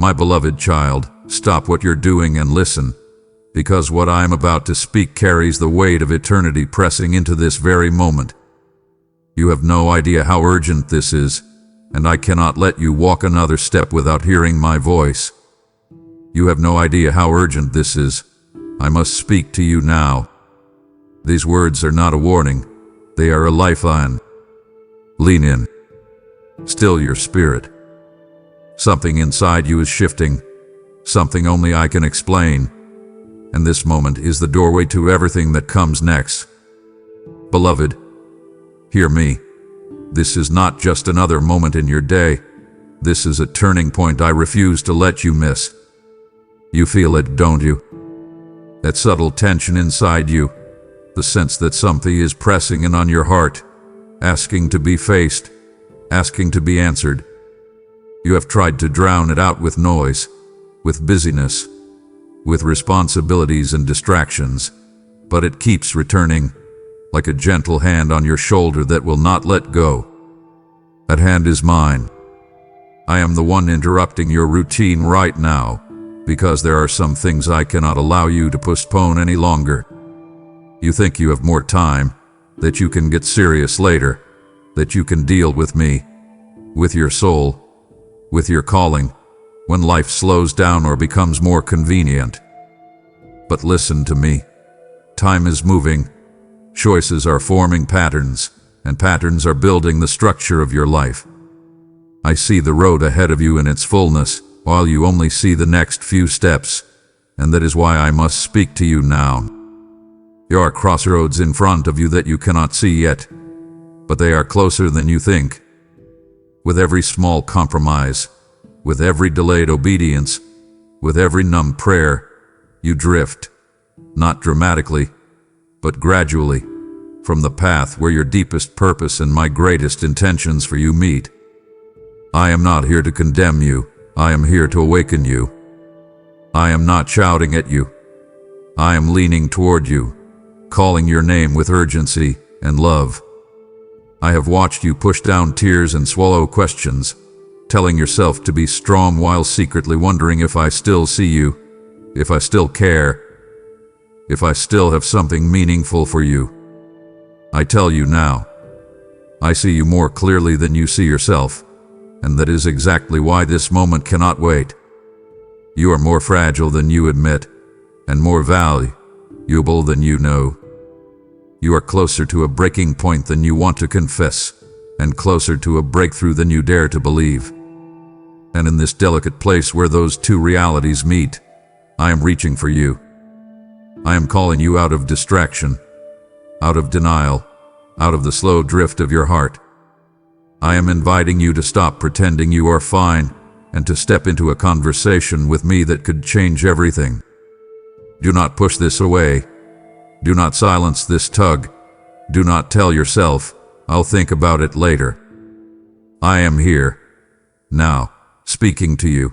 My beloved child, stop what you're doing and listen, because what I am about to speak carries the weight of eternity pressing into this very moment. You have no idea how urgent this is, and I cannot let you walk another step without hearing my voice. You have no idea how urgent this is. I must speak to you now. These words are not a warning, they are a lifeline. Lean in. Still your spirit. Something inside you is shifting, something only I can explain, and this moment is the doorway to everything that comes next. Beloved, hear me. This is not just another moment in your day. This is a turning point I refuse to let you miss. You feel it, don't you? That subtle tension inside you, the sense that something is pressing in on your heart, asking to be faced, asking to be answered. You have tried to drown it out with noise, with busyness, with responsibilities and distractions, but it keeps returning, like a gentle hand on your shoulder that will not let go. That hand is mine. I am the one interrupting your routine right now, because there are some things I cannot allow you to postpone any longer. You think you have more time, that you can get serious later, that you can deal with me, with your soul, with your calling, when life slows down or becomes more convenient. But listen to me. Time is moving. Choices are forming patterns, and patterns are building the structure of your life. I see the road ahead of you in its fullness, while you only see the next few steps, and that is why I must speak to you now. There are crossroads in front of you that you cannot see yet, but they are closer than you think. With every small compromise, with every delayed obedience, with every numb prayer, you drift, not dramatically, but gradually, from the path where your deepest purpose and my greatest intentions for you meet. I am not here to condemn you, I am here to awaken you. I am not shouting at you. I am leaning toward you, calling your name with urgency and love. I have watched you push down tears and swallow questions, telling yourself to be strong while secretly wondering if I still see you, if I still care, if I still have something meaningful for you. I tell you now, I see you more clearly than you see yourself, and that is exactly why this moment cannot wait. You are more fragile than you admit, and more valuable than you know. You are closer to a breaking point than you want to confess, and closer to a breakthrough than you dare to believe. And in this delicate place where those two realities meet, I am reaching for you. I am calling you out of distraction, out of denial, out of the slow drift of your heart. I am inviting you to stop pretending you are fine and to step into a conversation with me that could change everything. Do not push this away. Do not silence this tug. Do not tell yourself, I'll think about it later. I am here, now, speaking to you,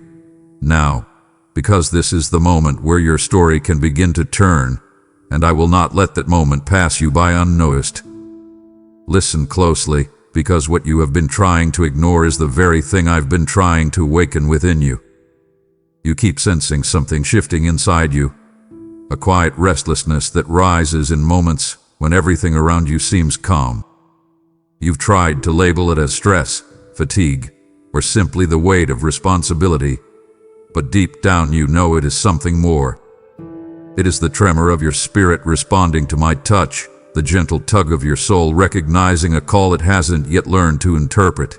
now, because this is the moment where your story can begin to turn, and I will not let that moment pass you by unnoticed. Listen closely, because what you have been trying to ignore is the very thing I've been trying to awaken within you. You keep sensing something shifting inside you, a quiet restlessness that rises in moments when everything around you seems calm. You've tried to label it as stress, fatigue, or simply the weight of responsibility, but deep down you know it is something more. It is the tremor of your spirit responding to my touch, the gentle tug of your soul recognizing a call it hasn't yet learned to interpret.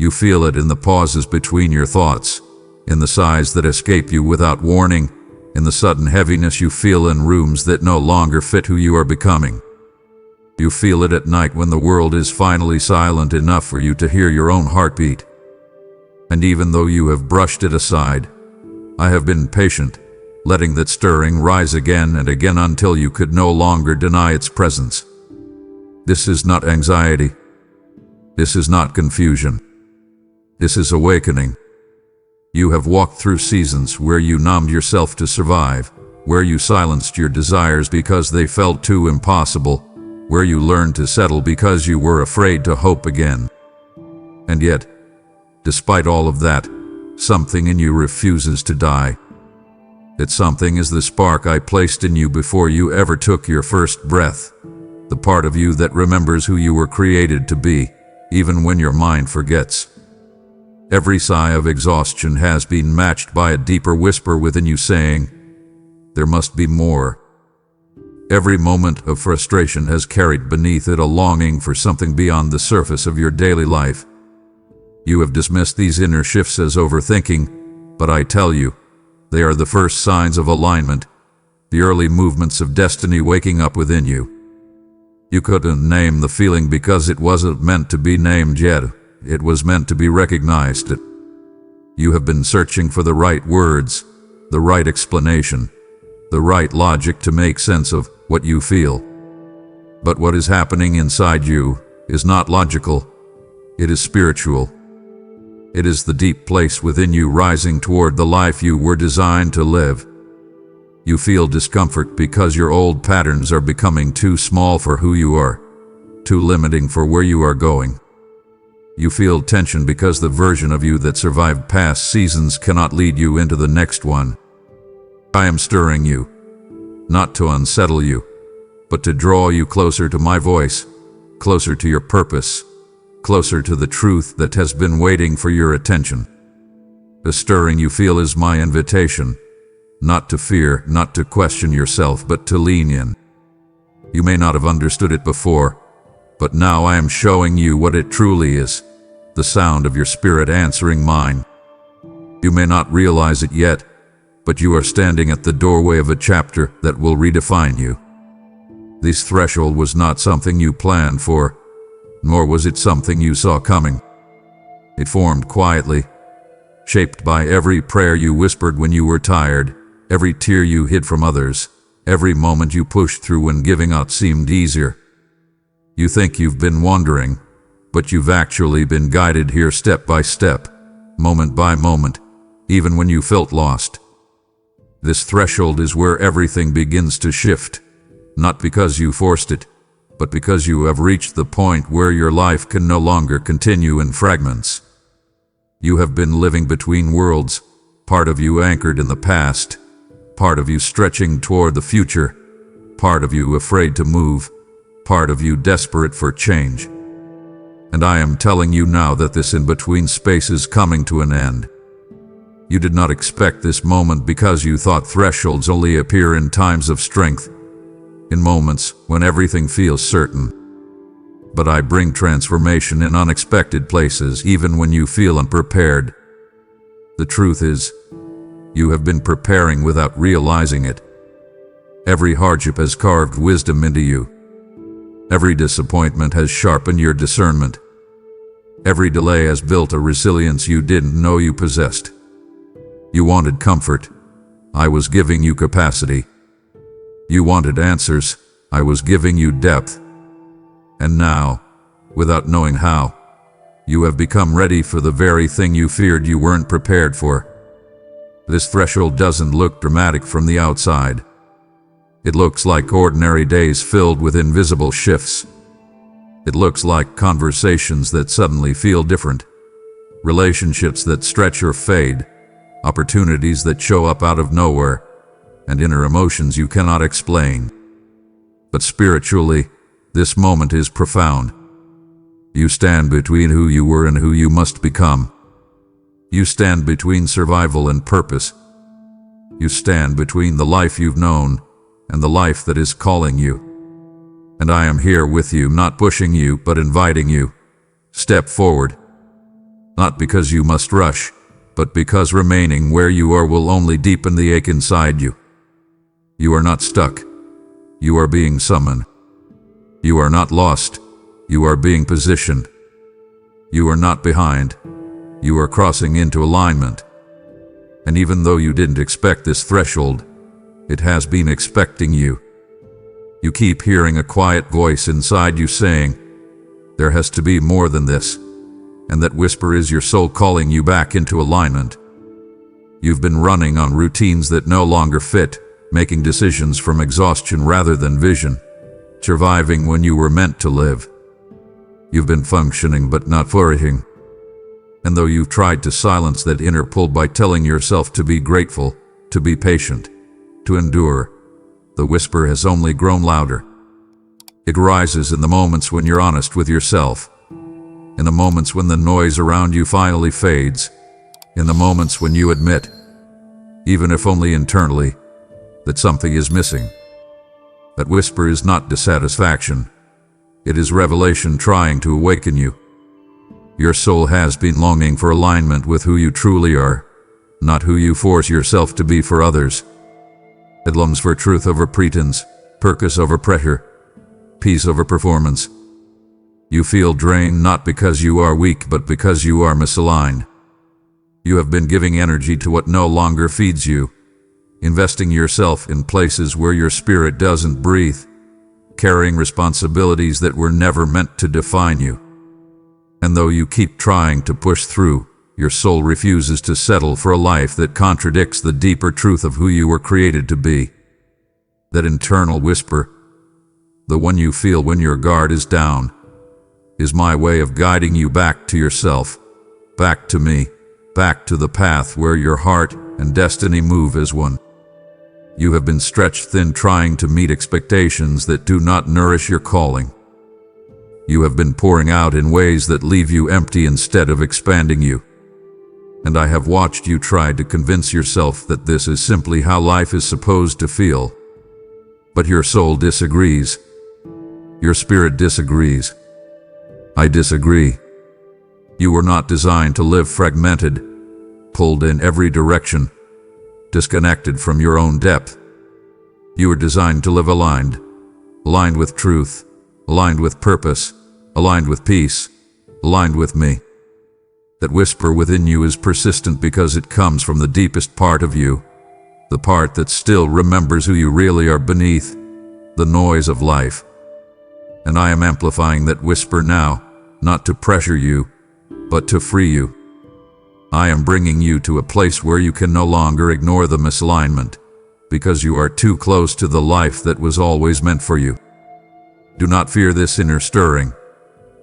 You feel it in the pauses between your thoughts, in the sighs that escape you without warning, in the sudden heaviness you feel in rooms that no longer fit who you are becoming. You feel it at night when the world is finally silent enough for you to hear your own heartbeat. And even though you have brushed it aside, I have been patient, letting that stirring rise again and again until you could no longer deny its presence. This is not anxiety. This is not confusion. This is awakening. You have walked through seasons where you numbed yourself to survive, where you silenced your desires because they felt too impossible, where you learned to settle because you were afraid to hope again. And yet, despite all of that, something in you refuses to die. That something is the spark I placed in you before you ever took your first breath, the part of you that remembers who you were created to be, even when your mind forgets. Every sigh of exhaustion has been matched by a deeper whisper within you saying, "There must be more." Every moment of frustration has carried beneath it a longing for something beyond the surface of your daily life. You have dismissed these inner shifts as overthinking, but I tell you, they are the first signs of alignment, the early movements of destiny waking up within you. You couldn't name the feeling because it wasn't meant to be named yet. It was meant to be recognized. You have been searching for the right words, the right explanation, the right logic to make sense of what you feel. But what is happening inside you is not logical. It is spiritual. It is the deep place within you rising toward the life you were designed to live. You feel discomfort because your old patterns are becoming too small for who you are, too limiting for where you are going. You feel tension because the version of you that survived past seasons cannot lead you into the next one. I am stirring you, not to unsettle you, but to draw you closer to my voice, closer to your purpose, closer to the truth that has been waiting for your attention. The stirring you feel is my invitation, not to fear, not to question yourself, but to lean in. You may not have understood it before, but now I am showing you what it truly is, the sound of your spirit answering mine. You may not realize it yet, but you are standing at the doorway of a chapter that will redefine you. This threshold was not something you planned for, nor was it something you saw coming. It formed quietly, shaped by every prayer you whispered when you were tired, every tear you hid from others, every moment you pushed through when giving up seemed easier. You think you've been wandering, but you've actually been guided here step by step, moment by moment, even when you felt lost. This threshold is where everything begins to shift, not because you forced it, but because you have reached the point where your life can no longer continue in fragments. You have been living between worlds, part of you anchored in the past, part of you stretching toward the future, part of you afraid to move, part of you desperate for change. And I am telling you now that this in-between space is coming to an end. You did not expect this moment because you thought thresholds only appear in times of strength, in moments when everything feels certain. But I bring transformation in unexpected places, even when you feel unprepared. The truth is, you have been preparing without realizing it. Every hardship has carved wisdom into you. Every disappointment has sharpened your discernment. Every delay has built a resilience you didn't know you possessed. You wanted comfort. I was giving you capacity. You wanted answers. I was giving you depth. And now, without knowing how, you have become ready for the very thing you feared you weren't prepared for. This threshold doesn't look dramatic from the outside. It looks like ordinary days filled with invisible shifts. It looks like conversations that suddenly feel different, relationships that stretch or fade, opportunities that show up out of nowhere, and inner emotions you cannot explain. But spiritually, this moment is profound. You stand between who you were and who you must become. You stand between survival and purpose. You stand between the life you've known and the life that is calling you. And I am here with you, not pushing you, but inviting you. Step forward. Not because you must rush, but because remaining where you are will only deepen the ache inside you. You are not stuck. You are being summoned. You are not lost. You are being positioned. You are not behind. You are crossing into alignment. And even though you didn't expect this threshold, it has been expecting you. You keep hearing a quiet voice inside you saying, there has to be more than this. And that whisper is your soul calling you back into alignment. You've been running on routines that no longer fit, making decisions from exhaustion rather than vision, surviving when you were meant to live. You've been functioning but not flourishing. And though you've tried to silence that inner pull by telling yourself to be grateful, to be patient, to endure, the whisper has only grown louder. It rises in the moments when you're honest with yourself, in the moments when the noise around you finally fades, in the moments when you admit, even if only internally, that something is missing. That whisper is not dissatisfaction. It is revelation trying to awaken you. Your soul has been longing for alignment with who you truly are, not who you force yourself to be for others. It longs for truth over pretense, purpose over pressure, peace over performance. You feel drained not because you are weak, but because you are misaligned. You have been giving energy to what no longer feeds you, investing yourself in places where your spirit doesn't breathe, carrying responsibilities that were never meant to define you. And though you keep trying to push through, your soul refuses to settle for a life that contradicts the deeper truth of who you were created to be. That internal whisper, the one you feel when your guard is down, is my way of guiding you back to yourself, back to me, back to the path where your heart and destiny move as one. You have been stretched thin trying to meet expectations that do not nourish your calling. You have been pouring out in ways that leave you empty instead of expanding you. And I have watched you try to convince yourself that this is simply how life is supposed to feel. But your soul disagrees. Your spirit disagrees. I disagree. You were not designed to live fragmented, pulled in every direction, disconnected from your own depth. You were designed to live aligned with truth, aligned with purpose, aligned with peace, aligned with me. That whisper within you is persistent because it comes from the deepest part of you, the part that still remembers who you really are beneath the noise of life. And I am amplifying that whisper now, not to pressure you, but to free you. I am bringing you to a place where you can no longer ignore the misalignment, because you are too close to the life that was always meant for you. Do not fear this inner stirring.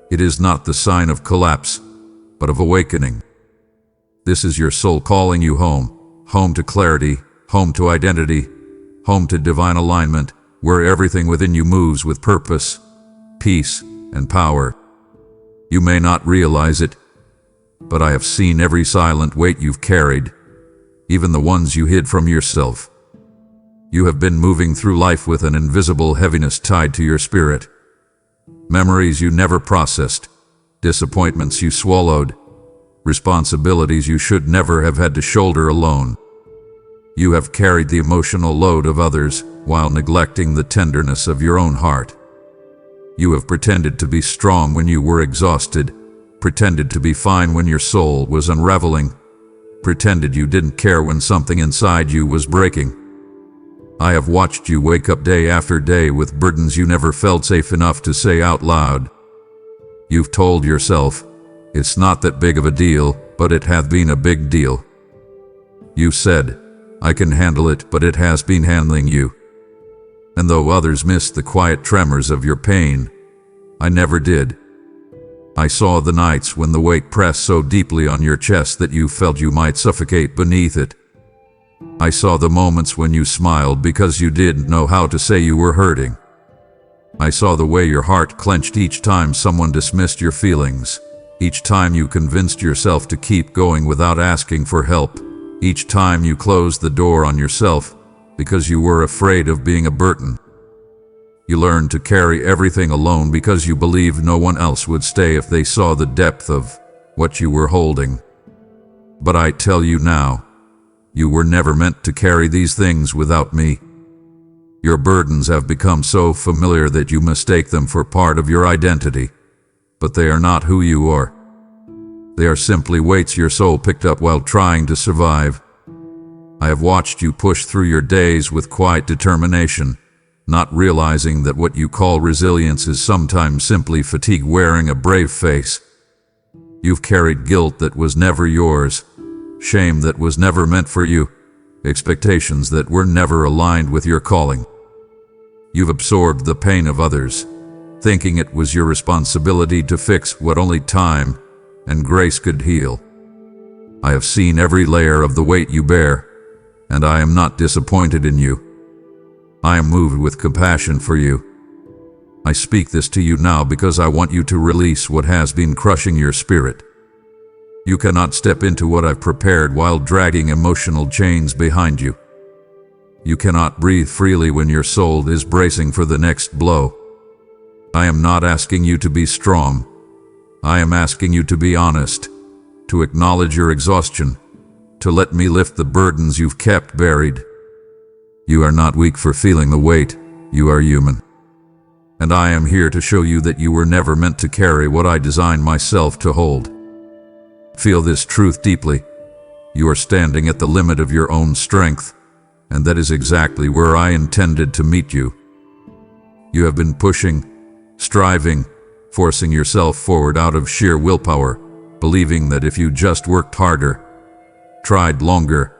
It is not the sign of collapse, but of awakening. This is your soul calling you home, home to clarity, home to identity, home to divine alignment, where everything within you moves with purpose, peace, and power. You may not realize it, but I have seen every silent weight you've carried, even the ones you hid from yourself. You have been moving through life with an invisible heaviness tied to your spirit. Memories you never processed, disappointments you swallowed, responsibilities you should never have had to shoulder alone. You have carried the emotional load of others while neglecting the tenderness of your own heart. You have pretended to be strong when you were exhausted, pretended to be fine when your soul was unraveling, pretended you didn't care when something inside you was breaking. I have watched you wake up day after day with burdens you never felt safe enough to say out loud. You've told yourself, it's not that big of a deal, but it hath been a big deal. You said, I can handle it, but it has been handling you. And though others missed the quiet tremors of your pain, I never did. I saw the nights when the weight pressed so deeply on your chest that you felt you might suffocate beneath it. I saw the moments when you smiled because you didn't know how to say you were hurting. I saw the way your heart clenched each time someone dismissed your feelings, each time you convinced yourself to keep going without asking for help, each time you closed the door on yourself because you were afraid of being a burden. You learned to carry everything alone because you believed no one else would stay if they saw the depth of what you were holding. But I tell you now, you were never meant to carry these things without me. Your burdens have become so familiar that you mistake them for part of your identity, but they are not who you are. They are simply weights your soul picked up while trying to survive. I have watched you push through your days with quiet determination, not realizing that what you call resilience is sometimes simply fatigue wearing a brave face. You've carried guilt that was never yours, shame that was never meant for you, expectations that were never aligned with your calling. You've absorbed the pain of others, thinking it was your responsibility to fix what only time and grace could heal. I have seen every layer of the weight you bear, and I am not disappointed in you. I am moved with compassion for you. I speak this to you now because I want you to release what has been crushing your spirit. You cannot step into what I've prepared while dragging emotional chains behind you. You cannot breathe freely when your soul is bracing for the next blow. I am not asking you to be strong. I am asking you to be honest, to acknowledge your exhaustion, to let me lift the burdens you've kept buried. You are not weak for feeling the weight. You are human. And I am here to show you that you were never meant to carry what I designed myself to hold. Feel this truth deeply. You are standing at the limit of your own strength, and that is exactly where I intended to meet you. You have been pushing, striving, forcing yourself forward out of sheer willpower, believing that if you just worked harder, tried longer,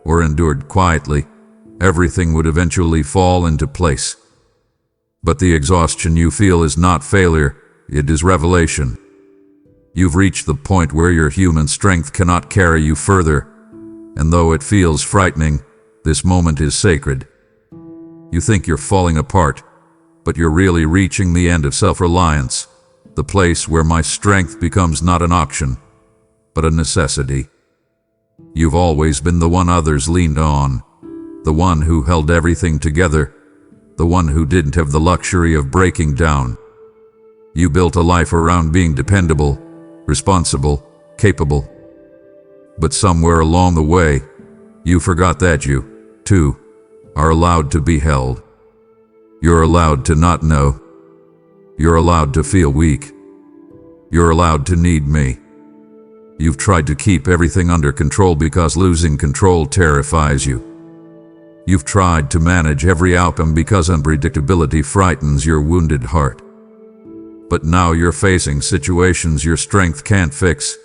or endured quietly, everything would eventually fall into place. But the exhaustion you feel is not failure, it is revelation. You've reached the point where your human strength cannot carry you further, and though it feels frightening, this moment is sacred. You think you're falling apart, but you're really reaching the end of self-reliance, the place where my strength becomes not an auction, but a necessity. You've always been the one others leaned on, the one who held everything together, the one who didn't have the luxury of breaking down. You built a life around being dependable, responsible, capable. But somewhere along the way, you forgot that you, too, are allowed to be held. You're allowed to not know. You're allowed to feel weak. You're allowed to need me. You've tried to keep everything under control because losing control terrifies you. You've tried to manage every outcome because unpredictability frightens your wounded heart. But now you're facing situations your strength can't fix,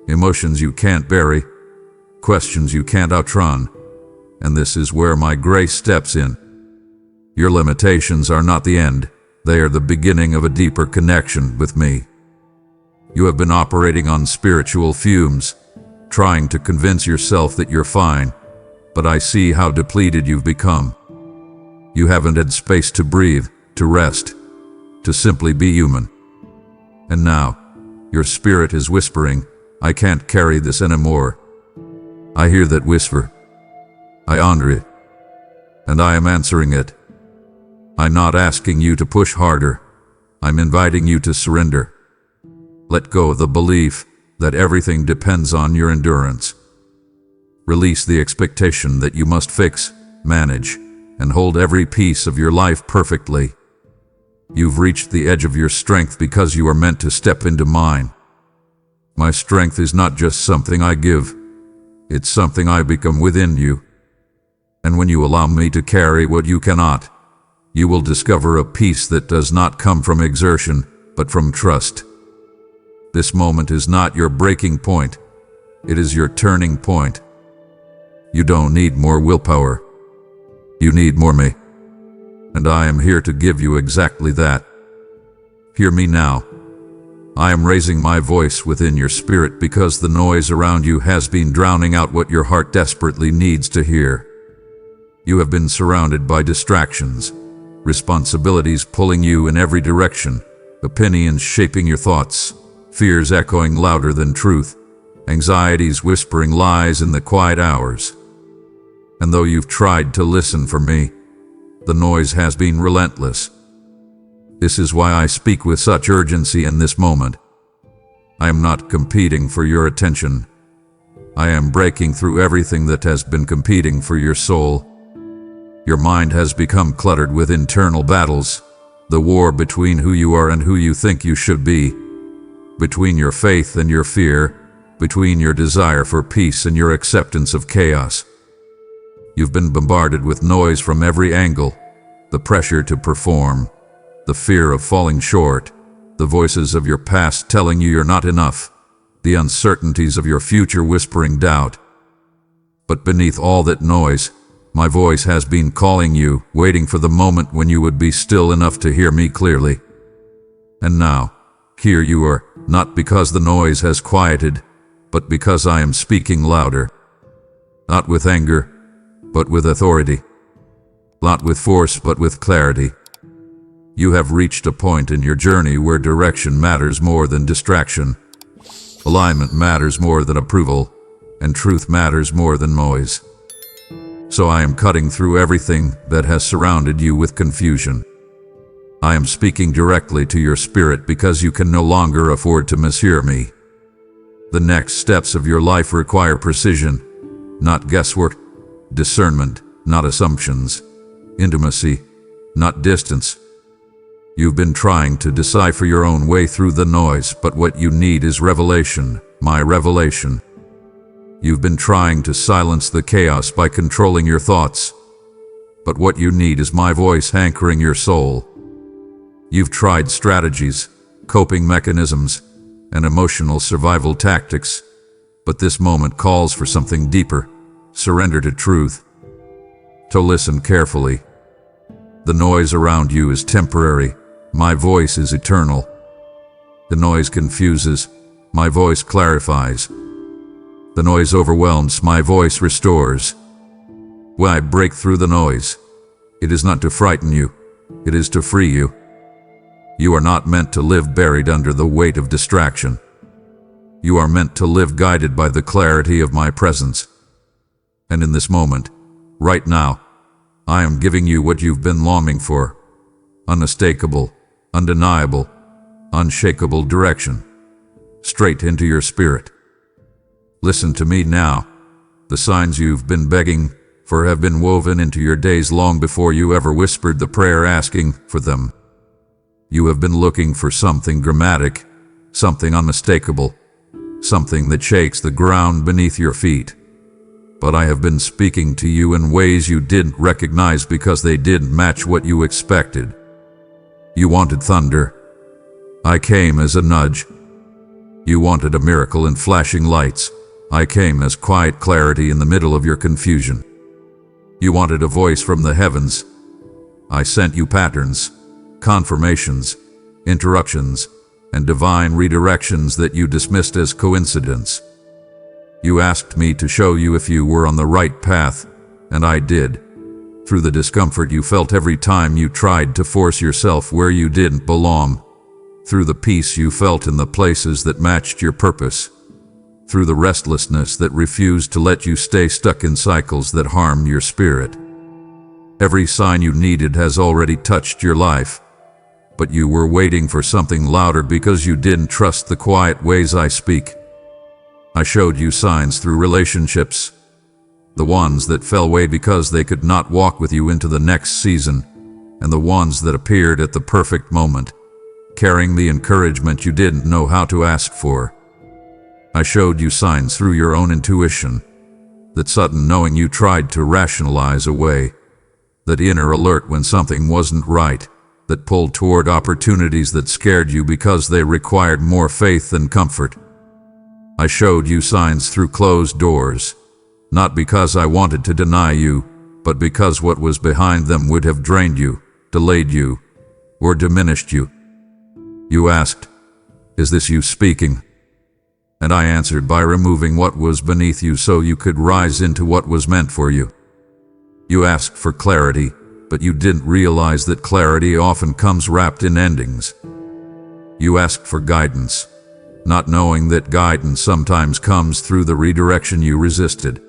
emotions you can't bury, questions you can't outrun, and this is where my grace steps in. Your limitations are not the end, they are the beginning of a deeper connection with me. You have been operating on spiritual fumes, trying to convince yourself that you're fine, but I see how depleted you've become. You haven't had space to breathe, to rest, to simply be human. And now, your spirit is whispering, I can't carry this anymore. I hear that whisper. I honor it. And I am answering it. I'm not asking you to push harder. I'm inviting you to surrender. Let go of the belief that everything depends on your endurance. Release the expectation that you must fix, manage, and hold every piece of your life perfectly. You've reached the edge of your strength because you are meant to step into mine. My strength is not just something I give, it's something I become within you. And when you allow me to carry what you cannot, you will discover a peace that does not come from exertion, but from trust. This moment is not your breaking point, it is your turning point. You don't need more willpower. You need more me. And I am here to give you exactly that. Hear me now. I am raising my voice within your spirit because the noise around you has been drowning out what your heart desperately needs to hear. You have been surrounded by distractions, responsibilities pulling you in every direction, opinions shaping your thoughts, fears echoing louder than truth, anxieties whispering lies in the quiet hours. And though you've tried to listen for me, the noise has been relentless. This is why I speak with such urgency in this moment. I am not competing for your attention. I am breaking through everything that has been competing for your soul. Your mind has become cluttered with internal battles, the war between who you are and who you think you should be, between your faith and your fear, between your desire for peace and your acceptance of chaos. You've been bombarded with noise from every angle, the pressure to perform, the fear of falling short, the voices of your past telling you you're not enough, the uncertainties of your future whispering doubt. But beneath all that noise, my voice has been calling you, waiting for the moment when you would be still enough to hear me clearly. And now, here you are, not because the noise has quieted, but because I am speaking louder. Not with anger, but with authority. Not with force, but with clarity. You have reached a point in your journey where direction matters more than distraction. Alignment matters more than approval, and truth matters more than noise. So I am cutting through everything that has surrounded you with confusion. I am speaking directly to your spirit because you can no longer afford to mishear me. The next steps of your life require precision, not guesswork, discernment, not assumptions, intimacy, not distance. You've been trying to decipher your own way through the noise, but what you need is revelation, my revelation. You've been trying to silence the chaos by controlling your thoughts, but what you need is my voice anchoring your soul. You've tried strategies, coping mechanisms, and emotional survival tactics, but this moment calls for something deeper. Surrender to truth. To listen carefully. The noise around you is temporary. My voice is eternal. The noise confuses. My voice clarifies. The noise overwhelms. My voice restores. When I break through the noise, it is not to frighten you. It is to free you. You are not meant to live buried under the weight of distraction. You are meant to live guided by the clarity of my presence. And in this moment, right now, I am giving you what you've been longing for. Unmistakable, undeniable, unshakable direction. Straight into your spirit. Listen to me now. The signs you've been begging for have been woven into your days long before you ever whispered the prayer asking for them. You have been looking for something dramatic, something unmistakable, something that shakes the ground beneath your feet. But I have been speaking to you in ways you didn't recognize because they didn't match what you expected. You wanted thunder. I came as a nudge. You wanted a miracle in flashing lights. I came as quiet clarity in the middle of your confusion. You wanted a voice from the heavens. I sent you patterns, confirmations, interruptions, and divine redirections that you dismissed as coincidence. You asked me to show you if you were on the right path, and I did. Through the discomfort you felt every time you tried to force yourself where you didn't belong. Through the peace you felt in the places that matched your purpose. Through the restlessness that refused to let you stay stuck in cycles that harmed your spirit. Every sign you needed has already touched your life. But you were waiting for something louder because you didn't trust the quiet ways I speak. I showed you signs through relationships, the ones that fell away because they could not walk with you into the next season, and the ones that appeared at the perfect moment, carrying the encouragement you didn't know how to ask for. I showed you signs through your own intuition, that sudden knowing you tried to rationalize away, that inner alert when something wasn't right, that pulled toward opportunities that scared you because they required more faith than comfort. I showed you signs through closed doors, not because I wanted to deny you, but because what was behind them would have drained you, delayed you, or diminished you. You asked, "Is this you speaking?" And I answered by removing what was beneath you so you could rise into what was meant for you. You asked for clarity, but you didn't realize that clarity often comes wrapped in endings. You asked for guidance, not knowing that guidance sometimes comes through the redirection you resisted.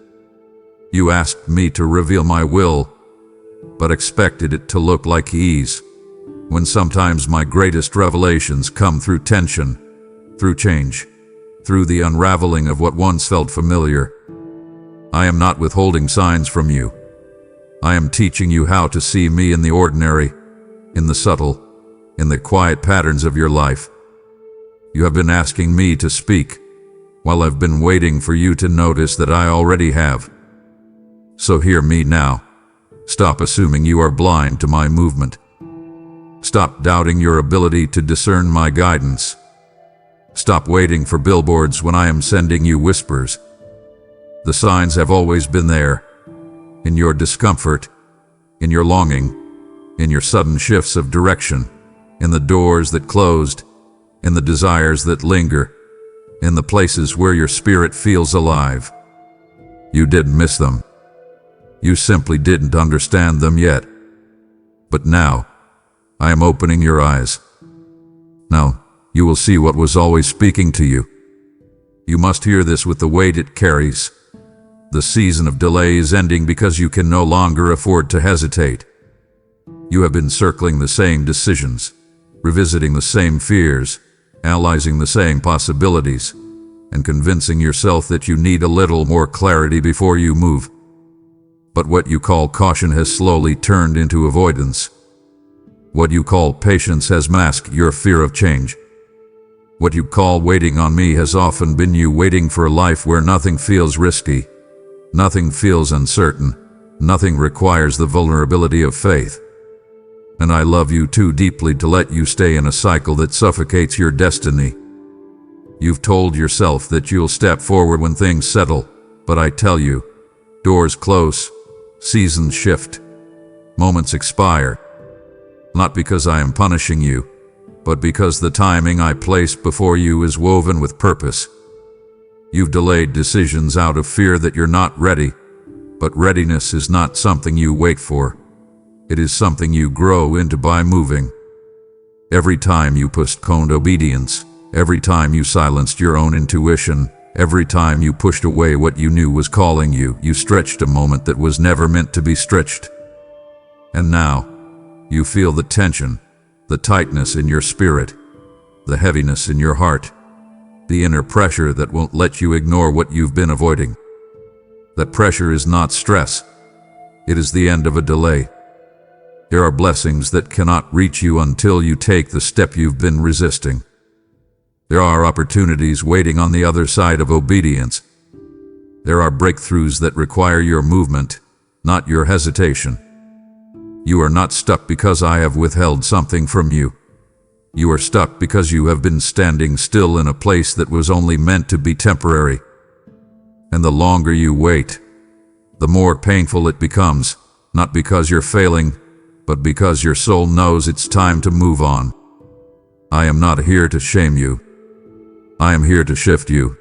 You asked me to reveal my will, but expected it to look like ease, when sometimes my greatest revelations come through tension, through change, through the unraveling of what once felt familiar. I am not withholding signs from you. I am teaching you how to see me in the ordinary, in the subtle, in the quiet patterns of your life. You have been asking me to speak, while I've been waiting for you to notice that I already have. So hear me now. Stop assuming you are blind to my movement. Stop doubting your ability to discern my guidance. Stop waiting for billboards when I am sending you whispers. The signs have always been there. In your discomfort, in your longing, in your sudden shifts of direction, in the doors that closed, in the desires that linger. in the places where your spirit feels alive. You didn't miss them. You simply didn't understand them yet. But now, I am opening your eyes. Now, you will see what was always speaking to you. You must hear this with the weight it carries. The season of delay is ending because you can no longer afford to hesitate. You have been circling the same decisions, revisiting the same fears, analyzing the same possibilities, and convincing yourself that you need a little more clarity before you move. But what you call caution has slowly turned into avoidance. What you call patience has masked your fear of change. What you call waiting on me has often been you waiting for a life where nothing feels risky, nothing feels uncertain, nothing requires the vulnerability of faith. And I love you too deeply to let you stay in a cycle that suffocates your destiny. You've told yourself that you'll step forward when things settle, but I tell you, doors close, seasons shift, moments expire. Not because I am punishing you, but because the timing I placed before you is woven with purpose. You've delayed decisions out of fear that you're not ready, but readiness is not something you wait for. It is something you grow into by moving. Every time you postponed obedience, every time you silenced your own intuition, every time you pushed away what you knew was calling you, you stretched a moment that was never meant to be stretched. And now, you feel the tension, the tightness in your spirit, the heaviness in your heart, the inner pressure that won't let you ignore what you've been avoiding. That pressure is not stress. It is the end of a delay. There are blessings that cannot reach you until you take the step you've been resisting. There are opportunities waiting on the other side of obedience. There are breakthroughs that require your movement, not your hesitation. You are not stuck because I have withheld something from you. You are stuck because you have been standing still in a place that was only meant to be temporary. And the longer you wait, the more painful it becomes, not because you're failing, but because your soul knows it's time to move on. I am not here to shame you. I am here to shift you.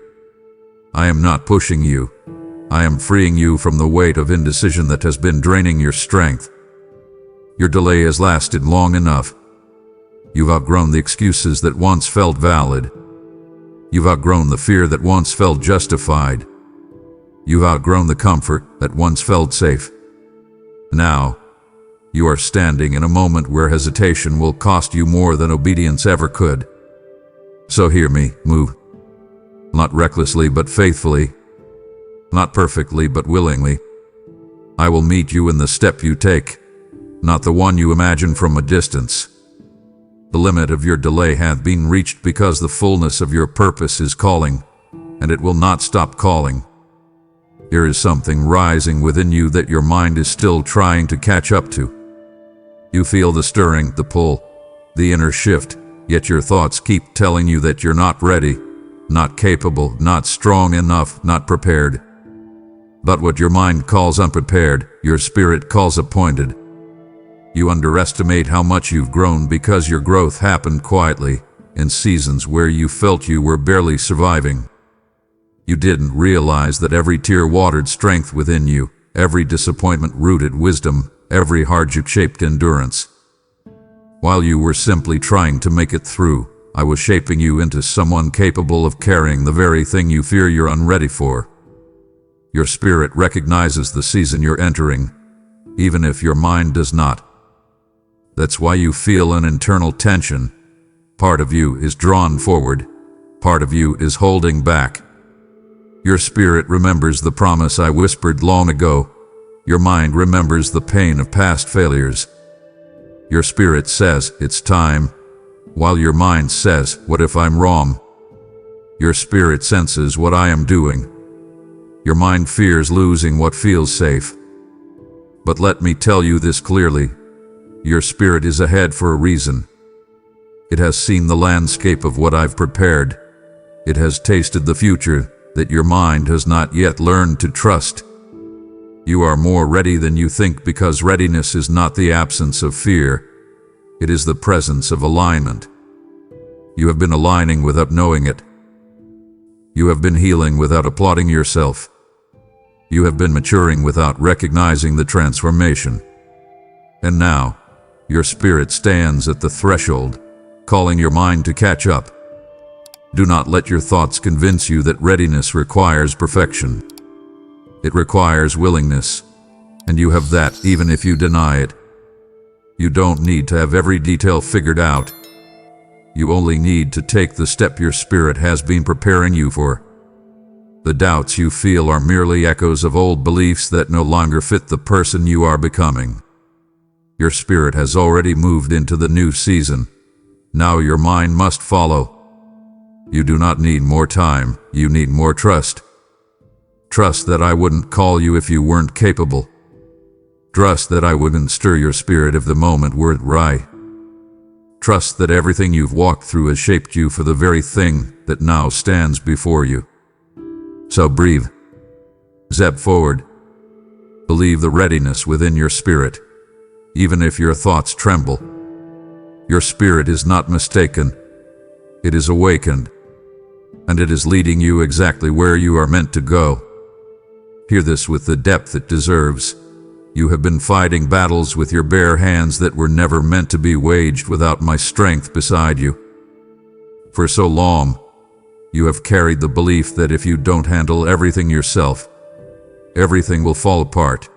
I am not pushing you. I am freeing you from the weight of indecision that has been draining your strength. Your delay has lasted long enough. You've outgrown the excuses that once felt valid. You've outgrown the fear that once felt justified. You've outgrown the comfort that once felt safe. Now, you are standing in a moment where hesitation will cost you more than obedience ever could. So hear me, move. Not recklessly but faithfully. Not perfectly but willingly. I will meet you in the step you take, not the one you imagine from a distance. The limit of your delay hath been reached because the fullness of your purpose is calling, and it will not stop calling. There is something rising within you that your mind is still trying to catch up to. You feel the stirring, the pull, the inner shift, yet your thoughts keep telling you that you're not ready, not capable, not strong enough, not prepared. But what your mind calls unprepared, your spirit calls appointed. You underestimate how much you've grown because your growth happened quietly, in seasons where you felt you were barely surviving. You didn't realize that every tear watered strength within you, every disappointment rooted wisdom, every hardship shaped endurance. While you were simply trying to make it through, I was shaping you into someone capable of carrying the very thing you fear you're unready for. Your spirit recognizes the season you're entering, even if your mind does not. That's why you feel an internal tension. Part of you is drawn forward, part of you is holding back. Your spirit remembers the promise I whispered long ago. Your mind remembers the pain of past failures. Your spirit says, it's time, while your mind says, what if I'm wrong? Your spirit senses what I am doing. Your mind fears losing what feels safe. But let me tell you this clearly. Your spirit is ahead for a reason. It has seen the landscape of what I've prepared. It has tasted the future that your mind has not yet learned to trust. You are more ready than you think because readiness is not the absence of fear. It is the presence of alignment. You have been aligning without knowing it. You have been healing without applauding yourself. You have been maturing without recognizing the transformation. And now, your spirit stands at the threshold, calling your mind to catch up. Do not let your thoughts convince you that readiness requires perfection. It requires willingness, and you have that even if you deny it. You don't need to have every detail figured out. You only need to take the step your spirit has been preparing you for. The doubts you feel are merely echoes of old beliefs that no longer fit the person you are becoming. Your spirit has already moved into the new season. Now your mind must follow. You do not need more time, you need more trust. Trust that I wouldn't call you if you weren't capable. Trust that I wouldn't stir your spirit if the moment weren't right. Trust that everything you've walked through has shaped you for the very thing that now stands before you. So breathe. Step forward. Believe the readiness within your spirit, even if your thoughts tremble. Your spirit is not mistaken. It is awakened, and it is leading you exactly where you are meant to go. Hear this with the depth it deserves. You have been fighting battles with your bare hands that were never meant to be waged without my strength beside you. For so long, you have carried the belief that if you don't handle everything yourself, everything will fall apart.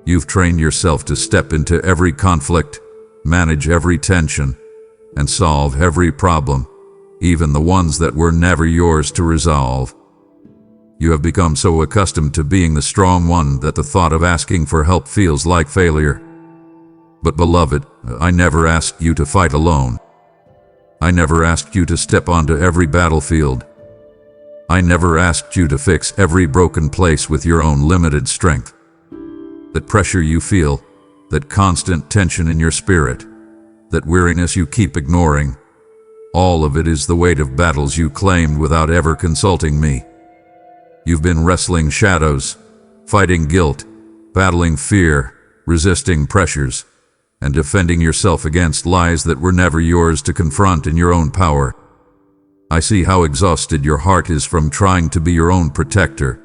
You've trained yourself to step into every conflict, manage every tension, and solve every problem, even the ones that were never yours to resolve. You have become so accustomed to being the strong one that the thought of asking for help feels like failure. But beloved, I never asked you to fight alone. I never asked you to step onto every battlefield. I never asked you to fix every broken place with your own limited strength. That pressure you feel, that constant tension in your spirit, that weariness you keep ignoring, all of it is the weight of battles you claimed without ever consulting me. You've been wrestling shadows, fighting guilt, battling fear, resisting pressures, and defending yourself against lies that were never yours to confront in your own power. I see how exhausted your heart is from trying to be your own protector.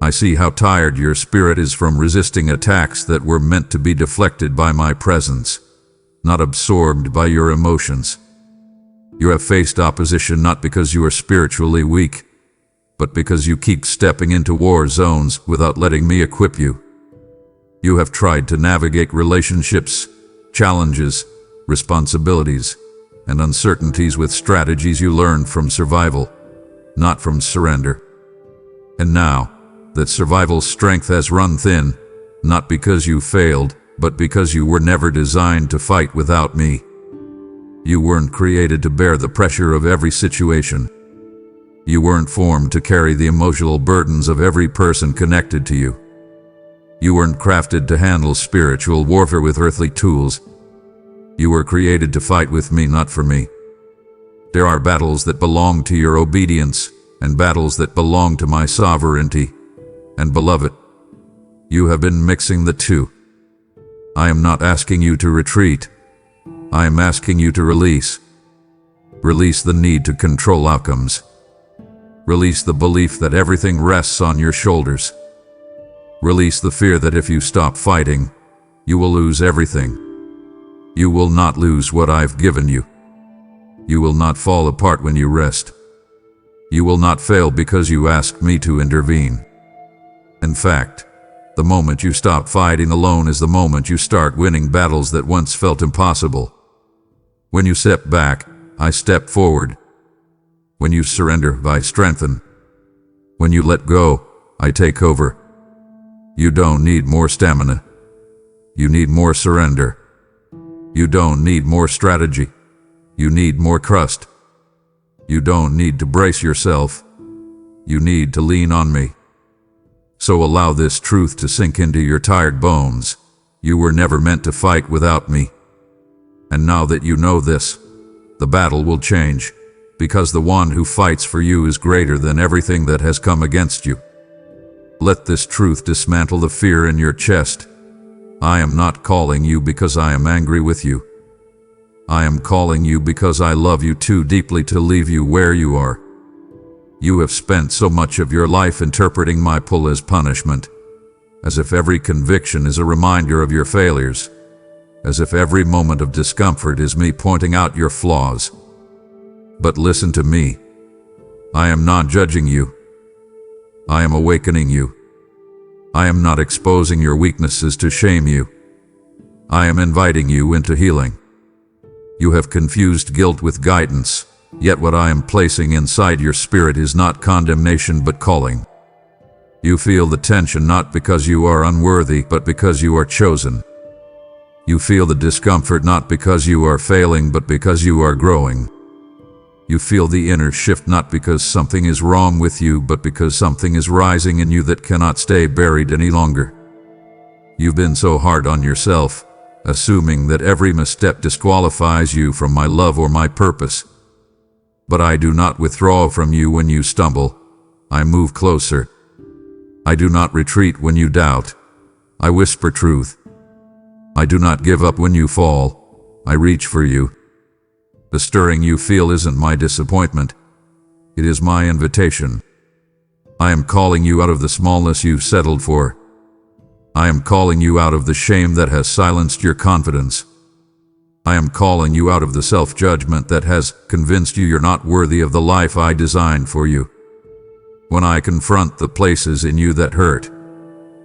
I see how tired your spirit is from resisting attacks that were meant to be deflected by my presence, not absorbed by your emotions. You have faced opposition not because you are spiritually weak, but because you keep stepping into war zones without letting me equip you. You have tried to navigate relationships, challenges, responsibilities, and uncertainties with strategies you learned from survival, not from surrender. And now, that survival strength has run thin, not because you failed, but because you were never designed to fight without me. You weren't created to bear the pressure of every situation. You weren't formed to carry the emotional burdens of every person connected to you. You weren't crafted to handle spiritual warfare with earthly tools. You were created to fight with me, not for me. There are battles that belong to your obedience, and battles that belong to my sovereignty. And beloved, you have been mixing the two. I am not asking you to retreat. I am asking you to release. Release the need to control outcomes. Release the belief that everything rests on your shoulders. Release the fear that if you stop fighting, you will lose everything. You will not lose what I've given you. You will not fall apart when you rest. You will not fail because you ask me to intervene. In fact, the moment you stop fighting alone is the moment you start winning battles that once felt impossible. When you step back, I step forward. When you surrender, I strengthen. When you let go, I take over. You don't need more stamina. You need more surrender. You don't need more strategy. You need more trust. You don't need to brace yourself. You need to lean on me. So allow this truth to sink into your tired bones. You were never meant to fight without me. And now that you know this, the battle will change, because the one who fights for you is greater than everything that has come against you. Let this truth dismantle the fear in your chest. I am not calling you because I am angry with you. I am calling you because I love you too deeply to leave you where you are. You have spent so much of your life interpreting my pull as punishment, as if every conviction is a reminder of your failures, as if every moment of discomfort is me pointing out your flaws. But listen to me. I am not judging you. I am awakening you. I am not exposing your weaknesses to shame you. I am inviting you into healing. You have confused guilt with guidance, yet what I am placing inside your spirit is not condemnation but calling. You feel the tension not because you are unworthy, but because you are chosen. You feel the discomfort not because you are failing, but because you are growing. You feel the inner shift not because something is wrong with you, but because something is rising in you that cannot stay buried any longer. You've been so hard on yourself, assuming that every misstep disqualifies you from my love or my purpose. But I do not withdraw from you when you stumble. I move closer. I do not retreat when you doubt. I whisper truth. I do not give up when you fall. I reach for you. The stirring you feel isn't my disappointment. It is my invitation. I am calling you out of the smallness you've settled for. I am calling you out of the shame that has silenced your confidence. I am calling you out of the self-judgment that has convinced you you're not worthy of the life I designed for you. When I confront the places in you that hurt,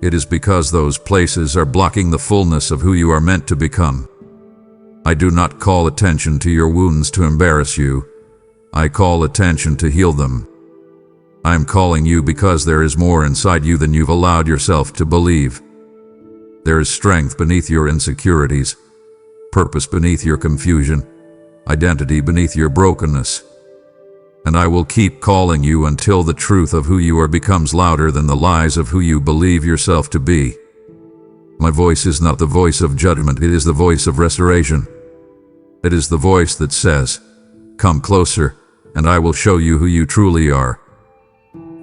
it is because those places are blocking the fullness of who you are meant to become. I do not call attention to your wounds to embarrass you. I call attention to heal them. I am calling you because there is more inside you than you've allowed yourself to believe. There is strength beneath your insecurities, purpose beneath your confusion, identity beneath your brokenness. And I will keep calling you until the truth of who you are becomes louder than the lies of who you believe yourself to be. My voice is not the voice of judgment, it is the voice of restoration. It is the voice that says, "Come closer, and I will show you who you truly are."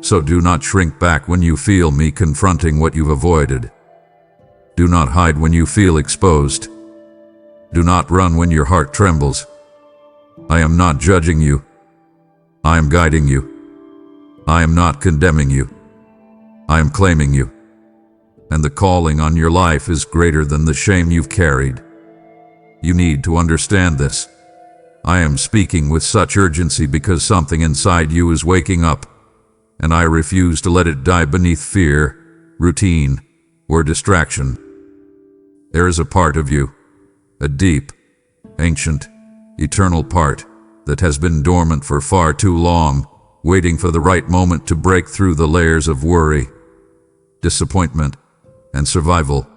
So do not shrink back when you feel me confronting what you've avoided. Do not hide when you feel exposed. Do not run when your heart trembles. I am not judging you. I am guiding you. I am not condemning you. I am claiming you. And the calling on your life is greater than the shame you've carried. You need to understand this. I am speaking with such urgency because something inside you is waking up, and I refuse to let it die beneath fear, routine, or distraction. There is a part of you, a deep, ancient, eternal part that has been dormant for far too long, waiting for the right moment to break through the layers of worry, disappointment, and survival.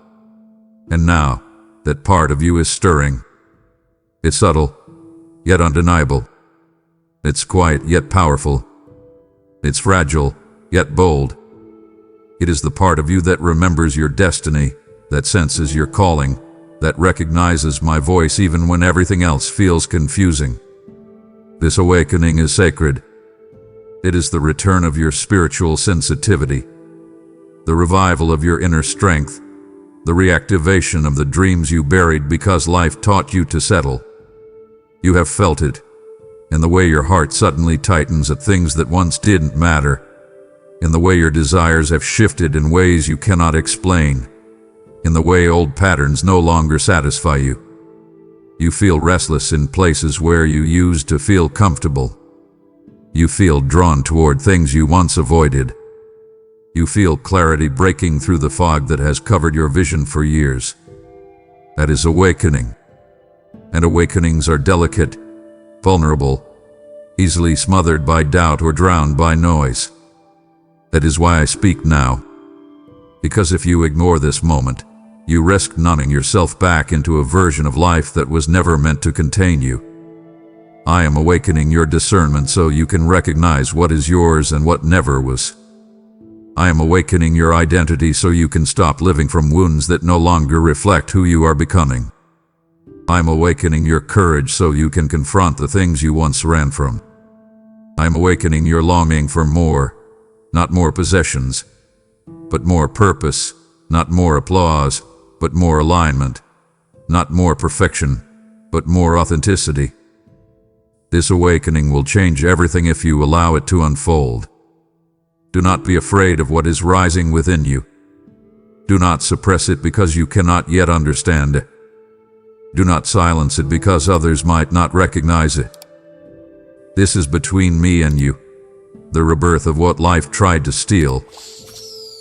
And now, that part of you is stirring. It's subtle, yet undeniable. It's quiet, yet powerful. It's fragile, yet bold. It is the part of you that remembers your destiny, that senses your calling, that recognizes my voice even when everything else feels confusing. This awakening is sacred. It is the return of your spiritual sensitivity, the revival of your inner strength, the reactivation of the dreams you buried because life taught you to settle. You have felt it, in the way your heart suddenly tightens at things that once didn't matter, in the way your desires have shifted in ways you cannot explain, in the way old patterns no longer satisfy you. You feel restless in places where you used to feel comfortable. You feel drawn toward things you once avoided. You feel clarity breaking through the fog that has covered your vision for years. That is awakening. And awakenings are delicate, vulnerable, easily smothered by doubt or drowned by noise. That is why I speak now. Because if you ignore this moment, you risk nunning yourself back into a version of life that was never meant to contain you. I am awakening your discernment so you can recognize what is yours and what never was. I am awakening your identity so you can stop living from wounds that no longer reflect who you are becoming. I am awakening your courage so you can confront the things you once ran from. I am awakening your longing for more, not more possessions, but more purpose, not more applause, but more alignment, not more perfection, but more authenticity. This awakening will change everything if you allow it to unfold. Do not be afraid of what is rising within you. Do not suppress it because you cannot yet understand it. Do not silence it because others might not recognize it. This is between me and you, the rebirth of what life tried to steal.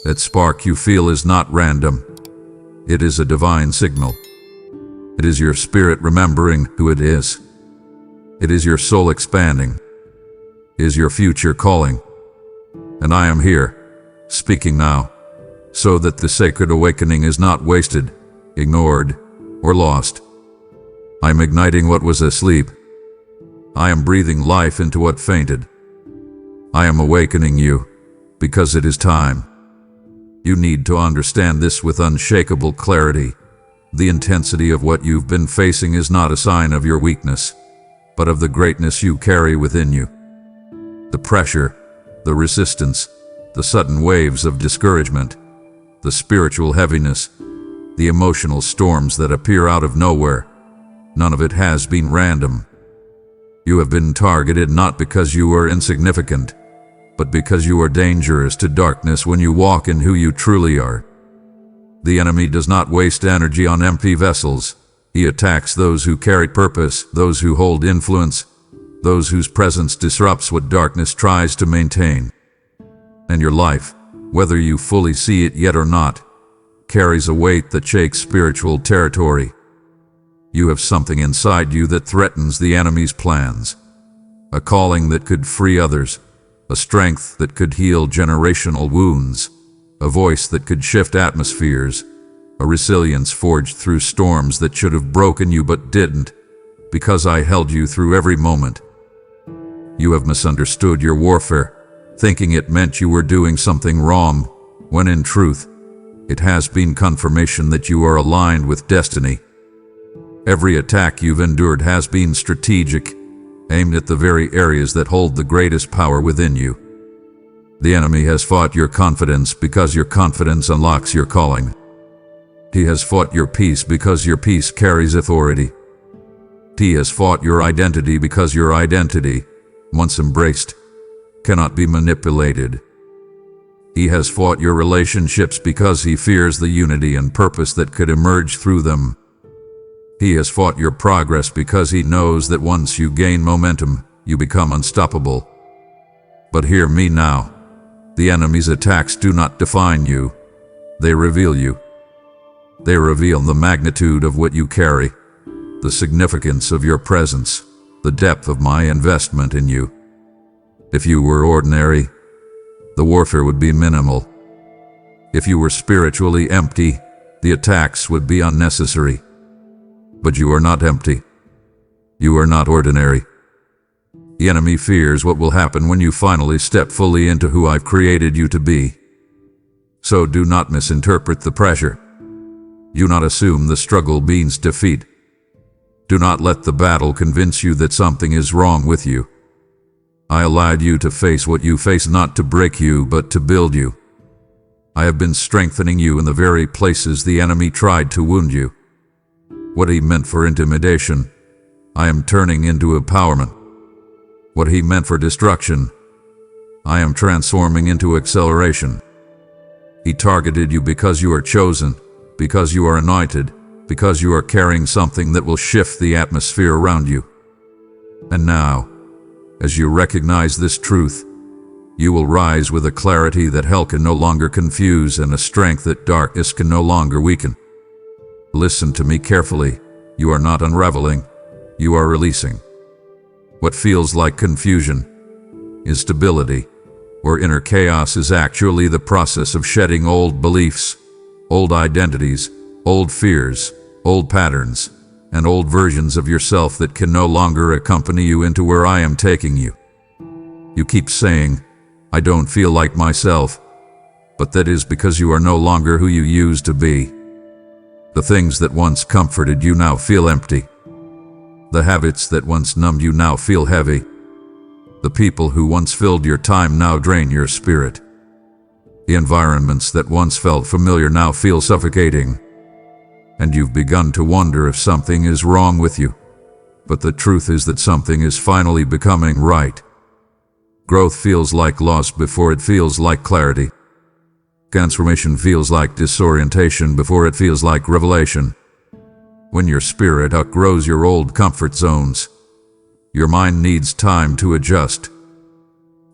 That spark you feel is not random. It is a divine signal. It is your spirit remembering who it is. It is your soul expanding. It is your future calling. And I am here, speaking now, so that the sacred awakening is not wasted, ignored, or lost. I am igniting what was asleep. I am breathing life into what fainted. I am awakening you, because it is time. You need to understand this with unshakable clarity. The intensity of what you've been facing is not a sign of your weakness, but of the greatness you carry within you. The pressure, the resistance, the sudden waves of discouragement, the spiritual heaviness, the emotional storms that appear out of nowhere, none of it has been random. You have been targeted not because you are insignificant, but because you are dangerous to darkness when you walk in who you truly are. The enemy does not waste energy on empty vessels. He attacks those who carry purpose, those who hold influence, those whose presence disrupts what darkness tries to maintain. And your life, whether you fully see it yet or not, carries a weight that shakes spiritual territory. You have something inside you that threatens the enemy's plans, a calling that could free others, a strength that could heal generational wounds, a voice that could shift atmospheres, a resilience forged through storms that should have broken you but didn't, because I held you through every moment. You have misunderstood your warfare, thinking it meant you were doing something wrong, when in truth, it has been confirmation that you are aligned with destiny. Every attack you've endured has been strategic, aimed at the very areas that hold the greatest power within you. The enemy has fought your confidence because your confidence unlocks your calling. He has fought your peace because your peace carries authority. He has fought your identity because your identity, once embraced, cannot be manipulated. He has fought your relationships because he fears the unity and purpose that could emerge through them. He has fought your progress because he knows that once you gain momentum, you become unstoppable. But hear me now. The enemy's attacks do not define you. They reveal you. They reveal the magnitude of what you carry, the significance of your presence, the depth of my investment in you. If you were ordinary, the warfare would be minimal. If you were spiritually empty, the attacks would be unnecessary. But you are not empty. You are not ordinary. The enemy fears what will happen when you finally step fully into who I've created you to be. So do not misinterpret the pressure. Do not assume the struggle means defeat. Do not let the battle convince you that something is wrong with you. I allowed you to face what you face not to break you, but to build you. I have been strengthening you in the very places the enemy tried to wound you. What he meant for intimidation, I am turning into empowerment. What he meant for destruction, I am transforming into acceleration. He targeted you because you are chosen, because you are anointed, because you are carrying something that will shift the atmosphere around you. And now, as you recognize this truth, you will rise with a clarity that hell can no longer confuse and a strength that darkness can no longer weaken. Listen to me carefully. You are not unraveling. You are releasing. What feels like confusion, instability, or inner chaos is actually the process of shedding old beliefs, old identities, old fears, old patterns, and old versions of yourself that can no longer accompany you into where I am taking you. You keep saying, I don't feel like myself, but that is because you are no longer who you used to be. The things that once comforted you now feel empty. The habits that once numbed you now feel heavy. The people who once filled your time now drain your spirit. The environments that once felt familiar now feel suffocating. And you've begun to wonder if something is wrong with you. But the truth is that something is finally becoming right. Growth feels like loss before it feels like clarity. Transformation feels like disorientation before it feels like revelation. When your spirit outgrows your old comfort zones, your mind needs time to adjust.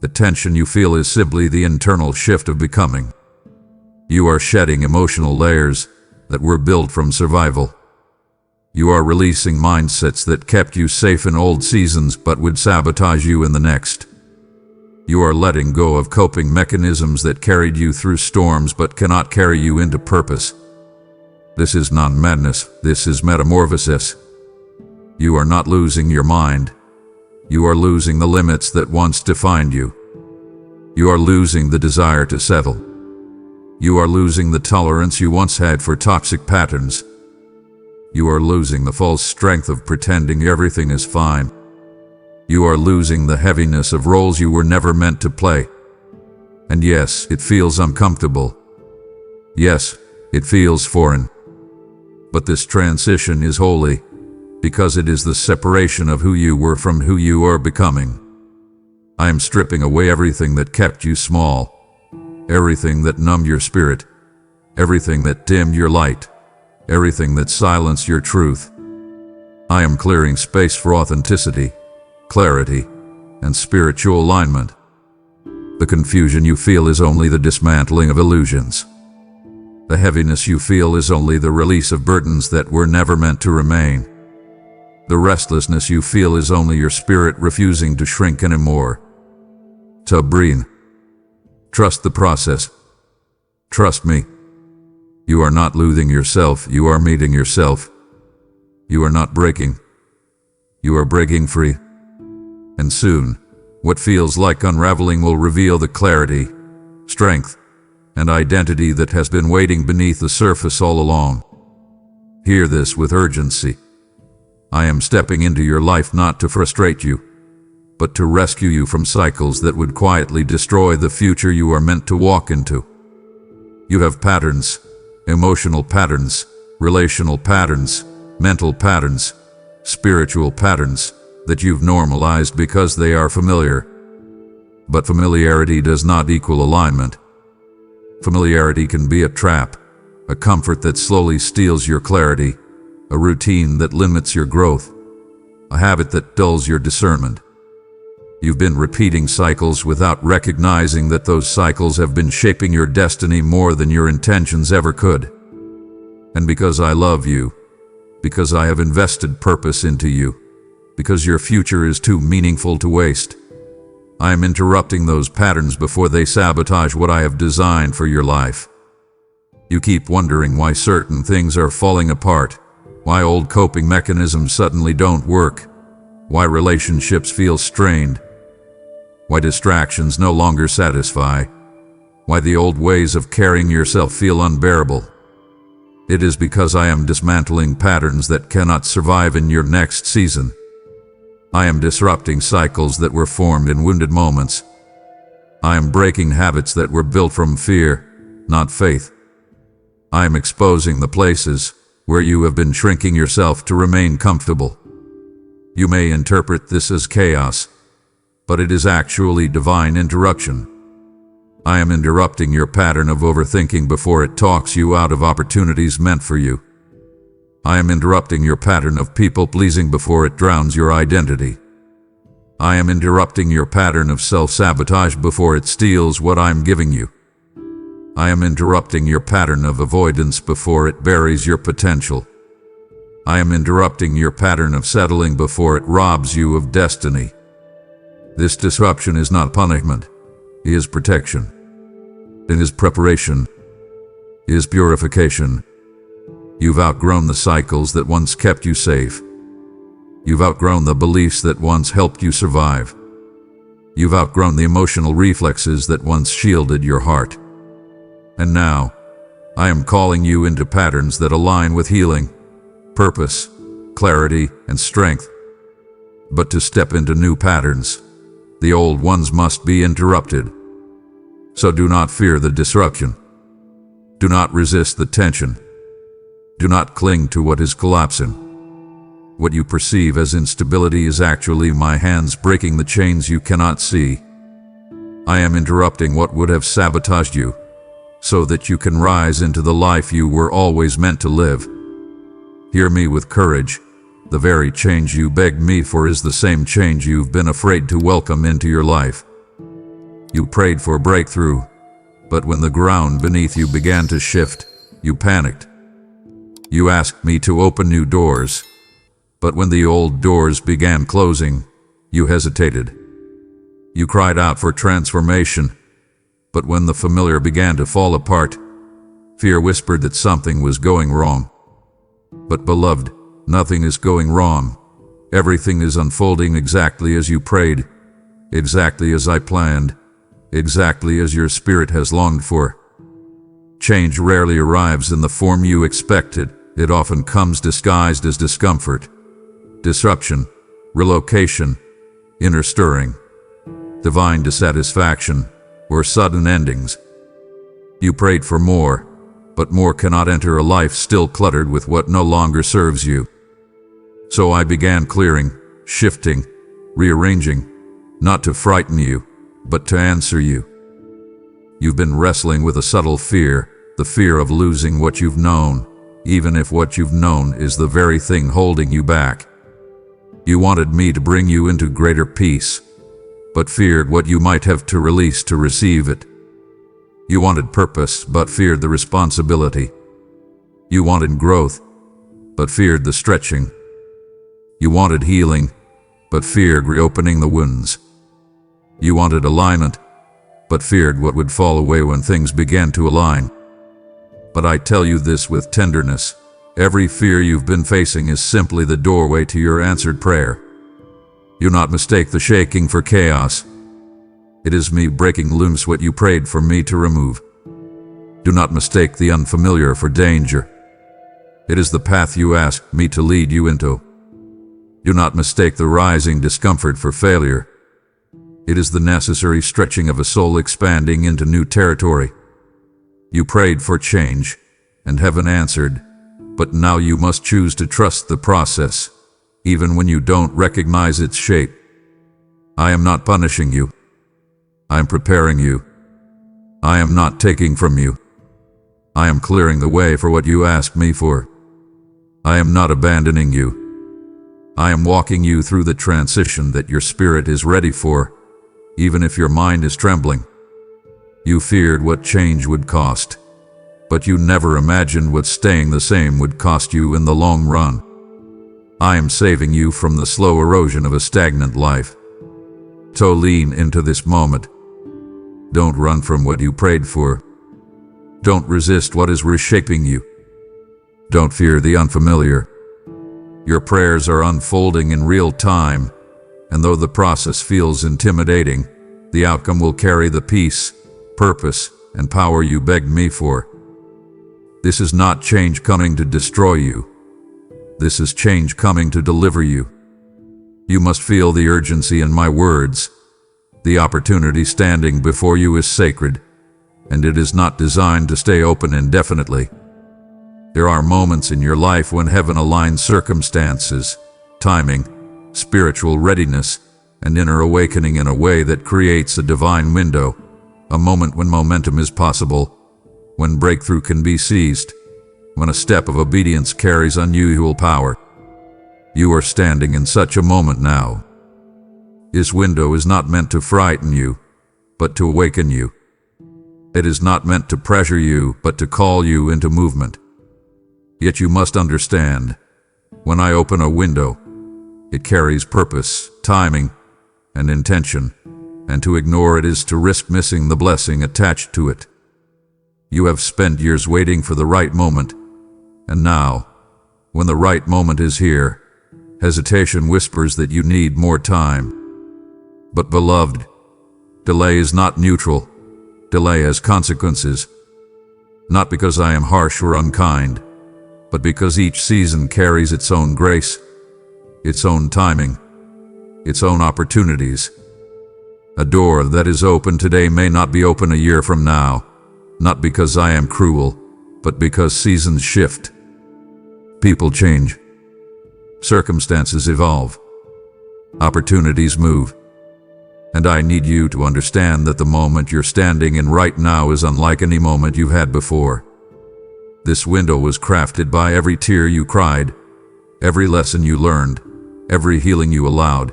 The tension you feel is simply the internal shift of becoming. You are shedding emotional layers that were built from survival. You are releasing mindsets that kept you safe in old seasons but would sabotage you in the next. You are letting go of coping mechanisms that carried you through storms but cannot carry you into purpose. This is not madness, this is metamorphosis. You are not losing your mind. You are losing the limits that once defined you. You are losing the desire to settle. You are losing the tolerance you once had for toxic patterns. You are losing the false strength of pretending everything is fine. You are losing the heaviness of roles you were never meant to play. And yes, it feels uncomfortable. Yes, it feels foreign. But this transition is holy, because it is the separation of who you were from who you are becoming. I am stripping away everything that kept you small, everything that numbed your spirit, everything that dimmed your light, everything that silenced your truth. I am clearing space for authenticity, clarity, and spiritual alignment. The confusion you feel is only the dismantling of illusions. The heaviness you feel is only the release of burdens that were never meant to remain. The restlessness you feel is only your spirit refusing to shrink anymore. So breathe. Trust the process. Trust me. You are not losing yourself, you are meeting yourself. You are not breaking. You are breaking free. And soon, what feels like unraveling will reveal the clarity, strength, and identity that has been waiting beneath the surface all along. Hear this with urgency. I am stepping into your life not to frustrate you, but to rescue you from cycles that would quietly destroy the future you are meant to walk into. You have patterns, emotional patterns, relational patterns, mental patterns, spiritual patterns, that you've normalized because they are familiar. But familiarity does not equal alignment. Familiarity can be a trap, a comfort that slowly steals your clarity, a routine that limits your growth, a habit that dulls your discernment. You've been repeating cycles without recognizing that those cycles have been shaping your destiny more than your intentions ever could. And because I love you, because I have invested purpose into you, because your future is too meaningful to waste, I am interrupting those patterns before they sabotage what I have designed for your life. You keep wondering why certain things are falling apart, why old coping mechanisms suddenly don't work, why relationships feel strained, why distractions no longer satisfy, why the old ways of carrying yourself feel unbearable. It is because I am dismantling patterns that cannot survive in your next season. I am disrupting cycles that were formed in wounded moments. I am breaking habits that were built from fear, not faith. I am exposing the places where you have been shrinking yourself to remain comfortable. You may interpret this as chaos, but it is actually divine interruption. I am interrupting your pattern of overthinking before it talks you out of opportunities meant for you. I am interrupting your pattern of people-pleasing before it drowns your identity. I am interrupting your pattern of self-sabotage before it steals what I'm giving you. I am interrupting your pattern of avoidance before it buries your potential. I am interrupting your pattern of settling before it robs you of destiny. This disruption is not punishment. It is protection. It is preparation. It is purification. You've outgrown the cycles that once kept you safe. You've outgrown the beliefs that once helped you survive. You've outgrown the emotional reflexes that once shielded your heart. And now, I am calling you into patterns that align with healing, purpose, clarity, and strength. But to step into new patterns, the old ones must be interrupted. So do not fear the disruption. Do not resist the tension. Do not cling to what is collapsing. What you perceive as instability is actually my hands breaking the chains you cannot see. I am interrupting what would have sabotaged you, so that you can rise into the life you were always meant to live. Hear me with courage. The very change you begged me for is the same change you've been afraid to welcome into your life. You prayed for breakthrough, but when the ground beneath you began to shift, you panicked. You asked me to open new doors, but when the old doors began closing, you hesitated. You cried out for transformation, but when the familiar began to fall apart, fear whispered that something was going wrong. But beloved, nothing is going wrong. Everything is unfolding exactly as you prayed, exactly as I planned, exactly as your spirit has longed for. Change rarely arrives in the form you expected. It often comes disguised as discomfort, disruption, relocation, inner stirring, divine dissatisfaction, or sudden endings. You prayed for more, but more cannot enter a life still cluttered with what no longer serves you. So I began clearing, shifting, rearranging, not to frighten you, but to answer you. You've been wrestling with a subtle fear, the fear of losing what you've known, even if what you've known is the very thing holding you back. You wanted me to bring you into greater peace, but feared what you might have to release to receive it. You wanted purpose, but feared the responsibility. You wanted growth, but feared the stretching. You wanted healing, but feared reopening the wounds. You wanted alignment, but feared what would fall away when things began to align. But I tell you this with tenderness, every fear you've been facing is simply the doorway to your answered prayer. Do not mistake the shaking for chaos. It is me breaking loose what you prayed for me to remove. Do not mistake the unfamiliar for danger. It is the path you asked me to lead you into. Do not mistake the rising discomfort for failure. It is the necessary stretching of a soul expanding into new territory. You prayed for change, and heaven answered, but now you must choose to trust the process, even when you don't recognize its shape. I am not punishing you. I am preparing you. I am not taking from you. I am clearing the way for what you asked me for. I am not abandoning you. I am walking you through the transition that your spirit is ready for, even if your mind is trembling. You feared what change would cost, but you never imagined what staying the same would cost you in the long run. I am saving you from the slow erosion of a stagnant life. So lean into this moment. Don't run from what you prayed for. Don't resist what is reshaping you. Don't fear the unfamiliar. Your prayers are unfolding in real time, and though the process feels intimidating, the outcome will carry the peace, purpose, and power you begged me for. This is not change coming to destroy you. This is change coming to deliver you. You must feel the urgency in my words. The opportunity standing before you is sacred, and it is not designed to stay open indefinitely. There are moments in your life when heaven aligns circumstances, timing, spiritual readiness, and inner awakening in a way that creates a divine window, a moment when momentum is possible, when breakthrough can be seized, when a step of obedience carries unusual power. You are standing in such a moment now. This window is not meant to frighten you, but to awaken you. It is not meant to pressure you, but to call you into movement. Yet you must understand, when I open a window, it carries purpose, timing, and intention, and to ignore it is to risk missing the blessing attached to it. You have spent years waiting for the right moment, and now, when the right moment is here, hesitation whispers that you need more time. But beloved, delay is not neutral. Delay has consequences. Not because I am harsh or unkind, but because each season carries its own grace, its own timing, its own opportunities. A door that is open today may not be open a year from now, not because I am cruel, but because seasons shift. People change. Circumstances evolve. Opportunities move. And I need you to understand that the moment you're standing in right now is unlike any moment you've had before. This window was crafted by every tear you cried, every lesson you learned, every healing you allowed,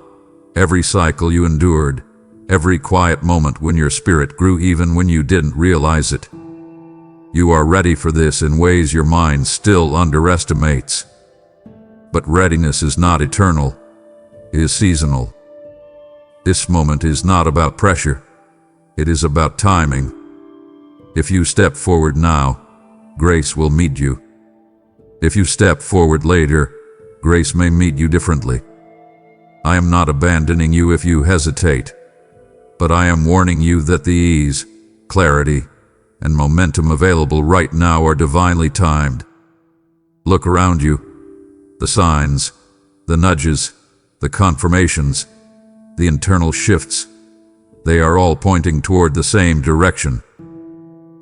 every cycle you endured, every quiet moment when your spirit grew even when you didn't realize it. You are ready for this in ways your mind still underestimates. But readiness is not eternal, it is seasonal. This moment is not about pressure, it is about timing. If you step forward now, grace will meet you. If you step forward later, grace may meet you differently. I am not abandoning you if you hesitate, but I am warning you that the ease, clarity, and momentum available right now are divinely timed. Look around you. The signs, the nudges, the confirmations, the internal shifts, they are all pointing toward the same direction.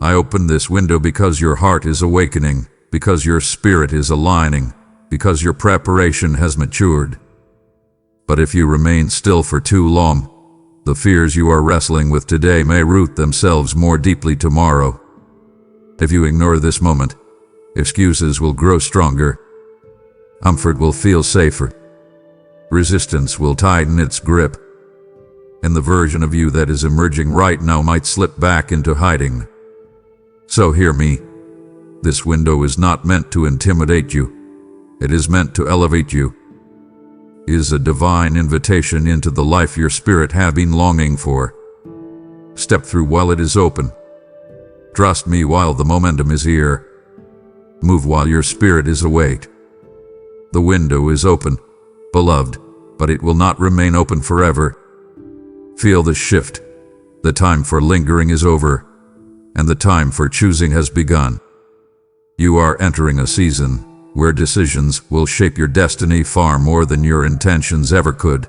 I opened this window because your heart is awakening, because your spirit is aligning, because your preparation has matured. But if you remain still for too long, the fears you are wrestling with today may root themselves more deeply tomorrow. If you ignore this moment, excuses will grow stronger. Comfort will feel safer. Resistance will tighten its grip. And the version of you that is emerging right now might slip back into hiding. So hear me. This window is not meant to intimidate you. It is meant to elevate you. It is a divine invitation into the life your spirit has been longing for. Step through while it is open. Trust me while the momentum is here. Move while your spirit is awake. The window is open, beloved, but it will not remain open forever. Feel the shift. The time for lingering is over, and the time for choosing has begun. You are entering a season where decisions will shape your destiny far more than your intentions ever could.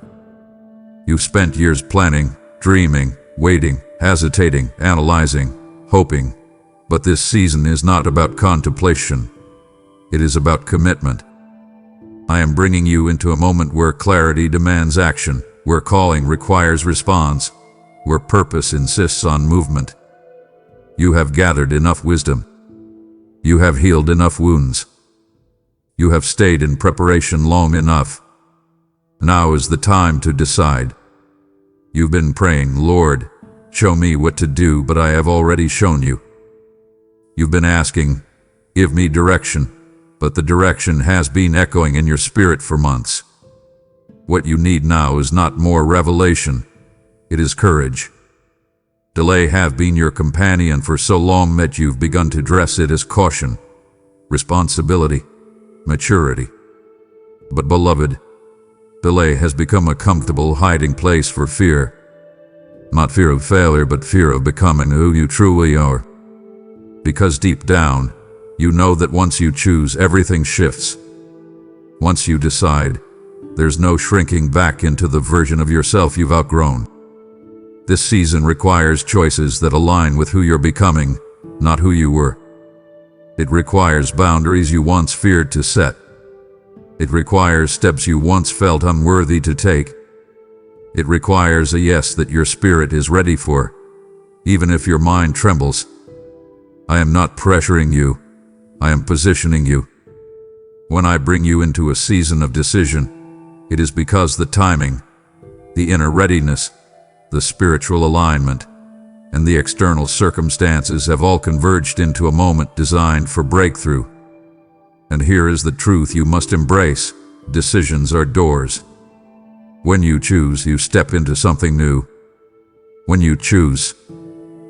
You've spent years planning, dreaming, waiting, hesitating, analyzing, hoping, but this season is not about contemplation. It is about commitment. I am bringing you into a moment where clarity demands action, where calling requires response, where purpose insists on movement. You have gathered enough wisdom. You have healed enough wounds. You have stayed in preparation long enough. Now is the time to decide. You've been praying, Lord, show me what to do, but I have already shown you. You've been asking, give me direction, but the direction has been echoing in your spirit for months. What you need now is not more revelation, it is courage. Delay have been your companion for so long that you've begun to dress it as caution, responsibility, maturity. But beloved, delay has become a comfortable hiding place for fear. Not fear of failure, but fear of becoming who you truly are. Because deep down, you know that once you choose, everything shifts. Once you decide, there's no shrinking back into the version of yourself you've outgrown. This season requires choices that align with who you're becoming, not who you were. It requires boundaries you once feared to set. It requires steps you once felt unworthy to take. It requires a yes that your spirit is ready for, even if your mind trembles. I am not pressuring you, I am positioning you. When I bring you into a season of decision, it is because the timing, the inner readiness, the spiritual alignment, and the external circumstances have all converged into a moment designed for breakthrough. And here is the truth you must embrace: decisions are doors. When you choose, you step into something new. When you choose,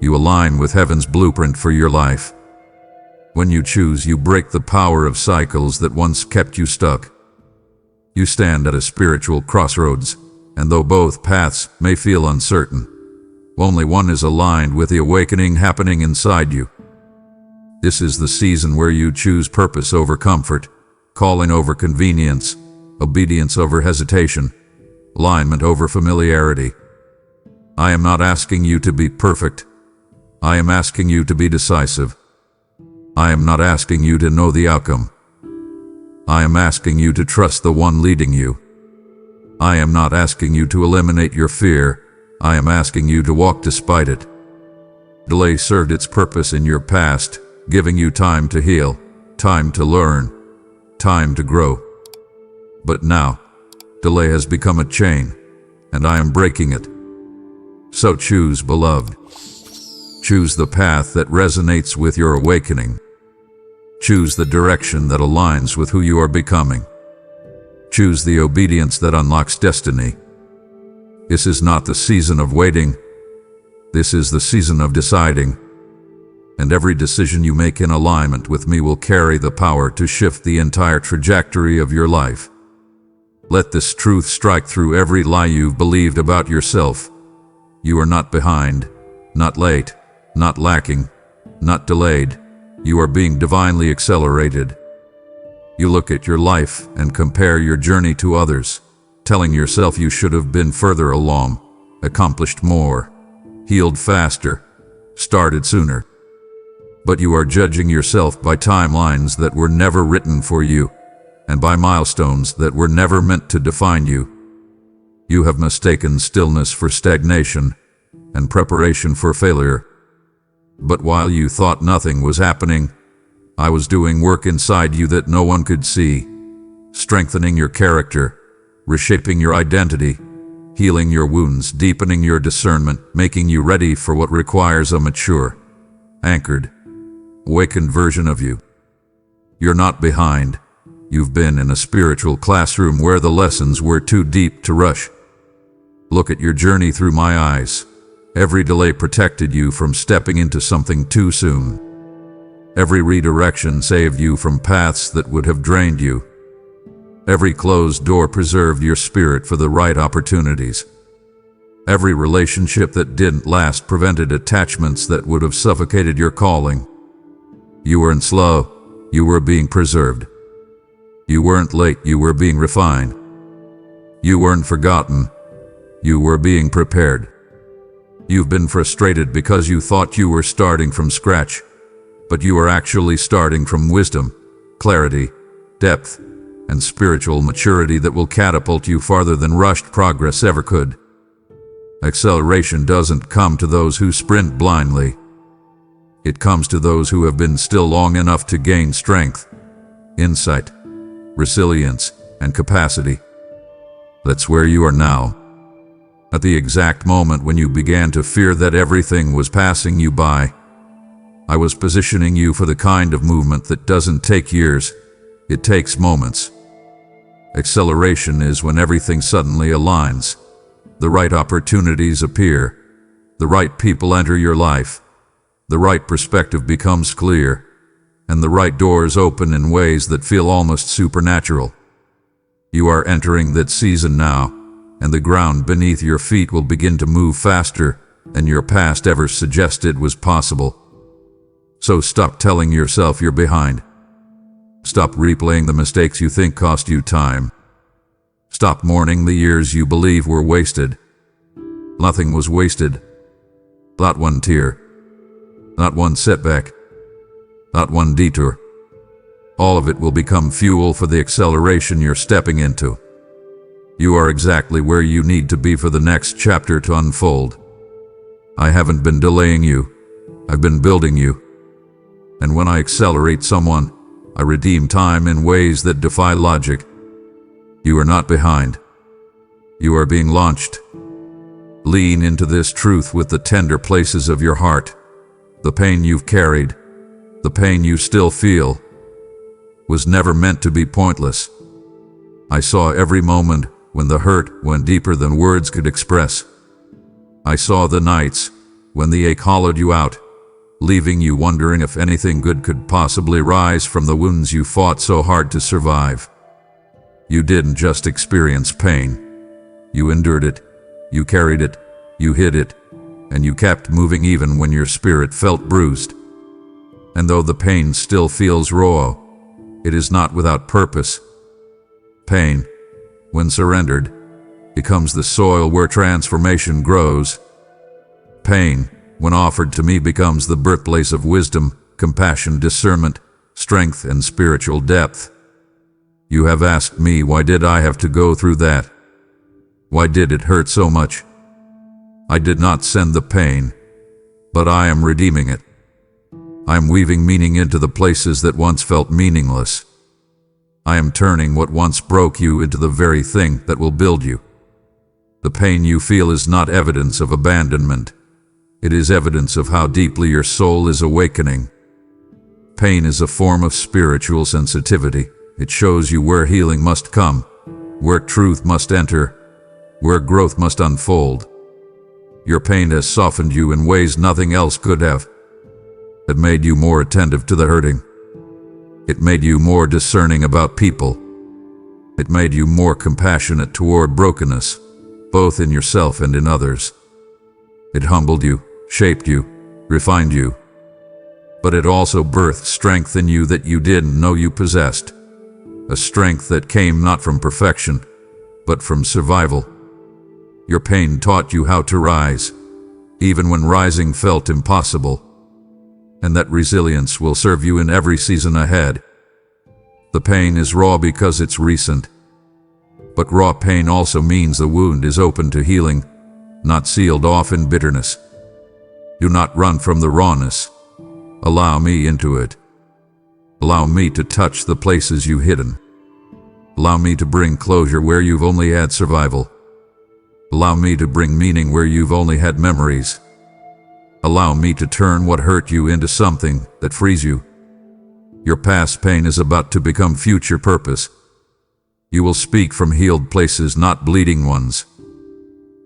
you align with heaven's blueprint for your life. When you choose, you break the power of cycles that once kept you stuck. You stand at a spiritual crossroads, and though both paths may feel uncertain, only one is aligned with the awakening happening inside you. This is the season where you choose purpose over comfort, calling over convenience, obedience over hesitation, alignment over familiarity. I am not asking you to be perfect. I am asking you to be decisive. I am not asking you to know the outcome. I am asking you to trust the one leading you. I am not asking you to eliminate your fear. I am asking you to walk despite it. Delay served its purpose in your past, giving you time to heal, time to learn, time to grow. But now, delay has become a chain, and I am breaking it. So choose, beloved. Choose the path that resonates with your awakening. Choose the direction that aligns with who you are becoming. Choose the obedience that unlocks destiny. This is not the season of waiting. This is the season of deciding. And every decision you make in alignment with me will carry the power to shift the entire trajectory of your life. Let this truth strike through every lie you've believed about yourself. You are not behind, not late, not lacking, not delayed. You are being divinely accelerated. You look at your life and compare your journey to others, telling yourself you should have been further along, accomplished more, healed faster, started sooner. But you are judging yourself by timelines that were never written for you, and by milestones that were never meant to define you. You have mistaken stillness for stagnation and preparation for failure. But while you thought nothing was happening, I was doing work inside you that no one could see, strengthening your character, reshaping your identity, healing your wounds, deepening your discernment, making you ready for what requires a mature, anchored, awakened version of you. You're not behind. You've been in a spiritual classroom where the lessons were too deep to rush. Look at your journey through my eyes. Every delay protected you from stepping into something too soon. Every redirection saved you from paths that would have drained you. Every closed door preserved your spirit for the right opportunities. Every relationship that didn't last prevented attachments that would have suffocated your calling. You weren't slow, you were being preserved. You weren't late, you were being refined. You weren't forgotten, you were being prepared. You've been frustrated because you thought you were starting from scratch, but you are actually starting from wisdom, clarity, depth, and spiritual maturity that will catapult you farther than rushed progress ever could. Acceleration doesn't come to those who sprint blindly. It comes to those who have been still long enough to gain strength, insight, resilience, and capacity. That's where you are now. At the exact moment when you began to fear that everything was passing you by, I was positioning you for the kind of movement that doesn't take years, it takes moments. Acceleration is when everything suddenly aligns. The right opportunities appear. The right people enter your life. The right perspective becomes clear. And the right doors open in ways that feel almost supernatural. You are entering that season now, and the ground beneath your feet will begin to move faster than your past ever suggested was possible. So stop telling yourself you're behind. Stop replaying the mistakes you think cost you time. Stop mourning the years you believe were wasted. Nothing was wasted. Not one tear. Not one setback. Not one detour. All of it will become fuel for the acceleration you're stepping into. You are exactly where you need to be for the next chapter to unfold. I haven't been delaying you. I've been building you. And when I accelerate someone, I redeem time in ways that defy logic. You are not behind. You are being launched. Lean into this truth with the tender places of your heart. The pain you've carried, the pain you still feel, was never meant to be pointless. I saw every moment when the hurt went deeper than words could express. I saw the nights when the ache hollowed you out, leaving you wondering if anything good could possibly rise from the wounds you fought so hard to survive. You didn't just experience pain. You endured it, you carried it, you hid it, and you kept moving even when your spirit felt bruised. And though the pain still feels raw, it is not without purpose. Pain, when surrendered, becomes the soil where transformation grows. Pain, when offered to me, becomes the birthplace of wisdom, compassion, discernment, strength, and spiritual depth. You have asked me, why did I have to go through that? Why did it hurt so much? I did not send the pain, but I am redeeming it. I am weaving meaning into the places that once felt meaningless. I am turning what once broke you into the very thing that will build you. The pain you feel is not evidence of abandonment. It is evidence of how deeply your soul is awakening. Pain is a form of spiritual sensitivity. It shows you where healing must come, where truth must enter, where growth must unfold. Your pain has softened you in ways nothing else could have. It made you more attentive to the hurting. It made you more discerning about people. It made you more compassionate toward brokenness, both in yourself and in others. It humbled you, shaped you, refined you. But it also birthed strength in you that you didn't know you possessed. A strength that came not from perfection, but from survival. Your pain taught you how to rise, even when rising felt impossible. And that resilience will serve you in every season ahead. The pain is raw because it's recent. But raw pain also means the wound is open to healing, not sealed off in bitterness. Do not run from the rawness. Allow me into it. Allow me to touch the places you've hidden. Allow me to bring closure where you've only had survival. Allow me to bring meaning where you've only had memories. Allow me to turn what hurt you into something that frees you. Your past pain is about to become future purpose. You will speak from healed places, not bleeding ones.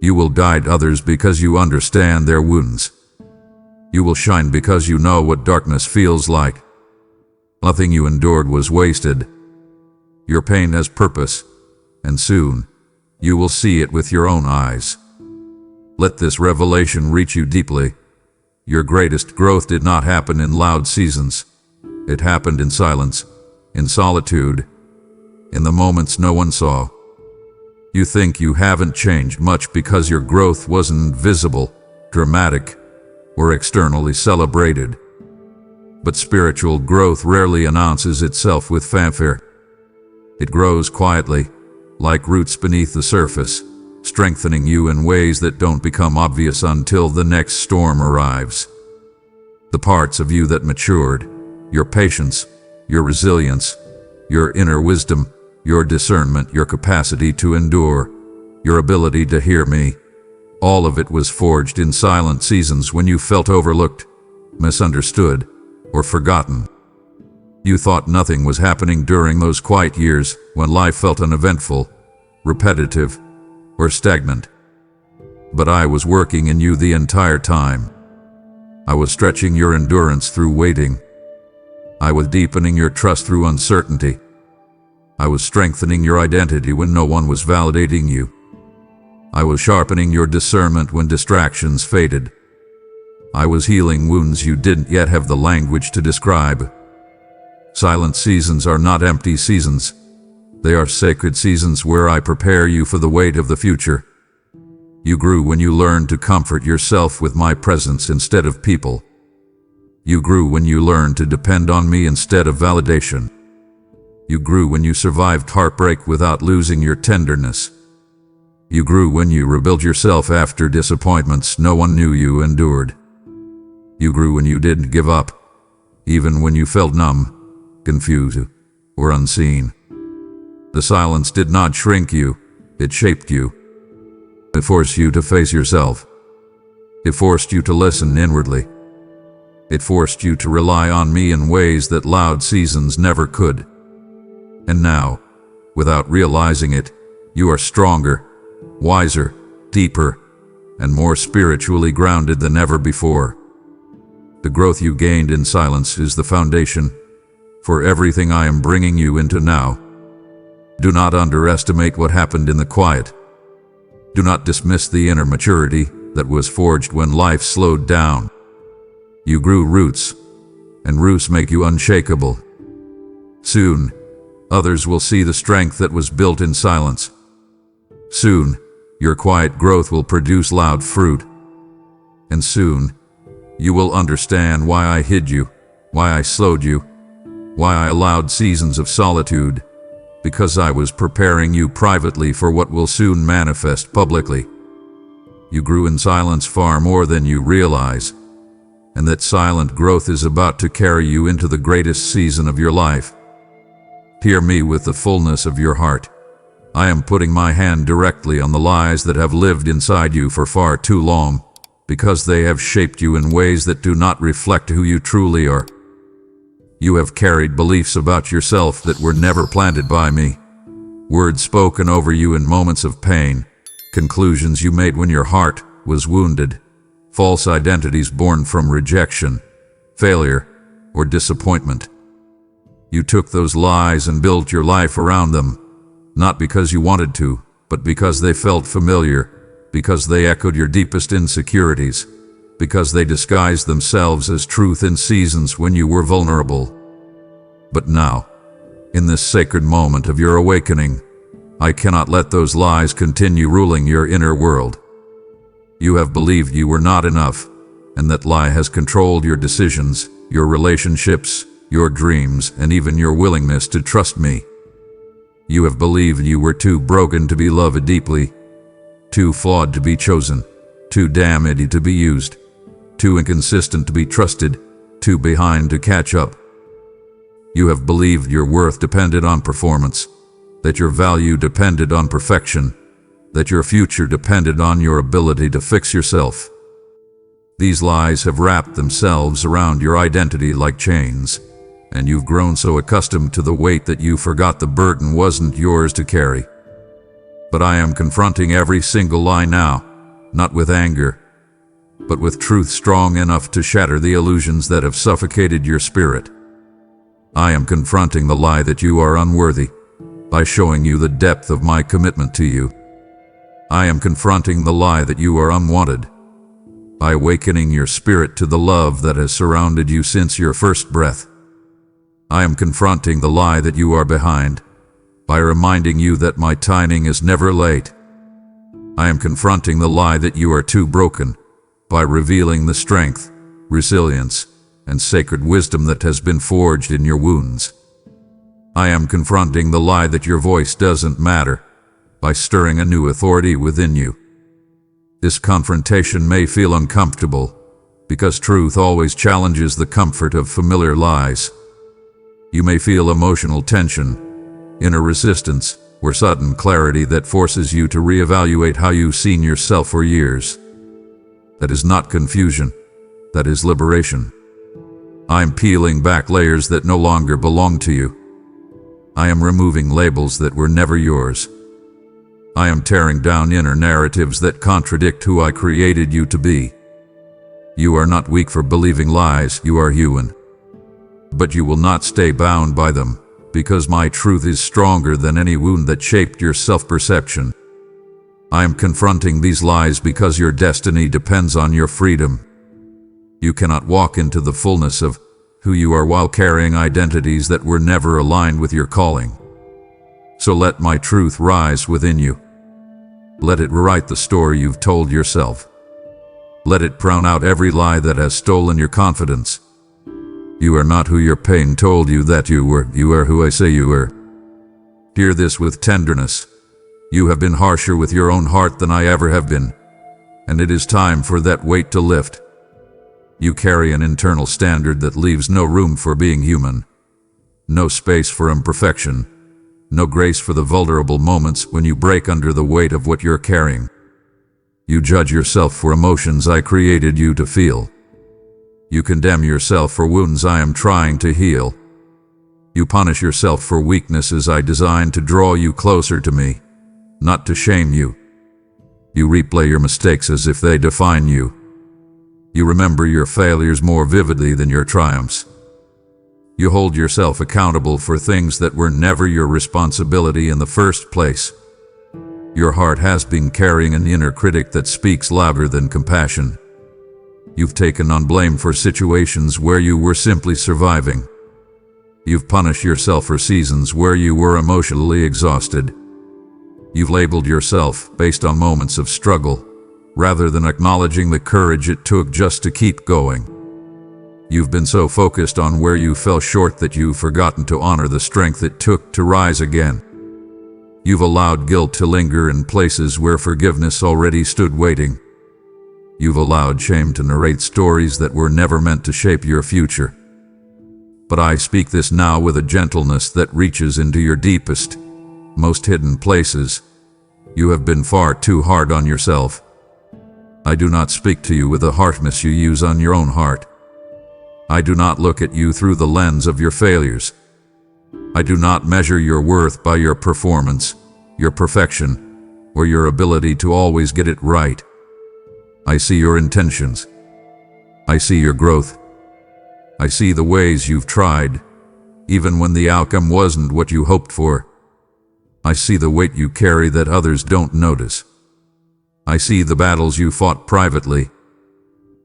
You will guide others because you understand their wounds. You will shine because you know what darkness feels like. Nothing you endured was wasted. Your pain has purpose, and soon you will see it with your own eyes. Let this revelation reach you deeply. Your greatest growth did not happen in loud seasons. It happened in silence, in solitude, in the moments no one saw. You think you haven't changed much because your growth wasn't visible, dramatic, or externally celebrated. But spiritual growth rarely announces itself with fanfare. It grows quietly, like roots beneath the surface, strengthening you in ways that don't become obvious until the next storm arrives. The parts of you that matured, your patience, your resilience, your inner wisdom, your discernment, your capacity to endure, your ability to hear me, all of it was forged in silent seasons when you felt overlooked, misunderstood, or forgotten. You thought nothing was happening during those quiet years when life felt uneventful, repetitive, or stagnant. But I was working in you the entire time. I was stretching your endurance through waiting. I was deepening your trust through uncertainty. I was strengthening your identity when no one was validating you. I was sharpening your discernment when distractions faded. I was healing wounds you didn't yet have the language to describe. Silent seasons are not empty seasons. They are sacred seasons where I prepare you for the weight of the future. You grew when you learned to comfort yourself with my presence instead of people. You grew when you learned to depend on me instead of validation. You grew when you survived heartbreak without losing your tenderness. You grew when you rebuilt yourself after disappointments no one knew you endured. You grew when you didn't give up, even when you felt numb, confused, or unseen. The silence did not shrink you, it shaped you. It forced you to face yourself. It forced you to listen inwardly. It forced you to rely on me in ways that loud seasons never could. And now, without realizing it, you are stronger, wiser, deeper, and more spiritually grounded than ever before. The growth you gained in silence is the foundation for everything I am bringing you into now. Do not underestimate what happened in the quiet. Do not dismiss the inner maturity that was forged when life slowed down. You grew roots, and roots make you unshakable. Soon, others will see the strength that was built in silence. Soon, your quiet growth will produce loud fruit. And soon, you will understand why I hid you, why I slowed you, why I allowed seasons of solitude because I was preparing you privately for what will soon manifest publicly. You grew in silence far more than you realize, and that silent growth is about to carry you into the greatest season of your life. Hear me with the fullness of your heart. I am putting my hand directly on the lies that have lived inside you for far too long, because they have shaped you in ways that do not reflect who you truly are. You have carried beliefs about yourself that were never planted by me, words spoken over you in moments of pain, conclusions you made when your heart was wounded, false identities born from rejection, failure, or disappointment. You took those lies and built your life around them, not because you wanted to, but because they felt familiar, because they echoed your deepest insecurities, because they disguised themselves as truth in seasons when you were vulnerable. But now, in this sacred moment of your awakening, I cannot let those lies continue ruling your inner world. You have believed you were not enough, and that lie has controlled your decisions, your relationships, your dreams, and even your willingness to trust me. You have believed you were too broken to be loved deeply, too flawed to be chosen, too damaged to be used, too inconsistent to be trusted, too behind to catch up. You have believed your worth depended on performance, that your value depended on perfection, that your future depended on your ability to fix yourself. These lies have wrapped themselves around your identity like chains, and you've grown so accustomed to the weight that you forgot the burden wasn't yours to carry. But I am confronting every single lie now, not with anger, but with truth strong enough to shatter the illusions that have suffocated your spirit. I am confronting the lie that you are unworthy by showing you the depth of my commitment to you. I am confronting the lie that you are unwanted by awakening your spirit to the love that has surrounded you since your first breath. I am confronting the lie that you are behind by reminding you that my timing is never late. I am confronting the lie that you are too broken by revealing the strength, resilience, and sacred wisdom that has been forged in your wounds. I am confronting the lie that your voice doesn't matter by stirring a new authority within you. This confrontation may feel uncomfortable because truth always challenges the comfort of familiar lies. You may feel emotional tension, inner resistance, or sudden clarity that forces you to reevaluate how you've seen yourself for years. That is not confusion, that is liberation. I'm peeling back layers that no longer belong to you. I am removing labels that were never yours. I am tearing down inner narratives that contradict who I created you to be. You are not weak for believing lies, you are human. But you will not stay bound by them, because my truth is stronger than any wound that shaped your self-perception. I am confronting these lies because your destiny depends on your freedom. You cannot walk into the fullness of who you are while carrying identities that were never aligned with your calling. So let my truth rise within you. Let it rewrite the story you've told yourself. Let it drown out every lie that has stolen your confidence. You are not who your pain told you that you were. You are who I say you were. Hear this with tenderness. You have been harsher with your own heart than I ever have been, and it is time for that weight to lift. You carry an internal standard that leaves no room for being human, no space for imperfection, no grace for the vulnerable moments when you break under the weight of what you're carrying. You judge yourself for emotions I created you to feel. You condemn yourself for wounds I am trying to heal. You punish yourself for weaknesses I designed to draw you closer to me, not to shame you. You replay your mistakes as if they define you. You remember your failures more vividly than your triumphs. You hold yourself accountable for things that were never your responsibility in the first place. Your heart has been carrying an inner critic that speaks louder than compassion. You've taken on blame for situations where you were simply surviving. You've punished yourself for seasons where you were emotionally exhausted. You've labeled yourself based on moments of struggle, rather than acknowledging the courage it took just to keep going. You've been so focused on where you fell short that you've forgotten to honor the strength it took to rise again. You've allowed guilt to linger in places where forgiveness already stood waiting. You've allowed shame to narrate stories that were never meant to shape your future. But I speak this now with a gentleness that reaches into your deepest, most hidden places. You have been far too hard on yourself. I do not speak to you with the harshness you use on your own heart. I do not look at you through the lens of your failures. I do not measure your worth by your performance, your perfection, or your ability to always get it right. I see your intentions. I see your growth. I see the ways you've tried, even when the outcome wasn't what you hoped for. I see the weight you carry that others don't notice. I see the battles you fought privately.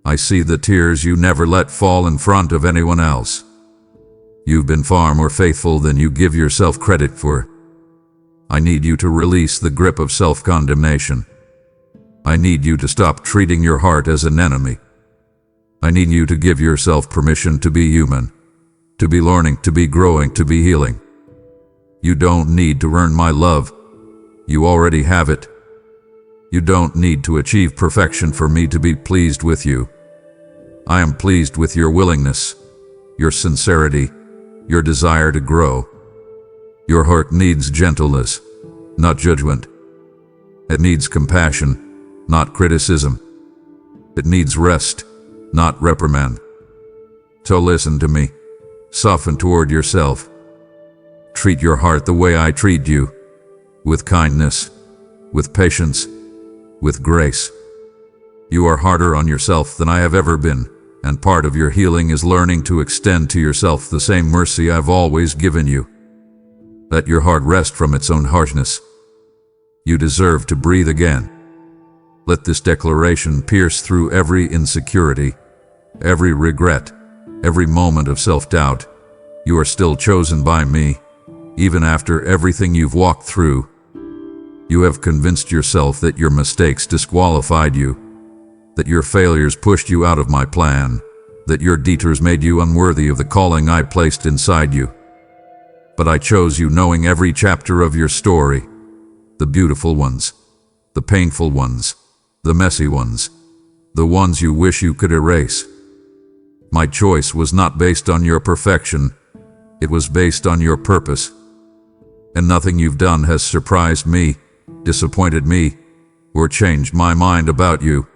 I see the tears you never let fall in front of anyone else. You've been far more faithful than you give yourself credit for. I need you to release the grip of self-condemnation. I need you to stop treating your heart as an enemy. I need you to give yourself permission to be human, to be learning, to be growing, to be healing. You don't need to earn my love. You already have it. You don't need to achieve perfection for me to be pleased with you. I am pleased with your willingness, your sincerity, your desire to grow. Your heart needs gentleness, not judgment. It needs compassion, not criticism. It needs rest, not reprimand. So listen to me. Soften toward yourself. Treat your heart the way I treat you, with kindness, with patience, with grace. You are harder on yourself than I have ever been, and part of your healing is learning to extend to yourself the same mercy I've always given you. Let your heart rest from its own harshness. You deserve to breathe again. Let this declaration pierce through every insecurity, every regret, every moment of self-doubt. You are still chosen by me, even after everything you've walked through. You have convinced yourself that your mistakes disqualified you, that your failures pushed you out of my plan, that your detours made you unworthy of the calling I placed inside you. But I chose you knowing every chapter of your story, the beautiful ones, the painful ones, the messy ones, the ones you wish you could erase. My choice was not based on your perfection, it was based on your purpose. And nothing you've done has surprised me, disappointed me, or changed my mind about you.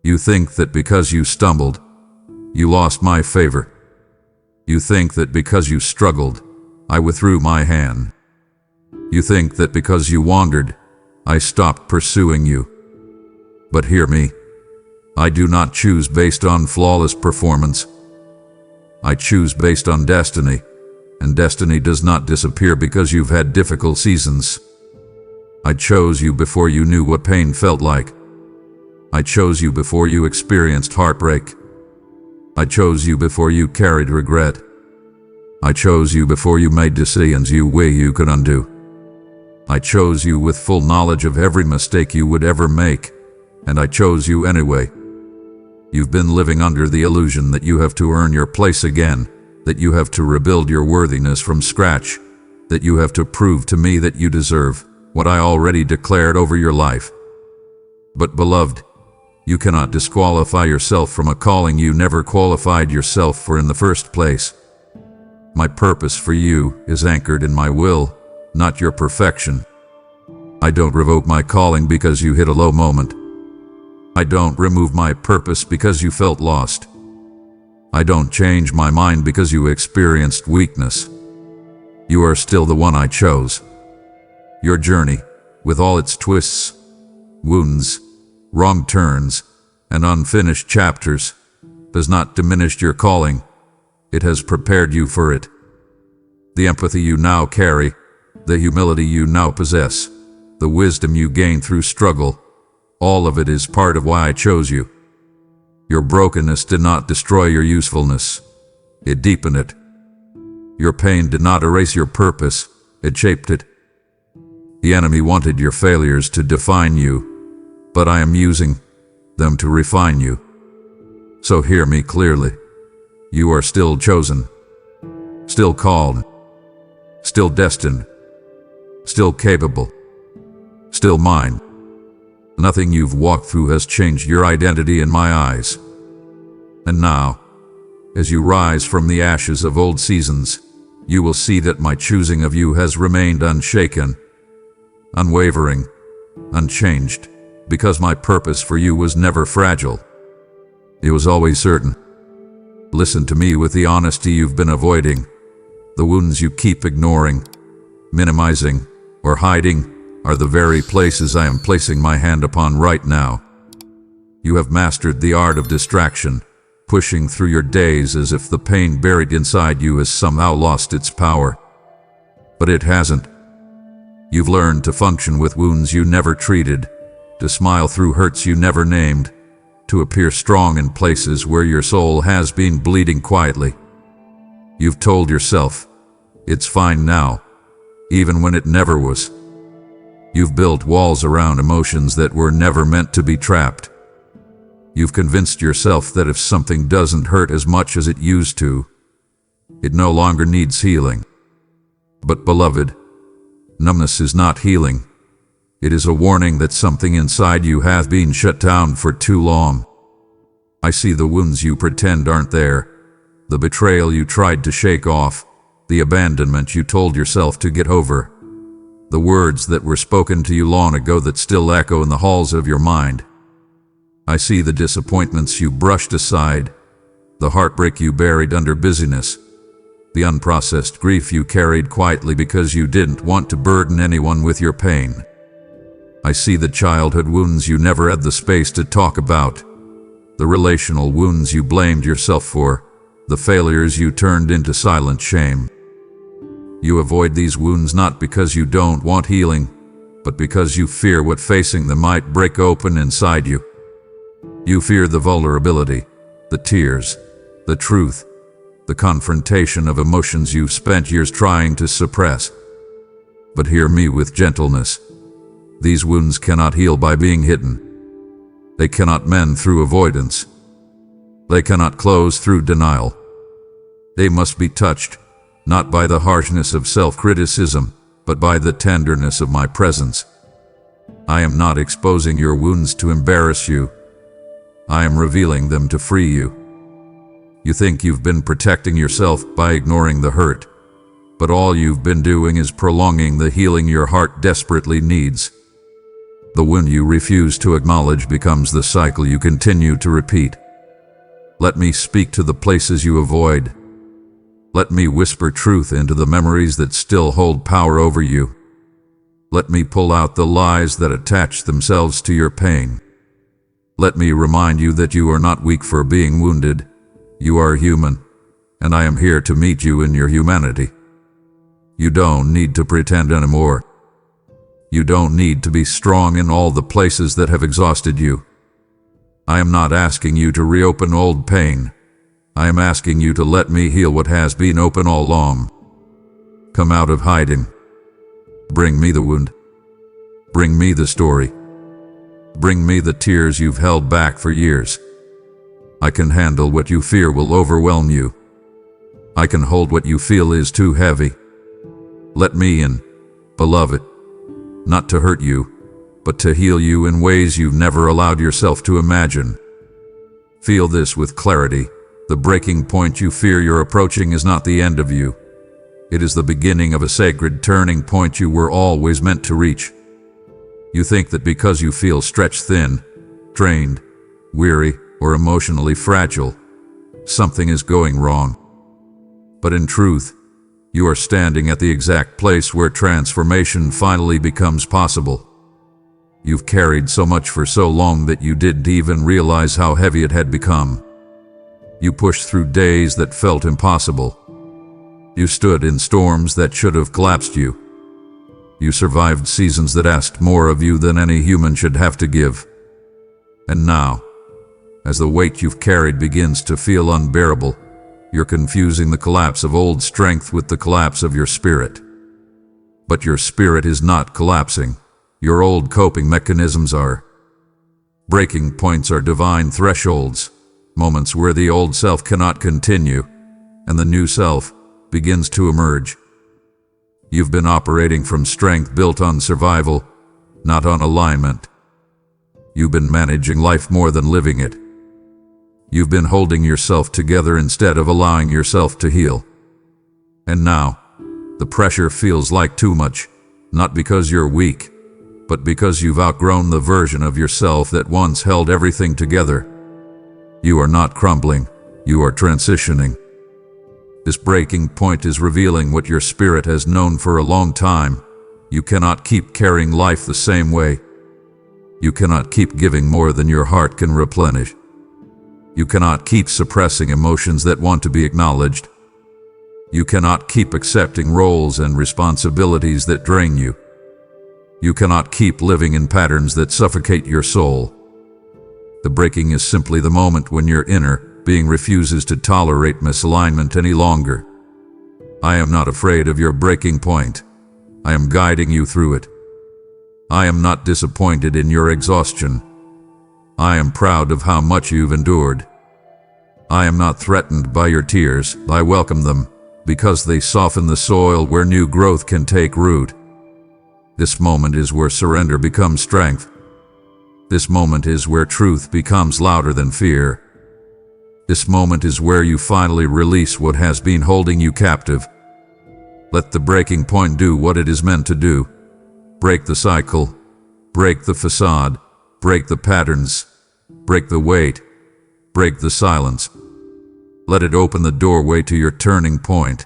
You think that because you stumbled, you lost my favor. You think that because you struggled, I withdrew my hand. You think that because you wandered, I stopped pursuing you. But hear me. I do not choose based on flawless performance. I choose based on destiny, and destiny does not disappear because you've had difficult seasons. I chose you before you knew what pain felt like. I chose you before you experienced heartbreak. I chose you before you carried regret. I chose you before you made decisions you could undo. I chose you with full knowledge of every mistake you would ever make, and I chose you anyway. You've been living under the illusion that you have to earn your place again, that you have to rebuild your worthiness from scratch, that you have to prove to me that you deserve what I already declared over your life. But beloved, you cannot disqualify yourself from a calling you never qualified yourself for in the first place. My purpose for you is anchored in my will, not your perfection. I don't revoke my calling because you hit a low moment. I don't remove my purpose because you felt lost. I don't change my mind because you experienced weakness. You are still the one I chose. Your journey, with all its twists, wounds, wrong turns, and unfinished chapters, has not diminished your calling. It has prepared you for it. The empathy you now carry, the humility you now possess, the wisdom you gain through struggle, all of it is part of why I chose you. Your brokenness did not destroy your usefulness. It deepened it. Your pain did not erase your purpose. It shaped it. The enemy wanted your failures to define you, but I am using them to refine you. So hear me clearly. You are still chosen, still called, still destined, still capable, still mine. Nothing you've walked through has changed your identity in my eyes. And now, as you rise from the ashes of old seasons, you will see that my choosing of you has remained unshaken, unwavering, unchanged, because my purpose for you was never fragile. It was always certain. Listen to me with the honesty you've been avoiding. The wounds you keep ignoring, minimizing, or hiding are the very places I am placing my hand upon right now. You have mastered the art of distraction, pushing through your days as if the pain buried inside you has somehow lost its power. But it hasn't. You've learned to function with wounds you never treated, to smile through hurts you never named, to appear strong in places where your soul has been bleeding quietly. You've told yourself, it's fine now, even when it never was. You've built walls around emotions that were never meant to be trapped. You've convinced yourself that if something doesn't hurt as much as it used to, it no longer needs healing. But beloved, numbness is not healing. It is a warning that something inside you has been shut down for too long. I see the wounds you pretend aren't there, the betrayal you tried to shake off, the abandonment you told yourself to get over, the words that were spoken to you long ago that still echo in the halls of your mind. I see the disappointments you brushed aside, the heartbreak you buried under busyness, the unprocessed grief you carried quietly because you didn't want to burden anyone with your pain. I see the childhood wounds you never had the space to talk about, the relational wounds you blamed yourself for, the failures you turned into silent shame. You avoid these wounds not because you don't want healing, but because you fear what facing them might break open inside you. You fear the vulnerability, the tears, the truth, the confrontation of emotions you've spent years trying to suppress. But hear me with gentleness. These wounds cannot heal by being hidden. They cannot mend through avoidance. They cannot close through denial. They must be touched, not by the harshness of self-criticism, but by the tenderness of my presence. I am not exposing your wounds to embarrass you. I am revealing them to free you. You think you've been protecting yourself by ignoring the hurt, but all you've been doing is prolonging the healing your heart desperately needs. The wound you refuse to acknowledge becomes the cycle you continue to repeat. Let me speak to the places you avoid. Let me whisper truth into the memories that still hold power over you. Let me pull out the lies that attach themselves to your pain. Let me remind you that you are not weak for being wounded. You are human, and I am here to meet you in your humanity. You don't need to pretend anymore. You don't need to be strong in all the places that have exhausted you. I am not asking you to reopen old pain. I am asking you to let me heal what has been open all along. Come out of hiding. Bring me the wound. Bring me the story. Bring me the tears you've held back for years. I can handle what you fear will overwhelm you. I can hold what you feel is too heavy. Let me in, beloved, not to hurt you, but to heal you in ways you've never allowed yourself to imagine. Feel this with clarity. The breaking point you fear you're approaching is not the end of you. It is the beginning of a sacred turning point you were always meant to reach. You think that because you feel stretched thin, drained, weary, or emotionally fragile, something is going wrong. But in truth, you are standing at the exact place where transformation finally becomes possible. You've carried so much for so long that you didn't even realize how heavy it had become. You pushed through days that felt impossible. You stood in storms that should have collapsed you. You survived seasons that asked more of you than any human should have to give. And now, as the weight you've carried begins to feel unbearable, you're confusing the collapse of old strength with the collapse of your spirit. But your spirit is not collapsing. Your old coping mechanisms are. Breaking points are divine thresholds, moments where the old self cannot continue, and the new self begins to emerge. You've been operating from strength built on survival, not on alignment. You've been managing life more than living it. You've been holding yourself together instead of allowing yourself to heal. And now, the pressure feels like too much, not because you're weak, but because you've outgrown the version of yourself that once held everything together. You are not crumbling, you are transitioning. This breaking point is revealing what your spirit has known for a long time. You cannot keep carrying life the same way. You cannot keep giving more than your heart can replenish. You cannot keep suppressing emotions that want to be acknowledged. You cannot keep accepting roles and responsibilities that drain you. You cannot keep living in patterns that suffocate your soul. The breaking is simply the moment when your inner being refuses to tolerate misalignment any longer. I am not afraid of your breaking point. I am guiding you through it. I am not disappointed in your exhaustion. I am proud of how much you've endured. I am not threatened by your tears. I welcome them, because they soften the soil where new growth can take root. This moment is where surrender becomes strength. This moment is where truth becomes louder than fear. This moment is where you finally release what has been holding you captive. Let the breaking point do what it is meant to do. Break the cycle, break the facade, break the patterns, break the weight, break the silence. Let it open the doorway to your turning point.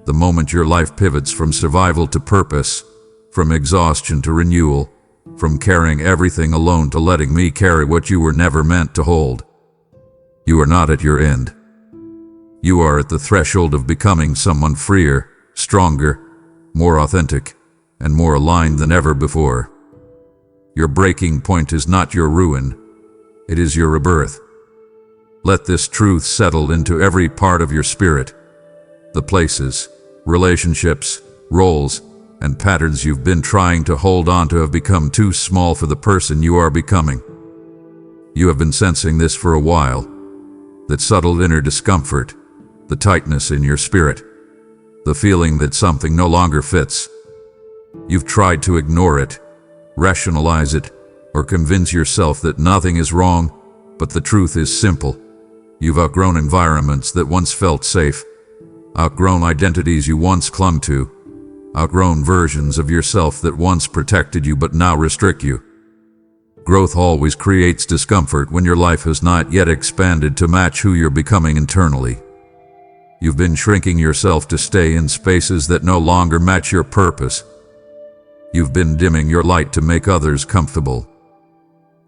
The moment your life pivots from survival to purpose, from exhaustion to renewal, from carrying everything alone to letting me carry what you were never meant to hold. You are not at your end. You are at the threshold of becoming someone freer, stronger, more authentic, and more aligned than ever before. Your breaking point is not your ruin. It is your rebirth. Let this truth settle into every part of your spirit. The places, relationships, roles, and patterns you've been trying to hold on to have become too small for the person you are becoming. You have been sensing this for a while. That subtle inner discomfort, the tightness in your spirit, the feeling that something no longer fits. You've tried to ignore it, rationalize it, or convince yourself that nothing is wrong, but the truth is simple. You've outgrown environments that once felt safe, outgrown identities you once clung to, outgrown versions of yourself that once protected you but now restrict you. Growth always creates discomfort when your life has not yet expanded to match who you're becoming internally. You've been shrinking yourself to stay in spaces that no longer match your purpose. You've been dimming your light to make others comfortable.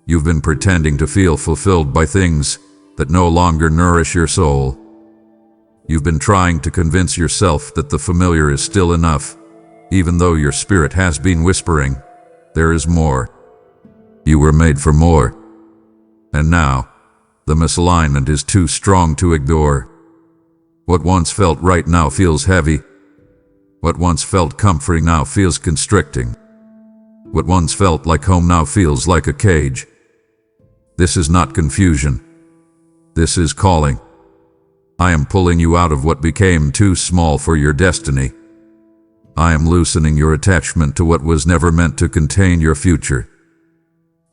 You've been pretending to feel fulfilled by things that no longer nourish your soul. You've been trying to convince yourself that the familiar is still enough, even though your spirit has been whispering, there is more. You were made for more. And now, the misalignment is too strong to ignore. What once felt right now feels heavy. What once felt comforting now feels constricting. What once felt like home now feels like a cage. This is not confusion. This is calling. I am pulling you out of what became too small for your destiny. I am loosening your attachment to what was never meant to contain your future.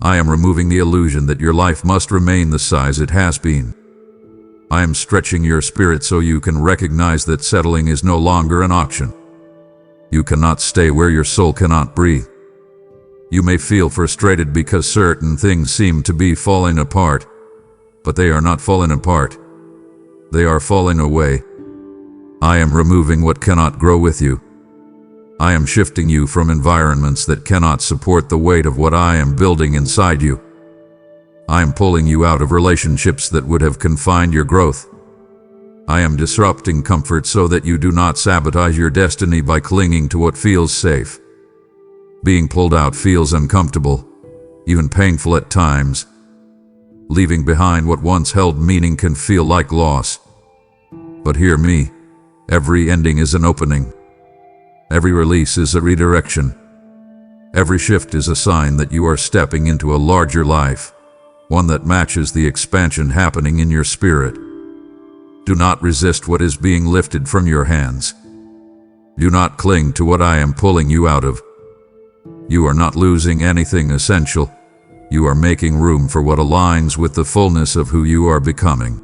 I am removing the illusion that your life must remain the size it has been. I am stretching your spirit so you can recognize that settling is no longer an option. You cannot stay where your soul cannot breathe. You may feel frustrated because certain things seem to be falling apart, but they are not falling apart. They are falling away. I am removing what cannot grow with you. I am shifting you from environments that cannot support the weight of what I am building inside you. I am pulling you out of relationships that would have confined your growth. I am disrupting comfort so that you do not sabotage your destiny by clinging to what feels safe. Being pulled out feels uncomfortable, even painful at times. Leaving behind what once held meaning can feel like loss. But hear me, every ending is an opening. Every release is a redirection. Every shift is a sign that you are stepping into a larger life, one that matches the expansion happening in your spirit. Do not resist what is being lifted from your hands. Do not cling to what I am pulling you out of. You are not losing anything essential. You are making room for what aligns with the fullness of who you are becoming.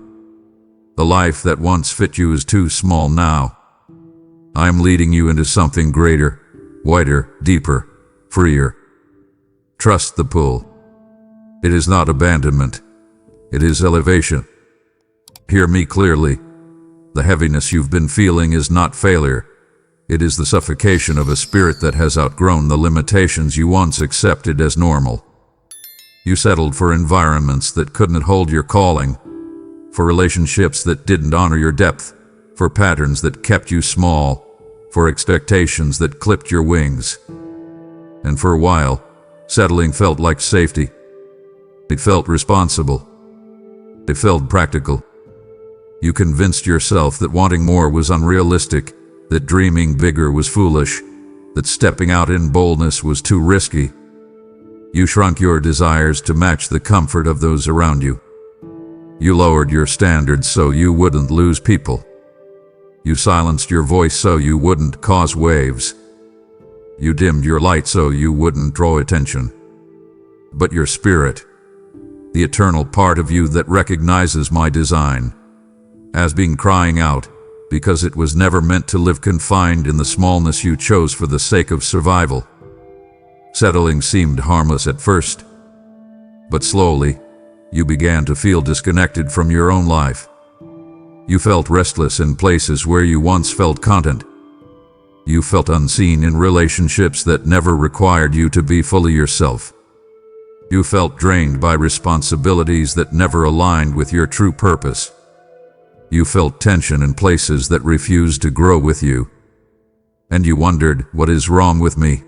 The life that once fit you is too small now. I am leading you into something greater, wider, deeper, freer. Trust the pull. It is not abandonment. It is elevation. Hear me clearly. The heaviness you've been feeling is not failure. It is the suffocation of a spirit that has outgrown the limitations you once accepted as normal. You settled for environments that couldn't hold your calling, for relationships that didn't honor your depth, for patterns that kept you small, for expectations that clipped your wings. And for a while, settling felt like safety. It felt responsible. It felt practical. You convinced yourself that wanting more was unrealistic, that dreaming bigger was foolish, that stepping out in boldness was too risky. You shrunk your desires to match the comfort of those around you. You lowered your standards so you wouldn't lose people. You silenced your voice so you wouldn't cause waves. You dimmed your light so you wouldn't draw attention. But your spirit, the eternal part of you that recognizes my design, has been crying out, because it was never meant to live confined in the smallness you chose for the sake of survival. Settling seemed harmless at first, but slowly, you began to feel disconnected from your own life. You felt restless in places where you once felt content. You felt unseen in relationships that never required you to be fully yourself. You felt drained by responsibilities that never aligned with your true purpose. You felt tension in places that refused to grow with you. And you wondered, what is wrong with me?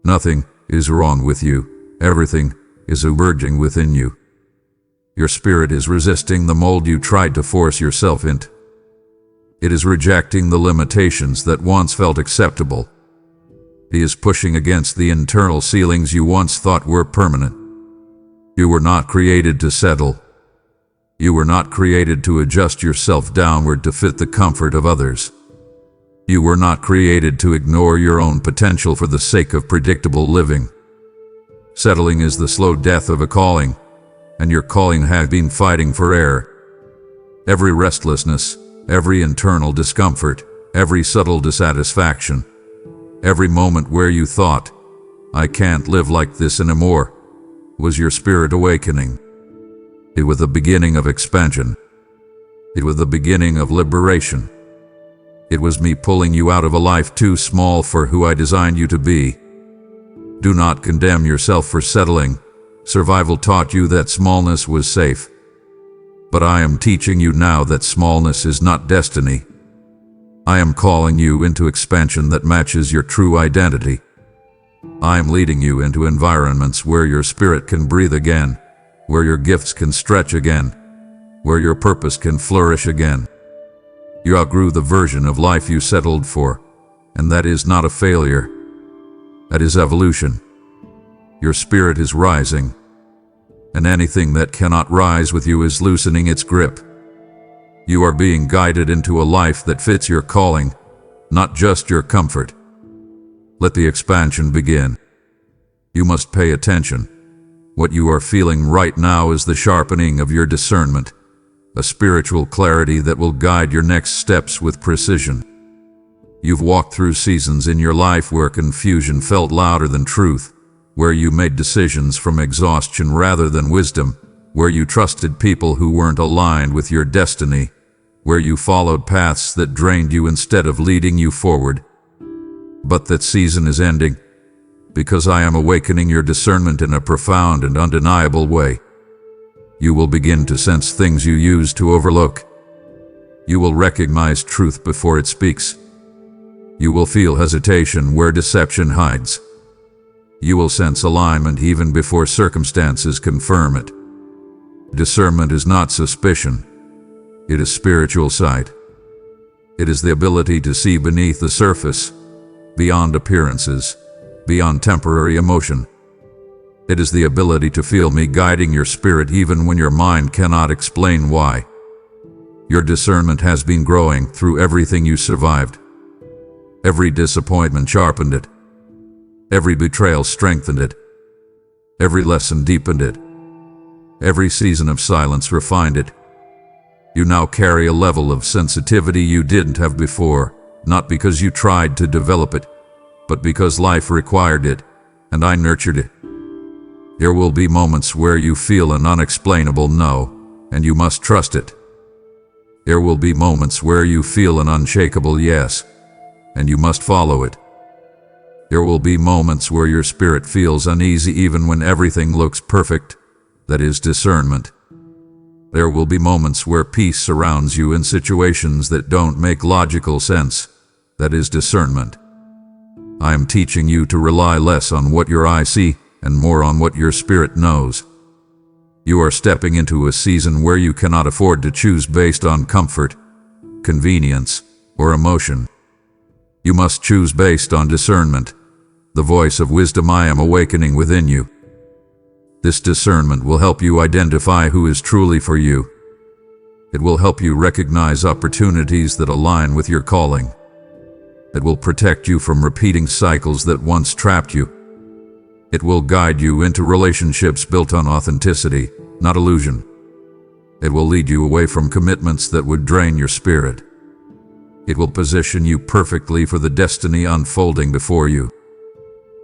Nothing is wrong with you. Everything is emerging within you. Your spirit is resisting the mold you tried to force yourself into. It is rejecting the limitations that once felt acceptable. It is pushing against the internal ceilings you once thought were permanent. You were not created to settle. You were not created to adjust yourself downward to fit the comfort of others. You were not created to ignore your own potential for the sake of predictable living. Settling is the slow death of a calling, and your calling has been fighting for air. Every restlessness, every internal discomfort, every subtle dissatisfaction, every moment where you thought, I can't live like this anymore, was your spirit awakening. It was the beginning of expansion. It was the beginning of liberation. It was me pulling you out of a life too small for who I designed you to be. Do not condemn yourself for settling. Survival taught you that smallness was safe. But I am teaching you now that smallness is not destiny. I am calling you into expansion that matches your true identity. I am leading you into environments where your spirit can breathe again, where your gifts can stretch again, where your purpose can flourish again. You outgrew the version of life you settled for, and that is not a failure. That is evolution. Your spirit is rising, and anything that cannot rise with you is loosening its grip. You are being guided into a life that fits your calling, not just your comfort. Let the expansion begin. You must pay attention. What you are feeling right now is the sharpening of your discernment, a spiritual clarity that will guide your next steps with precision. You've walked through seasons in your life where confusion felt louder than truth, where you made decisions from exhaustion rather than wisdom, where you trusted people who weren't aligned with your destiny, where you followed paths that drained you instead of leading you forward. But that season is ending, because I am awakening your discernment in a profound and undeniable way. You will begin to sense things you used to overlook. You will recognize truth before it speaks. You will feel hesitation where deception hides. You will sense alignment even before circumstances confirm it. Discernment is not suspicion. It is spiritual sight. It is the ability to see beneath the surface, beyond appearances, beyond temporary emotion. It is the ability to feel me guiding your spirit even when your mind cannot explain why. Your discernment has been growing through everything you survived. Every disappointment sharpened it. Every betrayal strengthened it. Every lesson deepened it. Every season of silence refined it. You now carry a level of sensitivity you didn't have before, not because you tried to develop it, but because life required it, and I nurtured it. There will be moments where you feel an unexplainable no, and you must trust it. There will be moments where you feel an unshakable yes, and you must follow it. There will be moments where your spirit feels uneasy even when everything looks perfect. That is discernment. There will be moments where peace surrounds you in situations that don't make logical sense. That is discernment. I am teaching you to rely less on what your eyes see and more on what your spirit knows. You are stepping into a season where you cannot afford to choose based on comfort, convenience, or emotion. You must choose based on discernment, the voice of wisdom I am awakening within you. This discernment will help you identify who is truly for you. It will help you recognize opportunities that align with your calling. It will protect you from repeating cycles that once trapped you. It will guide you into relationships built on authenticity, not illusion. It will lead you away from commitments that would drain your spirit. It will position you perfectly for the destiny unfolding before you.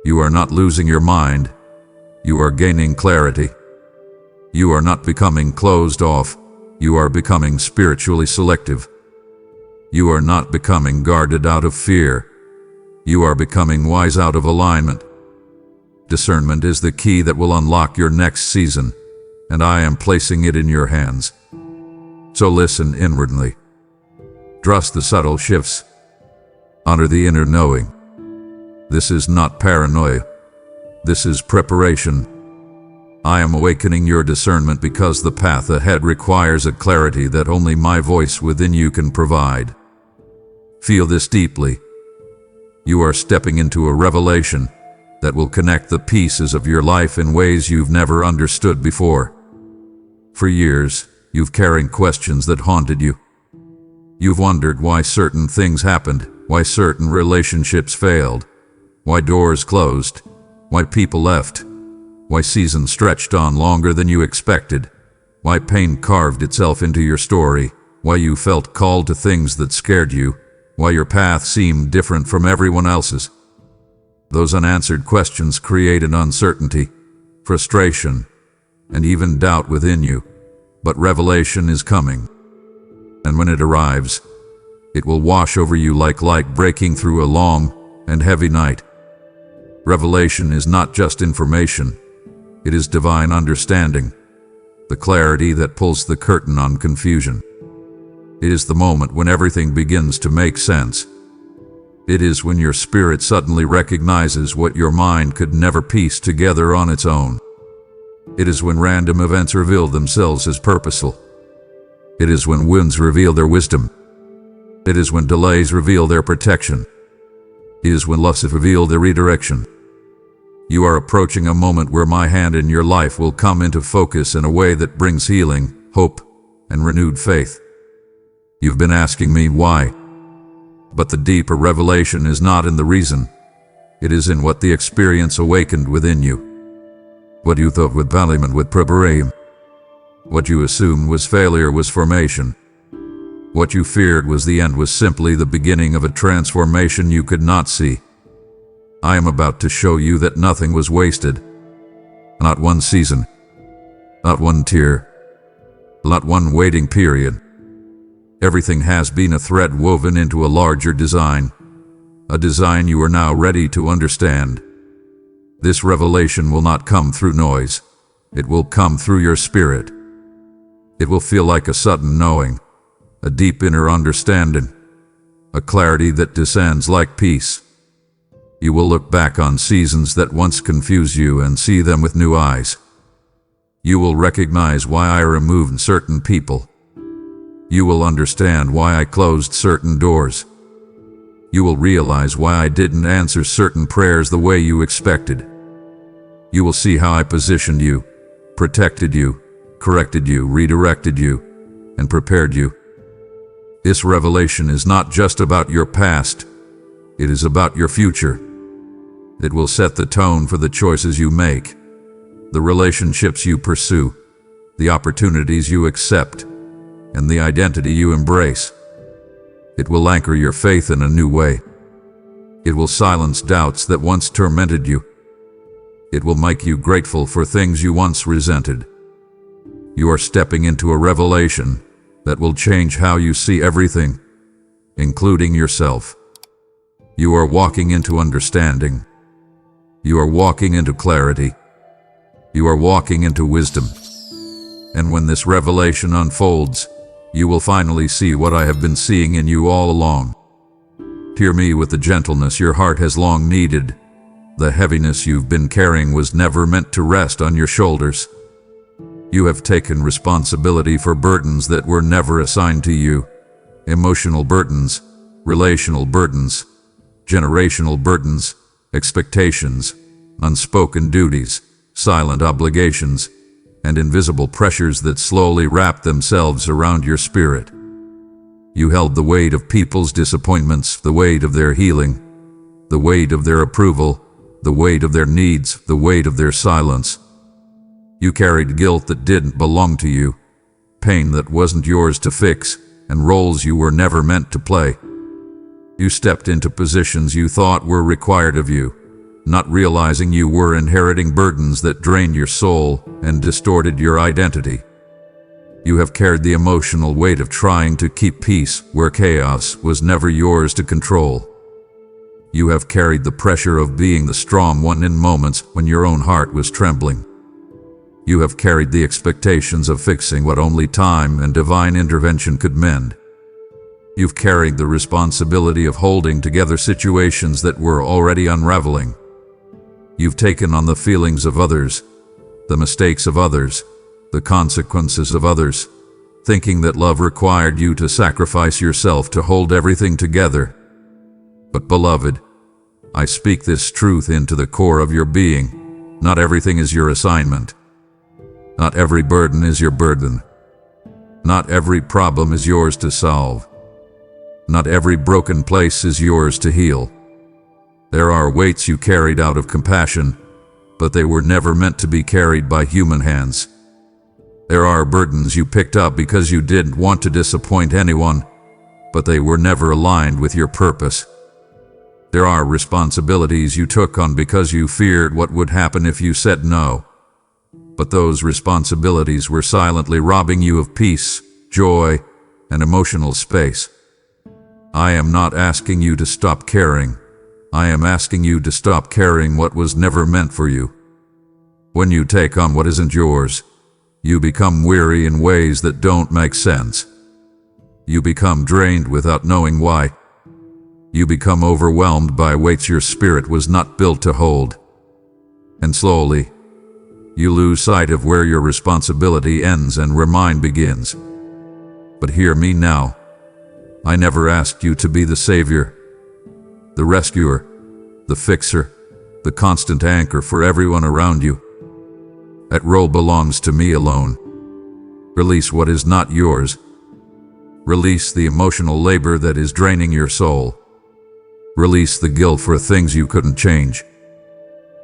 You are not losing your mind. You are gaining clarity. You are not becoming closed off. You are becoming spiritually selective. You are not becoming guarded out of fear. You are becoming wise out of alignment. Discernment is the key that will unlock your next season, and I am placing it in your hands. So listen inwardly. Trust the subtle shifts. Honor the inner knowing. This is not paranoia. This is preparation. I am awakening your discernment because the path ahead requires a clarity that only my voice within you can provide. Feel this deeply. You are stepping into a revelation that will connect the pieces of your life in ways you've never understood before. For years, you've carried questions that haunted you. You've wondered why certain things happened, why certain relationships failed, why doors closed, why people left, why seasons stretched on longer than you expected, why pain carved itself into your story, why you felt called to things that scared you, why your path seemed different from everyone else's. Those unanswered questions created uncertainty, frustration, and even doubt within you. But revelation is coming. And when it arrives, it will wash over you like light breaking through a long and heavy night. Revelation is not just information. It is divine understanding, the clarity that pulls the curtain on confusion. It is the moment when everything begins to make sense. It is when your spirit suddenly recognizes what your mind could never piece together on its own. It is when random events reveal themselves as purposeful. It is when winds reveal their wisdom. It is when delays reveal their protection. It is when losses reveal their redirection. You are approaching a moment where my hand in your life will come into focus in a way that brings healing, hope, and renewed faith. You've been asking me why. But the deeper revelation is not in the reason. It is in what the experience awakened within you. What you thought was embodiment with preparation. What you assumed was failure was formation. What you feared was the end was simply the beginning of a transformation you could not see. I am about to show you that nothing was wasted. Not one season. Not one tear. Not one waiting period. Everything has been a thread woven into a larger design. A design you are now ready to understand. This revelation will not come through noise. It will come through your spirit. It will feel like a sudden knowing, a deep inner understanding, a clarity that descends like peace. You will look back on seasons that once confused you and see them with new eyes. You will recognize why I removed certain people. You will understand why I closed certain doors. You will realize why I didn't answer certain prayers the way you expected. You will see how I positioned you, protected you, corrected you, redirected you, and prepared you. This revelation is not just about your past. It is about your future. It will set the tone for the choices you make, the relationships you pursue, the opportunities you accept, and the identity you embrace. It will anchor your faith in a new way. It will silence doubts that once tormented you. It will make you grateful for things you once resented. You are stepping into a revelation that will change how you see everything, including yourself. You are walking into understanding. You are walking into clarity. You are walking into wisdom. And when this revelation unfolds, you will finally see what I have been seeing in you all along. Hear me with the gentleness your heart has long needed. The heaviness you've been carrying was never meant to rest on your shoulders. You have taken responsibility for burdens that were never assigned to you. Emotional burdens, relational burdens, generational burdens, expectations, unspoken duties, silent obligations, and invisible pressures that slowly wrap themselves around your spirit. You held the weight of people's disappointments, the weight of their healing, the weight of their approval, the weight of their needs, the weight of their silence. You carried guilt that didn't belong to you, pain that wasn't yours to fix, and roles you were never meant to play. You stepped into positions you thought were required of you, not realizing you were inheriting burdens that drained your soul and distorted your identity. You have carried the emotional weight of trying to keep peace where chaos was never yours to control. You have carried the pressure of being the strong one in moments when your own heart was trembling. You have carried the expectations of fixing what only time and divine intervention could mend. You've carried the responsibility of holding together situations that were already unraveling. You've taken on the feelings of others, the mistakes of others, the consequences of others, thinking that love required you to sacrifice yourself to hold everything together. But beloved, I speak this truth into the core of your being. Not everything is your assignment. Not every burden is your burden. Not every problem is yours to solve. Not every broken place is yours to heal. There are weights you carried out of compassion, but they were never meant to be carried by human hands. There are burdens you picked up because you didn't want to disappoint anyone, but they were never aligned with your purpose. There are responsibilities you took on because you feared what would happen if you said no. But those responsibilities were silently robbing you of peace, joy, and emotional space. I am not asking you to stop caring. I am asking you to stop carrying what was never meant for you. When you take on what isn't yours, you become weary in ways that don't make sense. You become drained without knowing why. You become overwhelmed by weights your spirit was not built to hold. And slowly, you lose sight of where your responsibility ends and where mine begins. But hear me now. I never asked you to be the savior, the rescuer, the fixer, the constant anchor for everyone around you. That role belongs to me alone. Release what is not yours. Release the emotional labor that is draining your soul. Release the guilt for things you couldn't change.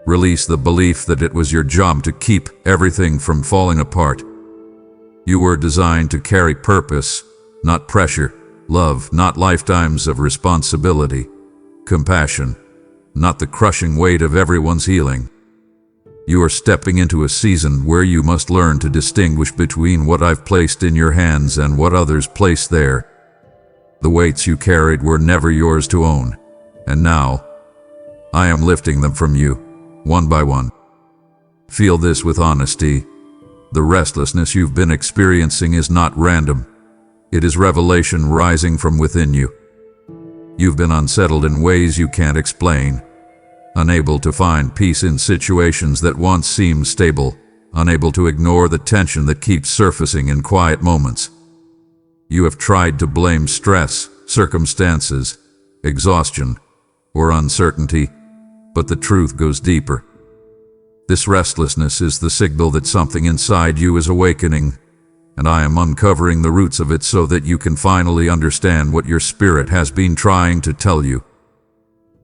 Release the belief that it was your job to keep everything from falling apart. You were designed to carry purpose, not pressure, love, not lifetimes of responsibility, compassion, not the crushing weight of everyone's healing. You are stepping into a season where you must learn to distinguish between what I've placed in your hands and what others placed there. The weights you carried were never yours to own, and now, I am lifting them from you, one by one. Feel this with honesty. The restlessness you've been experiencing is not random. It is revelation rising from within you. You've been unsettled in ways you can't explain, unable to find peace in situations that once seemed stable, unable to ignore the tension that keeps surfacing in quiet moments. You have tried to blame stress, circumstances, exhaustion, or uncertainty, but the truth goes deeper. This restlessness is the signal that something inside you is awakening, and I am uncovering the roots of it so that you can finally understand what your spirit has been trying to tell you.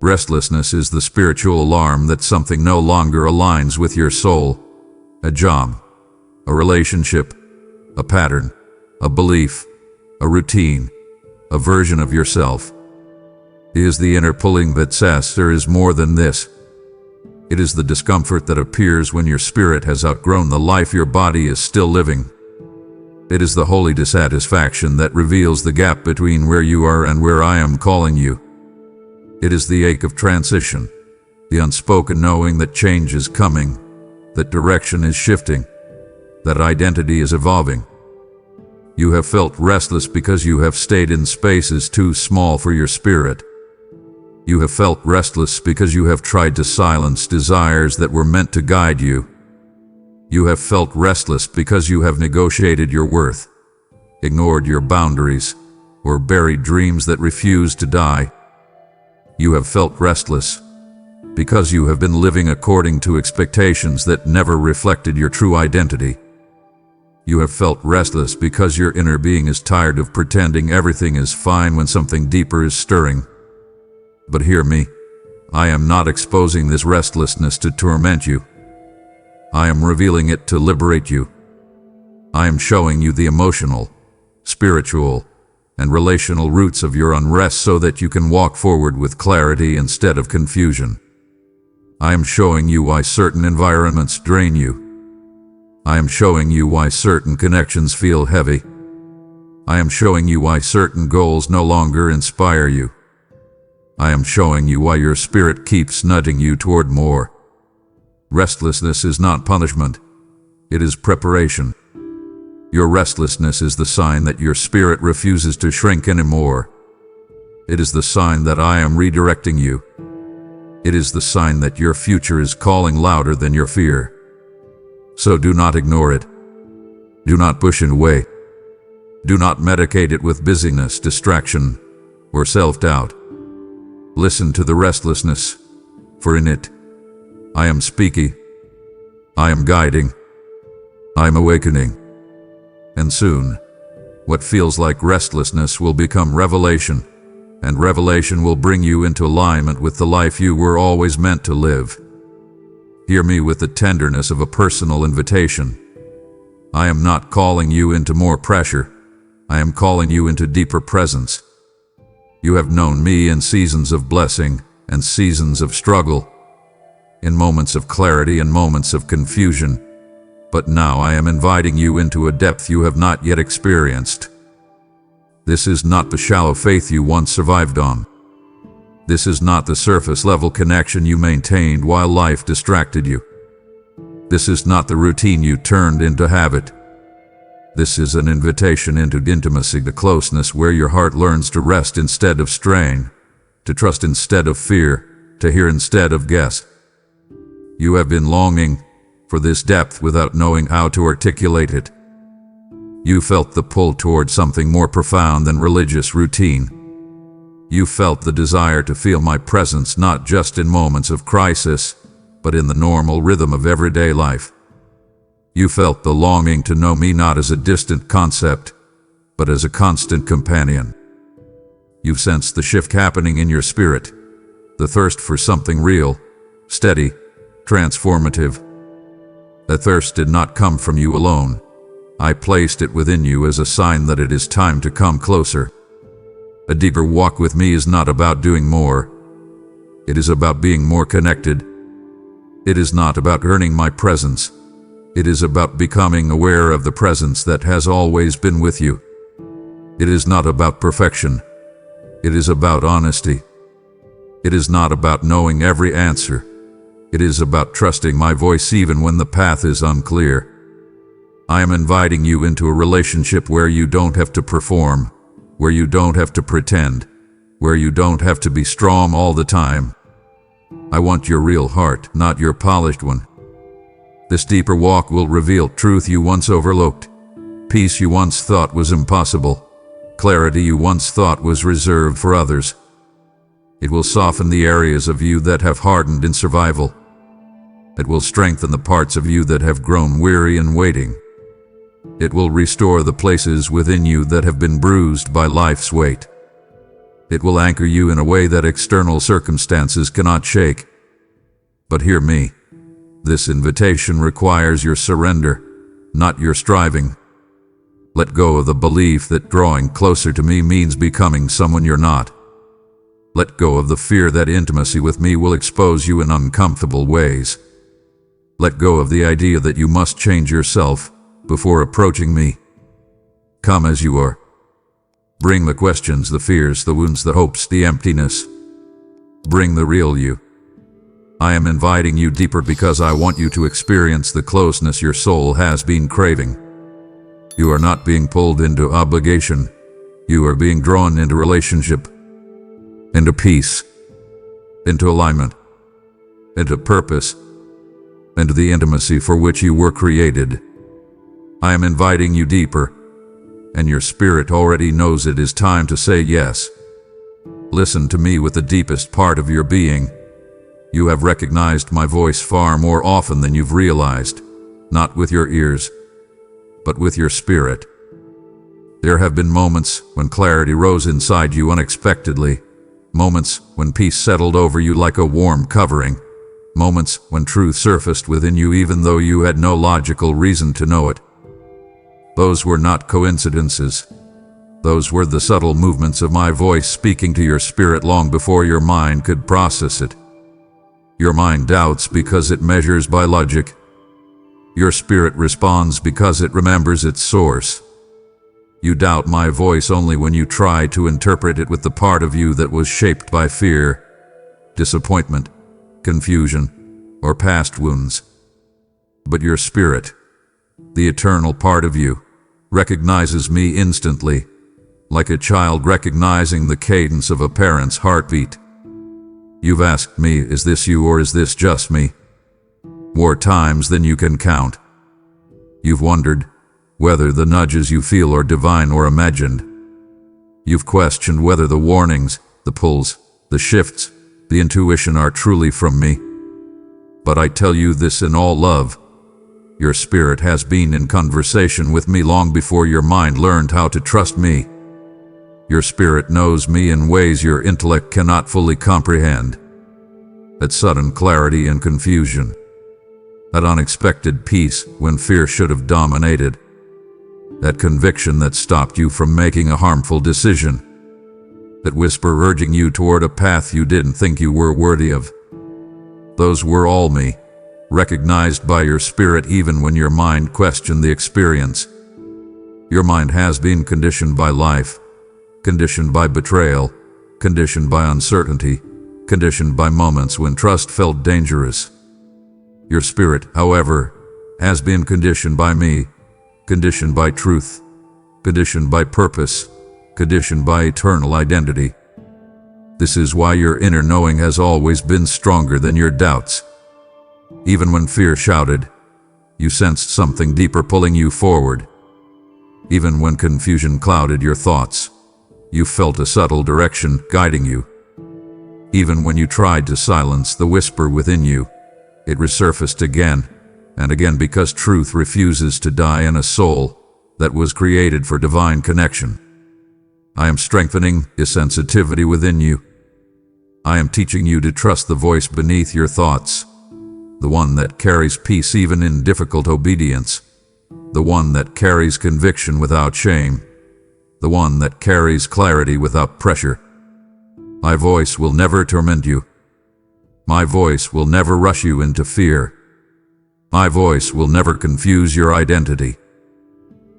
Restlessness is the spiritual alarm that something no longer aligns with your soul. A job, a relationship, a pattern, a belief, a routine, a version of yourself. It is the inner pulling that says there is more than this. It is the discomfort that appears when your spirit has outgrown the life your body is still living. It is the holy dissatisfaction that reveals the gap between where you are and where I am calling you. It is the ache of transition, the unspoken knowing that change is coming, that direction is shifting, that identity is evolving. You have felt restless because you have stayed in spaces too small for your spirit. You have felt restless because you have tried to silence desires that were meant to guide you. You have felt restless because you have negotiated your worth, ignored your boundaries, or buried dreams that refuse to die. You have felt restless because you have been living according to expectations that never reflected your true identity. You have felt restless because your inner being is tired of pretending everything is fine when something deeper is stirring. But hear me, I am not exposing this restlessness to torment you. I am revealing it to liberate you. I am showing you the emotional, spiritual, and relational roots of your unrest so that you can walk forward with clarity instead of confusion. I am showing you why certain environments drain you. I am showing you why certain connections feel heavy. I am showing you why certain goals no longer inspire you. I am showing you why your spirit keeps nudging you toward more. Restlessness is not punishment. It is preparation. Your restlessness is the sign that your spirit refuses to shrink anymore. It is the sign that I am redirecting you. It is the sign that your future is calling louder than your fear. So do not ignore it. Do not push it away. Do not medicate it with busyness, distraction, or self-doubt. Listen to the restlessness, for in it, I am speaking, I am guiding, I am awakening. And soon, what feels like restlessness will become revelation, and revelation will bring you into alignment with the life you were always meant to live. Hear me with the tenderness of a personal invitation. I am not calling you into more pressure. I am calling you into deeper presence. You have known me in seasons of blessing and seasons of struggle, in moments of clarity and moments of confusion. But now I am inviting you into a depth you have not yet experienced. This is not the shallow faith you once survived on. This is not the surface-level connection you maintained while life distracted you. This is not the routine you turned into habit. This is an invitation into intimacy, the closeness where your heart learns to rest instead of strain, to trust instead of fear, to hear instead of guess. You have been longing for this depth without knowing how to articulate it. You felt the pull toward something more profound than religious routine. You felt the desire to feel my presence not just in moments of crisis, but in the normal rhythm of everyday life. You felt the longing to know me not as a distant concept, but as a constant companion. You sensed the shift happening in your spirit, the thirst for something real, steady, transformative. That thirst did not come from you alone. I placed it within you as a sign that it is time to come closer. A deeper walk with me is not about doing more. It is about being more connected. It is not about earning my presence. It is about becoming aware of the presence that has always been with you. It is not about perfection. It is about honesty. It is not about knowing every answer. It is about trusting my voice even when the path is unclear. I am inviting you into a relationship where you don't have to perform, where you don't have to pretend, where you don't have to be strong all the time. I want your real heart, not your polished one. This deeper walk will reveal truth you once overlooked, peace you once thought was impossible, clarity you once thought was reserved for others. It will soften the areas of you that have hardened in survival. It will strengthen the parts of you that have grown weary in waiting. It will restore the places within you that have been bruised by life's weight. It will anchor you in a way that external circumstances cannot shake. But hear me. This invitation requires your surrender, not your striving. Let go of the belief that drawing closer to me means becoming someone you're not. Let go of the fear that intimacy with me will expose you in uncomfortable ways. Let go of the idea that you must change yourself before approaching me. Come as you are. Bring the questions, the fears, the wounds, the hopes, the emptiness. Bring the real you. I am inviting you deeper because I want you to experience the closeness your soul has been craving. You are not being pulled into obligation. You are being drawn into relationship, into peace, into alignment, into purpose, into the intimacy for which you were created. I am inviting you deeper, and your spirit already knows it is time to say yes. Listen to me with the deepest part of your being. You have recognized my voice far more often than you've realized, not with your ears, but with your spirit. There have been moments when clarity rose inside you unexpectedly, moments when peace settled over you like a warm covering, moments when truth surfaced within you even though you had no logical reason to know it. Those were not coincidences. Those were the subtle movements of my voice speaking to your spirit long before your mind could process it. Your mind doubts because it measures by logic. Your spirit responds because it remembers its source. You doubt my voice only when you try to interpret it with the part of you that was shaped by fear, disappointment, confusion, or past wounds. But your spirit, the eternal part of you, recognizes me instantly, like a child recognizing the cadence of a parent's heartbeat. You've asked me, is this you or is this just me? More times than you can count. You've wondered whether the nudges you feel are divine or imagined. You've questioned whether the warnings, the pulls, the shifts, the intuition are truly from me. But I tell you this in all love. Your spirit has been in conversation with me long before your mind learned how to trust me. Your spirit knows me in ways your intellect cannot fully comprehend. That sudden clarity and confusion. That unexpected peace when fear should have dominated. That conviction that stopped you from making a harmful decision. That whisper urging you toward a path you didn't think you were worthy of. Those were all me, recognized by your spirit even when your mind questioned the experience. Your mind has been conditioned by life, conditioned by betrayal, conditioned by uncertainty, conditioned by moments when trust felt dangerous. Your spirit, however, has been conditioned by me, conditioned by truth, conditioned by purpose, conditioned by eternal identity. This is why your inner knowing has always been stronger than your doubts. Even when fear shouted, you sensed something deeper pulling you forward. Even when confusion clouded your thoughts, you felt a subtle direction guiding you. Even when you tried to silence the whisper within you, it resurfaced again and again because truth refuses to die in a soul that was created for divine connection. I am strengthening the sensitivity within you. I am teaching you to trust the voice beneath your thoughts, the one that carries peace even in difficult obedience, the one that carries conviction without shame, the one that carries clarity without pressure. My voice will never torment you. My voice will never rush you into fear. My voice will never confuse your identity.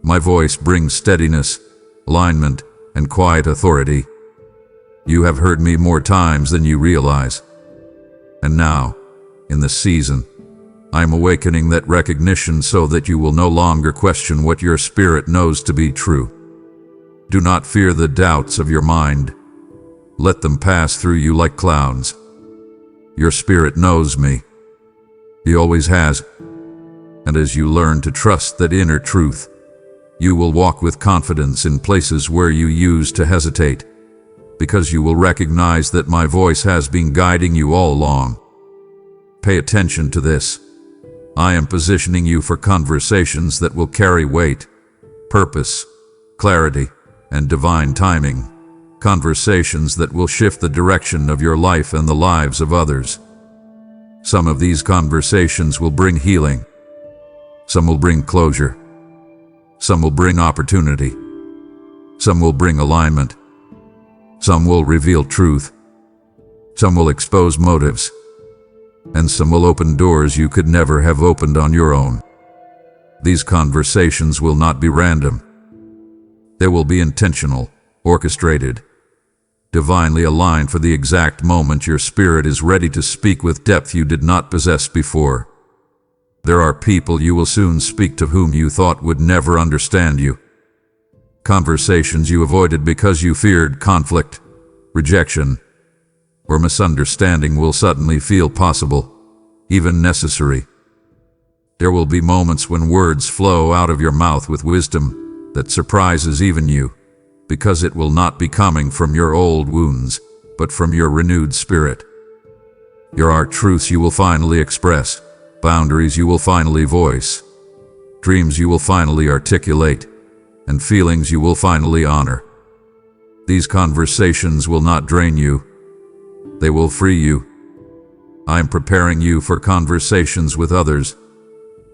My voice brings steadiness, alignment, and quiet authority. You have heard me more times than you realize. And now, in this season, I am awakening that recognition so that you will no longer question what your spirit knows to be true. Do not fear the doubts of your mind. Let them pass through you like clouds. Your spirit knows me. He always has. And as you learn to trust that inner truth, you will walk with confidence in places where you used to hesitate, because you will recognize that my voice has been guiding you all along. Pay attention to this. I am positioning you for conversations that will carry weight, purpose, clarity, and divine timing. Conversations that will shift the direction of your life and the lives of others. Some of these conversations will bring healing. Some will bring closure. Some will bring opportunity. Some will bring alignment. Some will reveal truth. Some will expose motives. And some will open doors you could never have opened on your own. These conversations will not be random. They will be intentional, orchestrated, divinely aligned for the exact moment your spirit is ready to speak with depth you did not possess before. There are people you will soon speak to whom you thought would never understand you. Conversations you avoided because you feared conflict, rejection, or misunderstanding will suddenly feel possible, even necessary. There will be moments when words flow out of your mouth with wisdom that surprises even you, because it will not be coming from your old wounds, but from your renewed spirit. There are truths you will finally express, boundaries you will finally voice, dreams you will finally articulate, and feelings you will finally honor. These conversations will not drain you. They will free you. I am preparing you for conversations with others,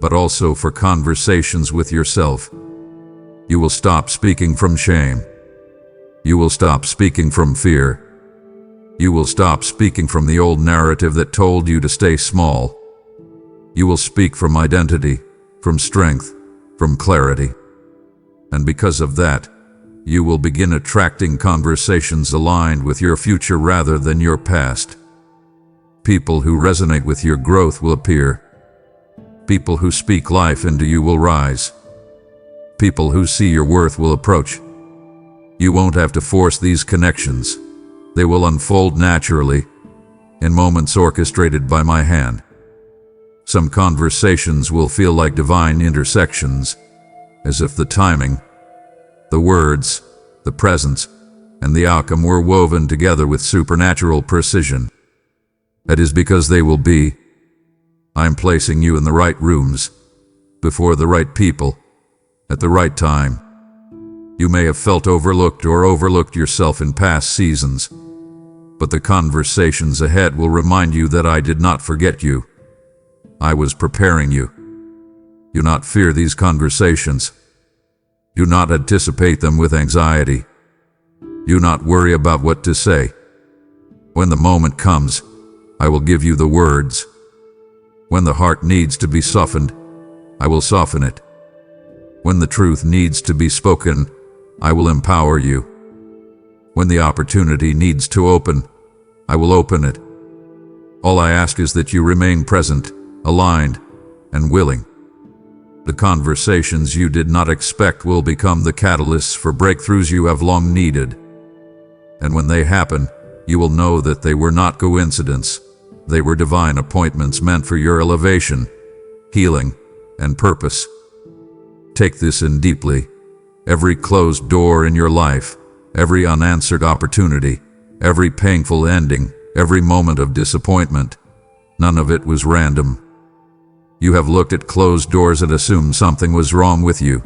but also for conversations with yourself. You will stop speaking from shame. You will stop speaking from fear. You will stop speaking from the old narrative that told you to stay small. You will speak from identity, from strength, from clarity. And because of that, you will begin attracting conversations aligned with your future rather than your past. People who resonate with your growth will appear. People who speak life into you will rise. People who see your worth will approach. You won't have to force these connections. They will unfold naturally, in moments orchestrated by my hand. Some conversations will feel like divine intersections, as if the timing, the words, the presence, and the outcome were woven together with supernatural precision. That is because they will be. I am placing you in the right rooms, before the right people, at the right time. You may have felt overlooked or overlooked yourself in past seasons, but the conversations ahead will remind you that I did not forget you. I was preparing you. Do not fear these conversations. Do not anticipate them with anxiety. Do not worry about what to say. When the moment comes, I will give you the words. When the heart needs to be softened, I will soften it. When the truth needs to be spoken, I will empower you. When the opportunity needs to open, I will open it. All I ask is that you remain present, aligned, and willing. The conversations you did not expect will become the catalysts for breakthroughs you have long needed. And when they happen, you will know that they were not coincidence. They were divine appointments meant for your elevation, healing, and purpose. Take this in deeply. Every closed door in your life, every unanswered opportunity, every painful ending, every moment of disappointment, none of it was random. You have looked at closed doors and assumed something was wrong with you.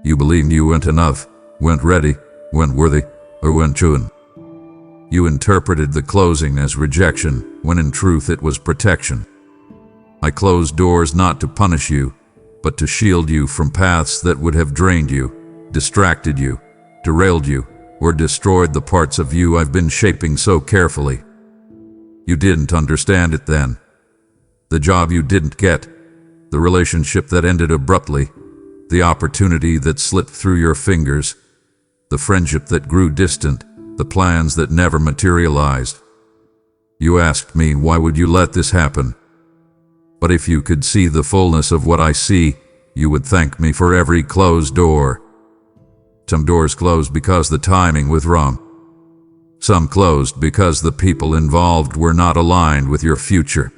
You believed you weren't enough, weren't ready, weren't worthy, or weren't chosen. You interpreted the closing as rejection, when in truth it was protection. I closed doors not to punish you, but to shield you from paths that would have drained you, distracted you, derailed you, or destroyed the parts of you I've been shaping so carefully. You didn't understand it then. The job you didn't get, the relationship that ended abruptly, the opportunity that slipped through your fingers, the friendship that grew distant, the plans that never materialized. You asked me, why would you let this happen? But if you could see the fullness of what I see, you would thank me for every closed door. Some doors closed because the timing was wrong. Some closed because the people involved were not aligned with your future.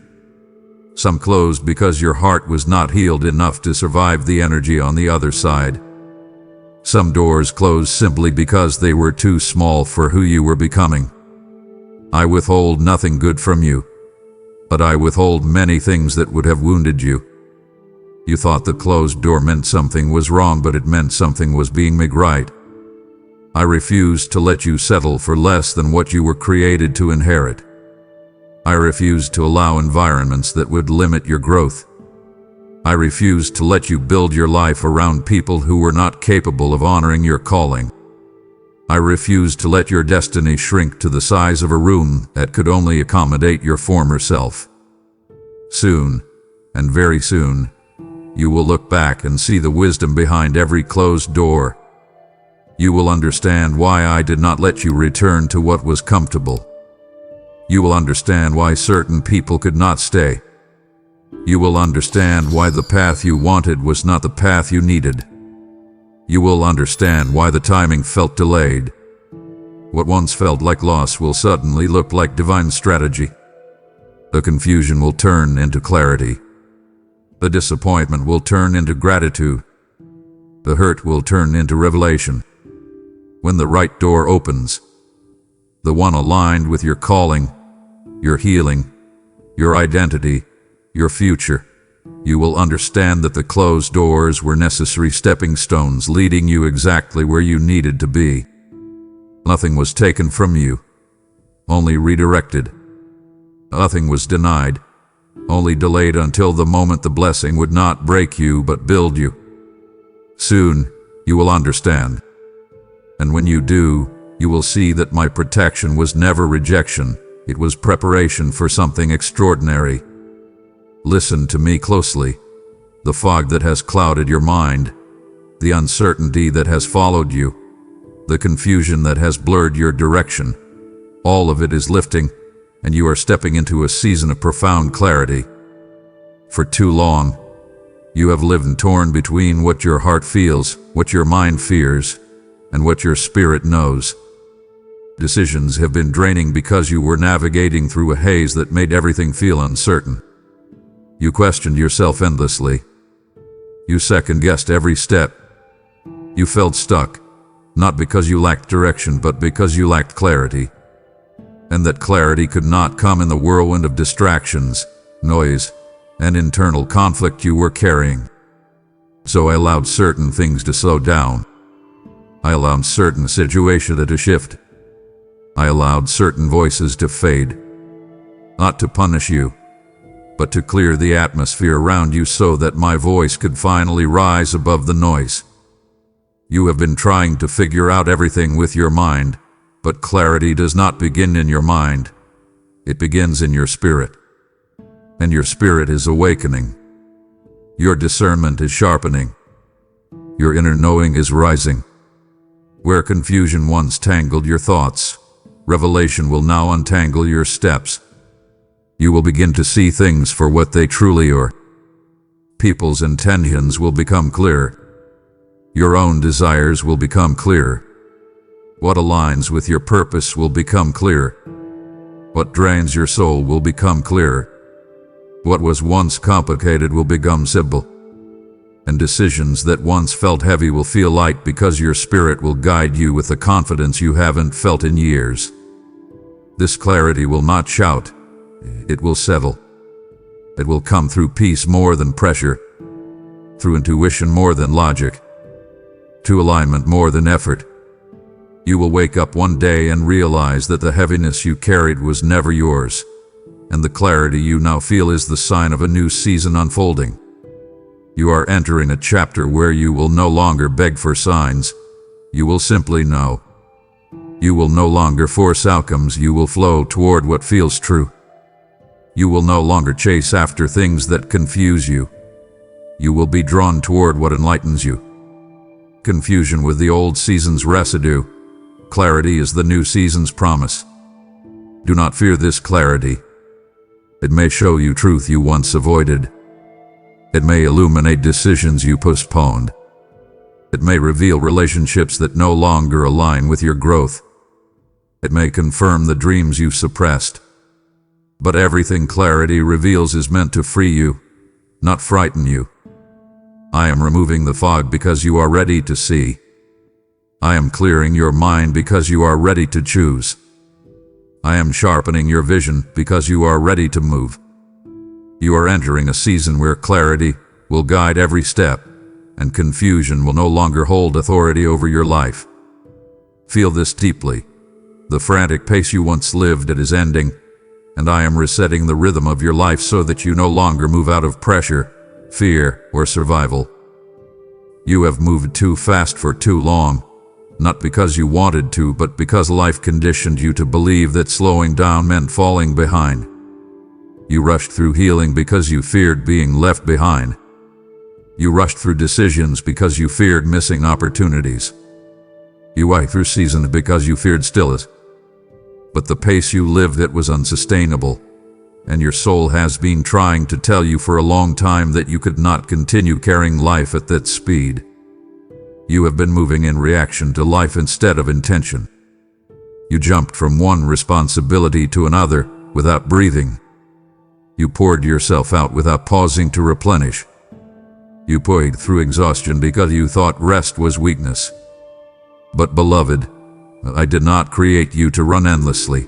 Some closed because your heart was not healed enough to survive the energy on the other side. Some doors closed simply because they were too small for who you were becoming. I withhold nothing good from you, but I withhold many things that would have wounded you. You thought the closed door meant something was wrong, but it meant something was being made right. I refuse to let you settle for less than what you were created to inherit. I refuse to allow environments that would limit your growth. I refuse to let you build your life around people who were not capable of honoring your calling. I refuse to let your destiny shrink to the size of a room that could only accommodate your former self. Soon, and very soon, you will look back and see the wisdom behind every closed door. You will understand why I did not let you return to what was comfortable. You will understand why certain people could not stay. You will understand why the path you wanted was not the path you needed. You will understand why the timing felt delayed. What once felt like loss will suddenly look like divine strategy. The confusion will turn into clarity. The disappointment will turn into gratitude. The hurt will turn into revelation. When the right door opens, the one aligned with your calling, your healing, your identity, your future, you will understand that the closed doors were necessary stepping stones leading you exactly where you needed to be. Nothing was taken from you, only redirected. Nothing was denied, only delayed until the moment the blessing would not break you but build you. Soon, you will understand. And when you do, you will see that my protection was never rejection, it was preparation for something extraordinary. Listen to me closely. The fog that has clouded your mind, the uncertainty that has followed you, the confusion that has blurred your direction, all of it is lifting, and you are stepping into a season of profound clarity. For too long, you have lived torn between what your heart feels, what your mind fears, and what your spirit knows. Decisions have been draining because you were navigating through a haze that made everything feel uncertain. You questioned yourself endlessly. You second-guessed every step. You felt stuck, not because you lacked direction, but because you lacked clarity. And that clarity could not come in the whirlwind of distractions, noise, and internal conflict you were carrying. So I allowed certain things to slow down. I allowed certain situations to shift. I allowed certain voices to fade. Not to punish you, but to clear the atmosphere around you so that my voice could finally rise above the noise. You have been trying to figure out everything with your mind, but clarity does not begin in your mind. It begins in your spirit. And your spirit is awakening. Your discernment is sharpening. Your inner knowing is rising. Where confusion once tangled your thoughts, revelation will now untangle your steps. You will begin to see things for what they truly are. People's intentions will become clear. Your own desires will become clear. What aligns with your purpose will become clear. What drains your soul will become clear. What was once complicated will become simple. And decisions that once felt heavy will feel light because your spirit will guide you with the confidence you haven't felt in years. This clarity will not shout. It will settle. It will come through peace more than pressure, through intuition more than logic, to alignment more than effort. You will wake up one day and realize that the heaviness you carried was never yours, and the clarity you now feel is the sign of a new season unfolding. You are entering a chapter where you will no longer beg for signs. You will simply know. You will no longer force outcomes. You will flow toward what feels true. You will no longer chase after things that confuse you. You will be drawn toward what enlightens you. Confusion with the old season's residue. Clarity is the new season's promise. Do not fear this clarity. It may show you truth you once avoided. It may illuminate decisions you postponed. It may reveal relationships that no longer align with your growth. It may confirm the dreams you've suppressed. But everything clarity reveals is meant to free you, not frighten you. I am removing the fog because you are ready to see. I am clearing your mind because you are ready to choose. I am sharpening your vision because you are ready to move. You are entering a season where clarity will guide every step, and confusion will no longer hold authority over your life. Feel this deeply. The frantic pace you once lived at is ending, and I am resetting the rhythm of your life so that you no longer move out of pressure, fear, or survival. You have moved too fast for too long, not because you wanted to, but because life conditioned you to believe that slowing down meant falling behind. You rushed through healing because you feared being left behind. You rushed through decisions because you feared missing opportunities. You went through seasons because you feared stillness. But the pace you lived at was unsustainable, and your soul has been trying to tell you for a long time that you could not continue carrying life at that speed. You have been moving in reaction to life instead of intention. You jumped from one responsibility to another without breathing. You poured yourself out without pausing to replenish. You poured through exhaustion because you thought rest was weakness. But beloved, I did not create you to run endlessly.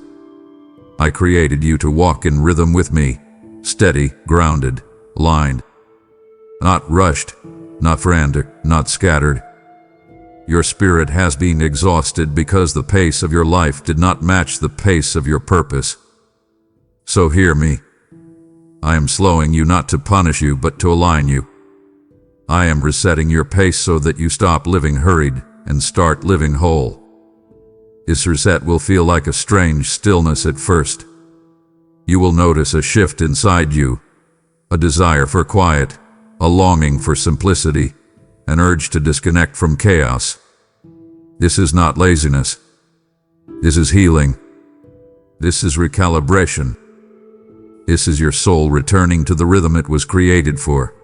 I created you to walk in rhythm with me, steady, grounded, aligned. Not rushed, not frantic, not scattered. Your spirit has been exhausted because the pace of your life did not match the pace of your purpose. So hear me. I am slowing you not to punish you, but to align you. I am resetting your pace so that you stop living hurried and start living whole. This reset will feel like a strange stillness at first. You will notice a shift inside you, a desire for quiet, a longing for simplicity, an urge to disconnect from chaos. This is not laziness. This is healing. This is recalibration. This is your soul returning to the rhythm it was created for.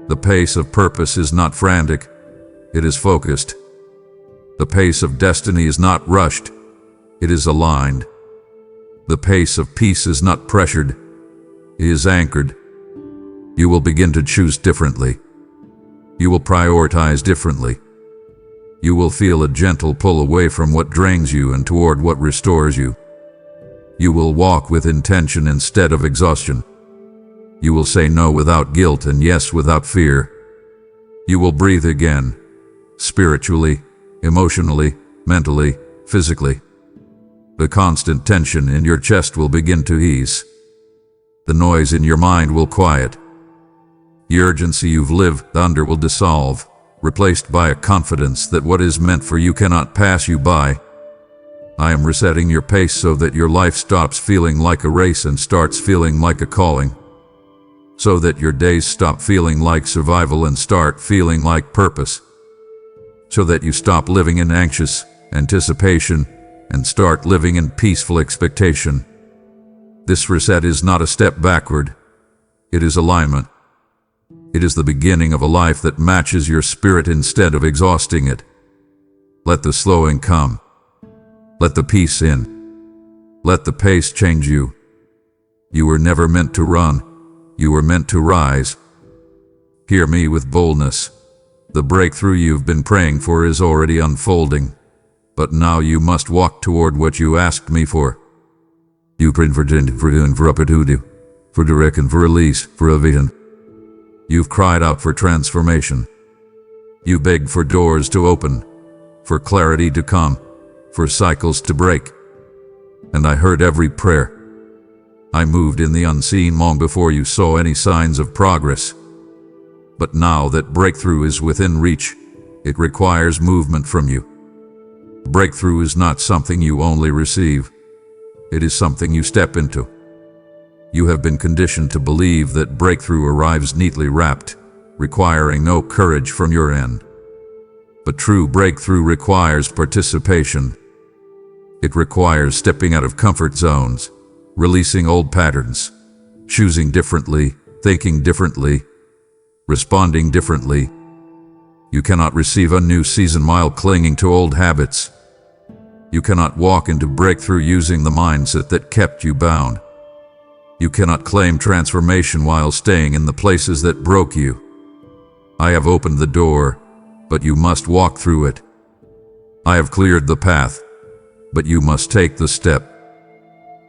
The pace of purpose is not frantic, it is focused. The pace of destiny is not rushed, it is aligned. The pace of peace is not pressured, it is anchored. You will begin to choose differently. You will prioritize differently. You will feel a gentle pull away from what drains you and toward what restores you. You will walk with intention instead of exhaustion. You will say no without guilt and yes without fear. You will breathe again, spiritually, emotionally, mentally, physically. The constant tension in your chest will begin to ease. The noise in your mind will quiet. The urgency you've lived under will dissolve, replaced by a confidence that what is meant for you cannot pass you by. I am resetting your pace so that your life stops feeling like a race and starts feeling like a calling. So that your days stop feeling like survival and start feeling like purpose. So that you stop living in anxious anticipation and start living in peaceful expectation. This reset is not a step backward. It is alignment. It is the beginning of a life that matches your spirit instead of exhausting it. Let the slowing come. Let the peace in. Let the pace change you. You were never meant to run. You were meant to rise. Hear me with boldness. The breakthrough you've been praying for is already unfolding. But now you must walk toward what you asked me for. You prayed for opportunity, for direction, for release, for a vision. You've cried out for transformation. You begged for doors to open, for clarity to come, for cycles to break. And I heard every prayer. I moved in the unseen long before you saw any signs of progress. But now that breakthrough is within reach, it requires movement from you. Breakthrough is not something you only receive. It is something you step into. You have been conditioned to believe that breakthrough arrives neatly wrapped, requiring no courage from your end. But true breakthrough requires participation. It requires stepping out of comfort zones, releasing old patterns, choosing differently, thinking differently, responding differently. You cannot receive a new season while clinging to old habits. You cannot walk into breakthrough using the mindset that kept you bound. You cannot claim transformation while staying in the places that broke you. I have opened the door, but you must walk through it. I have cleared the path, but you must take the step.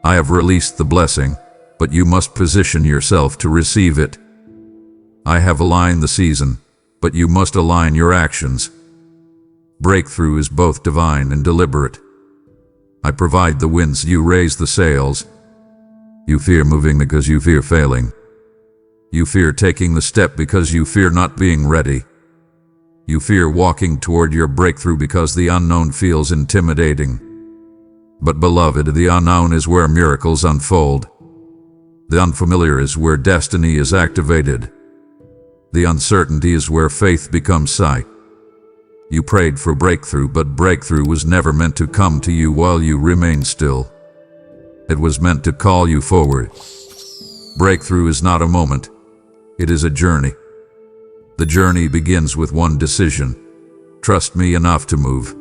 I have released the blessing, but you must position yourself to receive it. I have aligned the season, but you must align your actions. Breakthrough is both divine and deliberate. I provide the winds, you raise the sails. You fear moving because you fear failing. You fear taking the step because you fear not being ready. You fear walking toward your breakthrough because the unknown feels intimidating. But beloved, the unknown is where miracles unfold. The unfamiliar is where destiny is activated. The uncertainty is where faith becomes sight. You prayed for breakthrough, but breakthrough was never meant to come to you while you remain still. It was meant to call you forward. Breakthrough is not a moment. It is a journey. The journey begins with one decision. Trust me enough to move.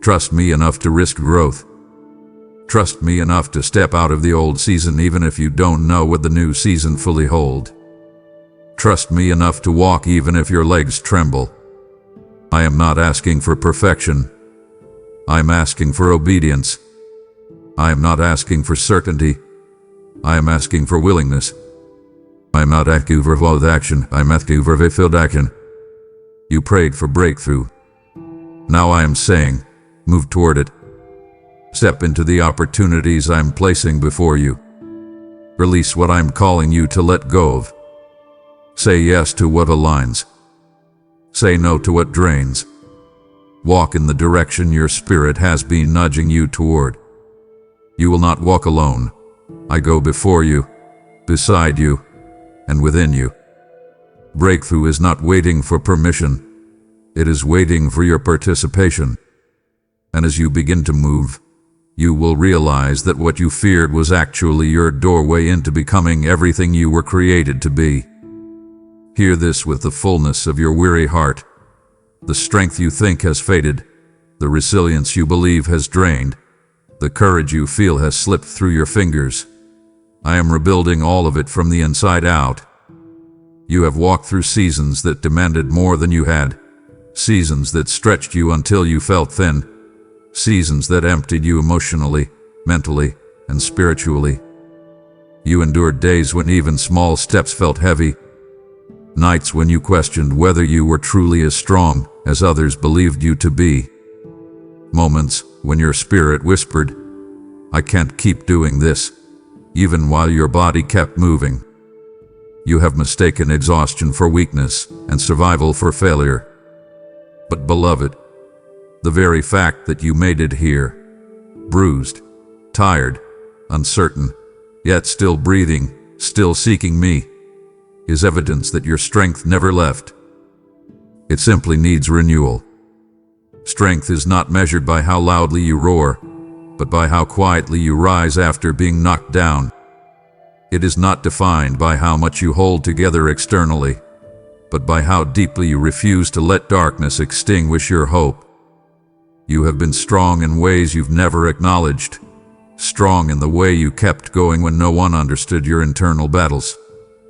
Trust me enough to risk growth. Trust me enough to step out of the old season even if you don't know what the new season fully holds. Trust me enough to walk even if your legs tremble. I am not asking for perfection. I am asking for obedience. I am not asking for certainty. I am asking for willingness. I am not asking for bold action. I am asking for fulfilled action. You prayed for breakthrough. Now I am saying, move toward it. Step into the opportunities I am placing before you. Release what I am calling you to let go of. Say yes to what aligns. Say no to what drains. Walk in the direction your spirit has been nudging you toward. You will not walk alone. I go before you, beside you, and within you. Breakthrough is not waiting for permission. It is waiting for your participation. And as you begin to move, you will realize that what you feared was actually your doorway into becoming everything you were created to be. Hear this with the fullness of your weary heart. The strength you think has faded, the resilience you believe has drained, the courage you feel has slipped through your fingers. I am rebuilding all of it from the inside out. You have walked through seasons that demanded more than you had, seasons that stretched you until you felt thin, seasons that emptied you emotionally, mentally, and spiritually. You endured days when even small steps felt heavy, nights when you questioned whether you were truly as strong as others believed you to be, moments when your spirit whispered, I can't keep doing this, even while your body kept moving. You have mistaken exhaustion for weakness and survival for failure. But beloved, the very fact that you made it here, bruised, tired, uncertain, yet still breathing, still seeking me, is evidence that your strength never left. It simply needs renewal. Strength is not measured by how loudly you roar, but by how quietly you rise after being knocked down. It is not defined by how much you hold together externally, but by how deeply you refuse to let darkness extinguish your hope. You have been strong in ways you've never acknowledged, strong in the way you kept going when no one understood your internal battles,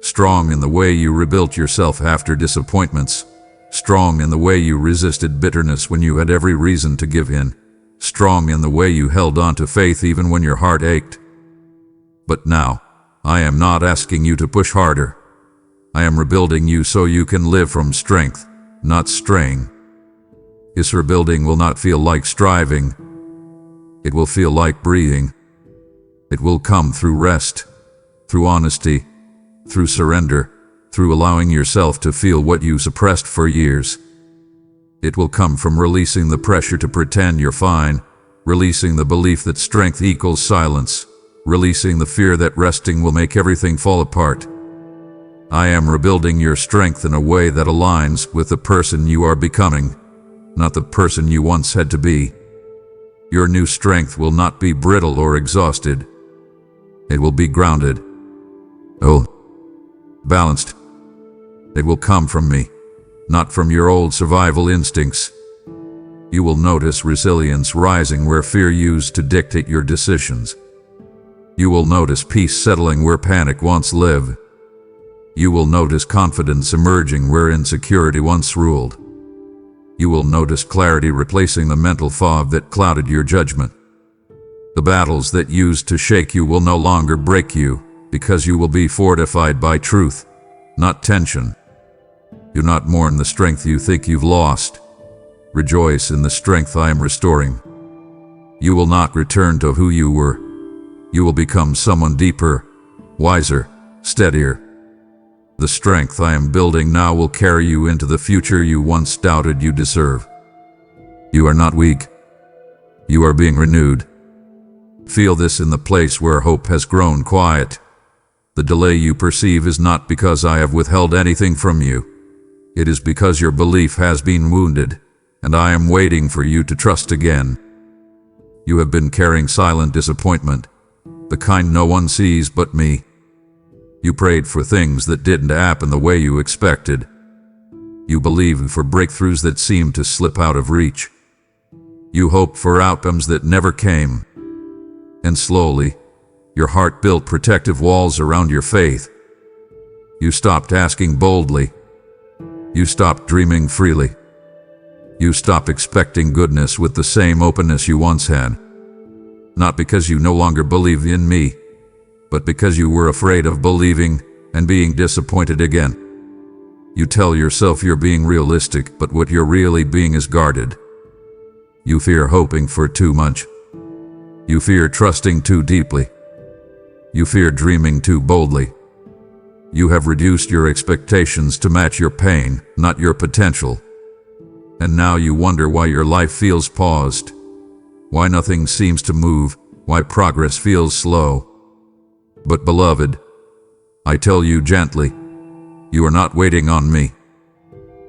strong in the way you rebuilt yourself after disappointments, strong in the way you resisted bitterness when you had every reason to give in, strong in the way you held on to faith even when your heart ached. But now, I am not asking you to push harder. I am rebuilding you so you can live from strength, not strain. This rebuilding will not feel like striving. It will feel like breathing. It will come through rest, through honesty, through surrender, through allowing yourself to feel what you suppressed for years. It will come from releasing the pressure to pretend you're fine, releasing the belief that strength equals silence, releasing the fear that resting will make everything fall apart. I am rebuilding your strength in a way that aligns with the person you are becoming, not the person you once had to be. Your new strength will not be brittle or exhausted. It will be grounded. Balanced. It will come from me, not from your old survival instincts. You will notice resilience rising where fear used to dictate your decisions. You will notice peace settling where panic once lived. You will notice confidence emerging where insecurity once ruled. You will notice clarity replacing the mental fog that clouded your judgment. The battles that used to shake you will no longer break you, because you will be fortified by truth, not tension. Do not mourn the strength you think you've lost. Rejoice in the strength I am restoring. You will not return to who you were. You will become someone deeper, wiser, steadier. The strength I am building now will carry you into the future you once doubted you deserve. You are not weak. You are being renewed. Feel this in the place where hope has grown quiet. The delay you perceive is not because I have withheld anything from you. It is because your belief has been wounded, and I am waiting for you to trust again. You have been carrying silent disappointment, the kind no one sees but me. You prayed for things that didn't happen the way you expected. You believed for breakthroughs that seemed to slip out of reach. You hoped for outcomes that never came. And slowly, your heart built protective walls around your faith. You stopped asking boldly. You stopped dreaming freely. You stopped expecting goodness with the same openness you once had. Not because you no longer believed in me, but because you were afraid of believing and being disappointed again. You tell yourself you're being realistic, but what you're really being is guarded. You fear hoping for too much. You fear trusting too deeply. You fear dreaming too boldly. You have reduced your expectations to match your pain, not your potential. And now you wonder why your life feels paused, why nothing seems to move, why progress feels slow. But beloved, I tell you gently, you are not waiting on me.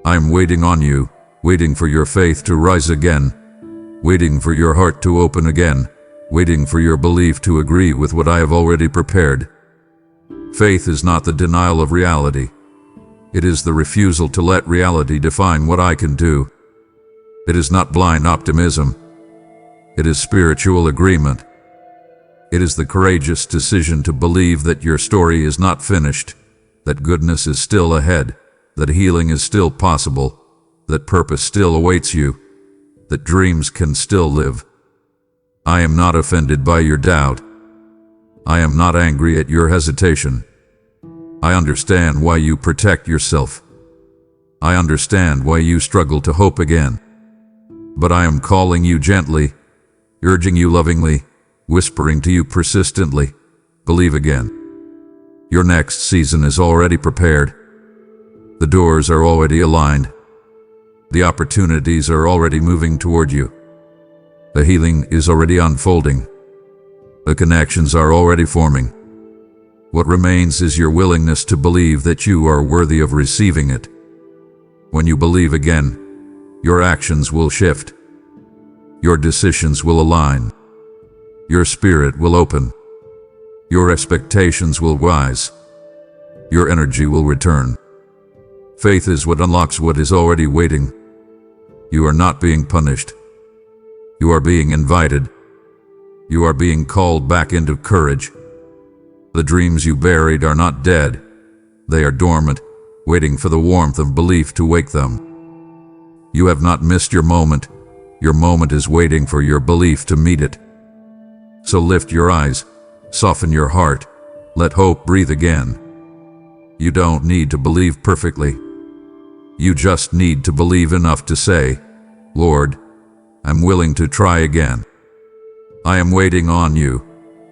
I am waiting on you, waiting for your faith to rise again, waiting for your heart to open again, waiting for your belief to agree with what I have already prepared. Faith is not the denial of reality. It is the refusal to let reality define what I can do. It is not blind optimism. It is spiritual agreement. It is the courageous decision to believe that your story is not finished, that goodness is still ahead, that healing is still possible, that purpose still awaits you, that dreams can still live. I am not offended by your doubt. I am not angry at your hesitation. I understand why you protect yourself. I understand why you struggle to hope again. But I am calling you gently, urging you lovingly, whispering to you persistently, believe again. Your next season is already prepared. The doors are already aligned. The opportunities are already moving toward you. The healing is already unfolding. The connections are already forming. What remains is your willingness to believe that you are worthy of receiving it. When you believe again, your actions will shift. Your decisions will align. Your spirit will open. Your expectations will rise. Your energy will return. Faith is what unlocks what is already waiting. You are not being punished. You are being invited. You are being called back into courage. The dreams you buried are not dead. They are dormant, waiting for the warmth of belief to wake them. You have not missed your moment. Your moment is waiting for your belief to meet it. So lift your eyes, soften your heart, let hope breathe again. You don't need to believe perfectly. You just need to believe enough to say, Lord, I'm willing to try again. I am waiting on you,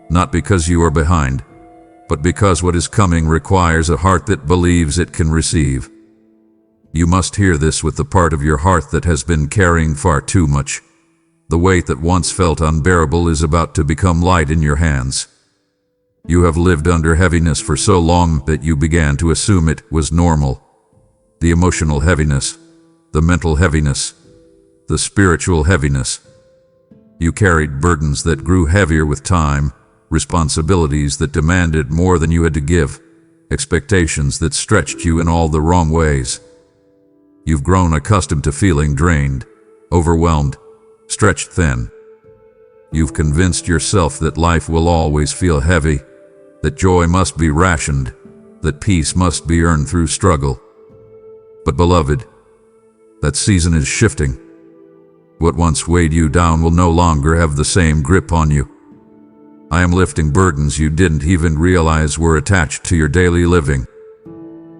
not because you are behind, but because what is coming requires a heart that believes it can receive. You must hear this with the part of your heart that has been carrying far too much. The weight that once felt unbearable is about to become light in your hands. You have lived under heaviness for so long that you began to assume it was normal. The emotional heaviness, the mental heaviness, the spiritual heaviness. You carried burdens that grew heavier with time, responsibilities that demanded more than you had to give, expectations that stretched you in all the wrong ways. You've grown accustomed to feeling drained, overwhelmed, stretched thin. You've convinced yourself that life will always feel heavy, that joy must be rationed, that peace must be earned through struggle. But beloved, that season is shifting. What once weighed you down will no longer have the same grip on you. I am lifting burdens you didn't even realize were attached to your daily living.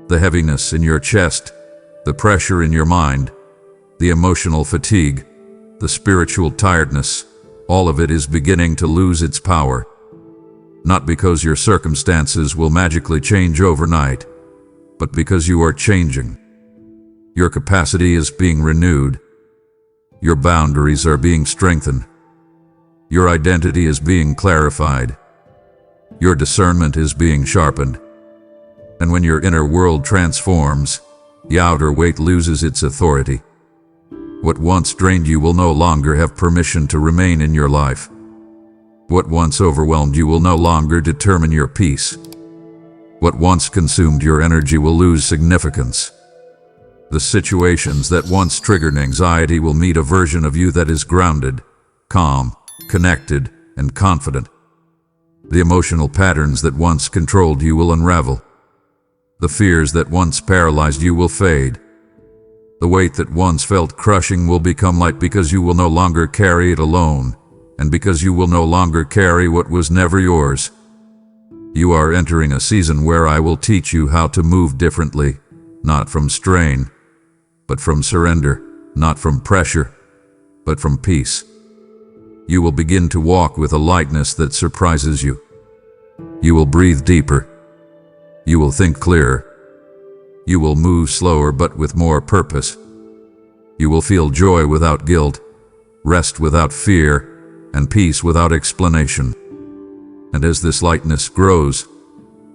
The heaviness in your chest, the pressure in your mind, the emotional fatigue, the spiritual tiredness, all of it is beginning to lose its power. Not because your circumstances will magically change overnight, but because you are changing. Your capacity is being renewed. Your boundaries are being strengthened. Your identity is being clarified. Your discernment is being sharpened. And when your inner world transforms, the outer weight loses its authority. What once drained you will no longer have permission to remain in your life. What once overwhelmed you will no longer determine your peace. What once consumed your energy will lose significance. The situations that once triggered anxiety will meet a version of you that is grounded, calm, connected, and confident. The emotional patterns that once controlled you will unravel. The fears that once paralyzed you will fade. The weight that once felt crushing will become light because you will no longer carry it alone, and because you will no longer carry what was never yours. You are entering a season where I will teach you how to move differently, not from strain, but from surrender, not from pressure, but from peace. You will begin to walk with a lightness that surprises you. You will breathe deeper. You will think clearer. You will move slower but with more purpose. You will feel joy without guilt, rest without fear, and peace without explanation. And as this lightness grows,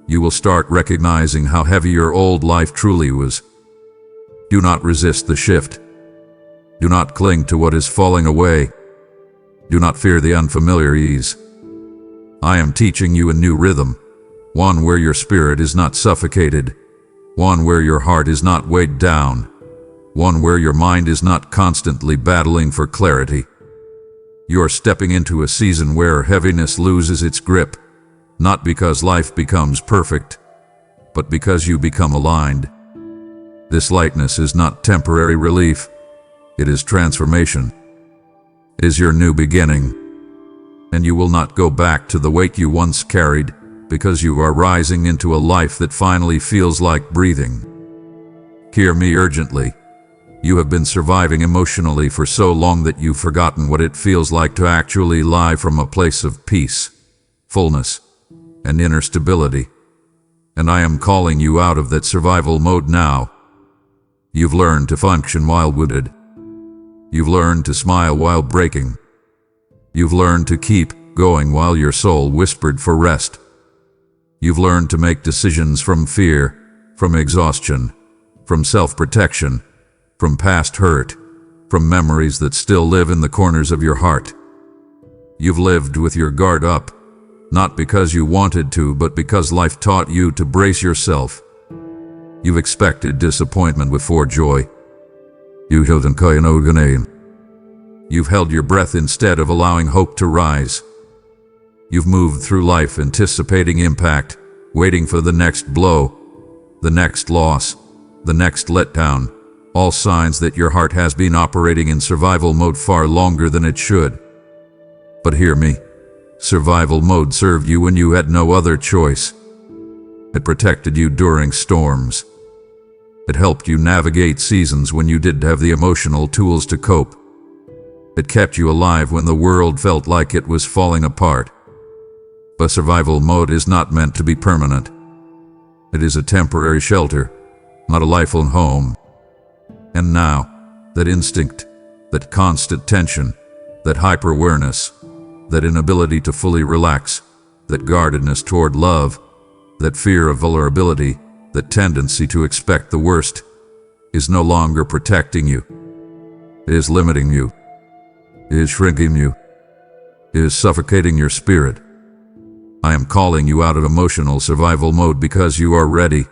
you will start recognizing how heavy your old life truly was. Do not resist the shift. Do not cling to what is falling away. Do not fear the unfamiliar ease. I am teaching you a new rhythm, one where your spirit is not suffocated, one where your heart is not weighed down, one where your mind is not constantly battling for clarity. You are stepping into a season where heaviness loses its grip, not because life becomes perfect, but because you become aligned. This lightness is not temporary relief, it is transformation. It is your new beginning, and you will not go back to the weight you once carried because you are rising into a life that finally feels like breathing. Hear me urgently. You have been surviving emotionally for so long that you've forgotten what it feels like to actually live from a place of peace, fullness, and inner stability. And I am calling you out of that survival mode now. You've learned to function while wounded. You've learned to smile while breaking. You've learned to keep going while your soul whispered for rest. You've learned to make decisions from fear, from exhaustion, from self-protection, from past hurt, from memories that still live in the corners of your heart. You've lived with your guard up, not because you wanted to, but because life taught you to brace yourself. You've expected disappointment before joy. You've held your breath instead of allowing hope to rise. You've moved through life anticipating impact, waiting for the next blow, the next loss, the next letdown, all signs that your heart has been operating in survival mode far longer than it should. But hear me, survival mode served you when you had no other choice. It protected you during storms. It helped you navigate seasons when you didn't have the emotional tools to cope. It kept you alive when the world felt like it was falling apart. But survival mode is not meant to be permanent. It is a temporary shelter, not a lifelong home. And now, that instinct, that constant tension, that hyper-awareness, that inability to fully relax, that guardedness toward love, that fear of vulnerability, that tendency to expect the worst, is no longer protecting you. It is limiting you. It is shrinking you. It is suffocating your spirit. I am calling you out of emotional survival mode because you are ready,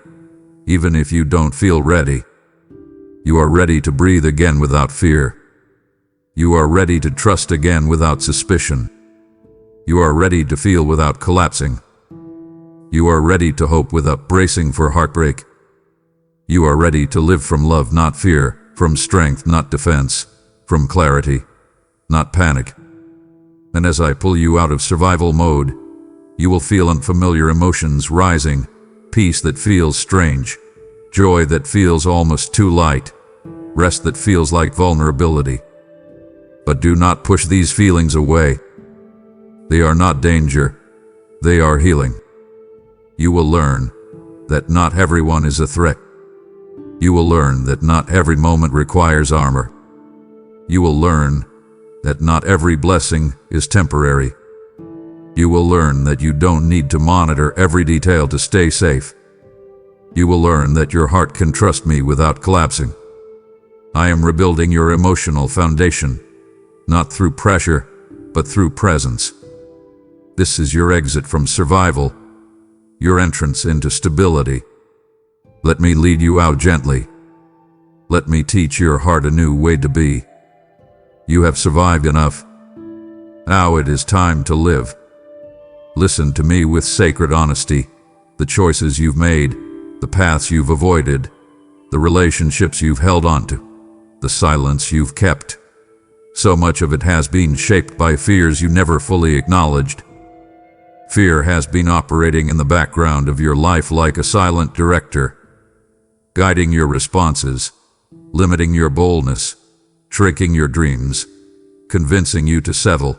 even if you don't feel ready. You are ready to breathe again without fear. You are ready to trust again without suspicion. You are ready to feel without collapsing. You are ready to hope without bracing for heartbreak. You are ready to live from love, not fear, from strength, not defense, from clarity, not panic. And as I pull you out of survival mode, you will feel unfamiliar emotions rising, peace that feels strange, joy that feels almost too light, rest that feels like vulnerability. But do not push these feelings away. They are not danger, they are healing. You will learn that not everyone is a threat. You will learn that not every moment requires armor. You will learn that not every blessing is temporary. You will learn that you don't need to monitor every detail to stay safe. You will learn that your heart can trust me without collapsing. I am rebuilding your emotional foundation, not through pressure, but through presence. This is your exit from survival, your entrance into stability. Let me lead you out gently. Let me teach your heart a new way to be. You have survived enough. Now it is time to live. Listen to me with sacred honesty. The choices you've made, the paths you've avoided, the relationships you've held onto, the silence you've kept. So much of it has been shaped by fears you never fully acknowledged. Fear has been operating in the background of your life like a silent director, guiding your responses, limiting your boldness, tricking your dreams, convincing you to settle,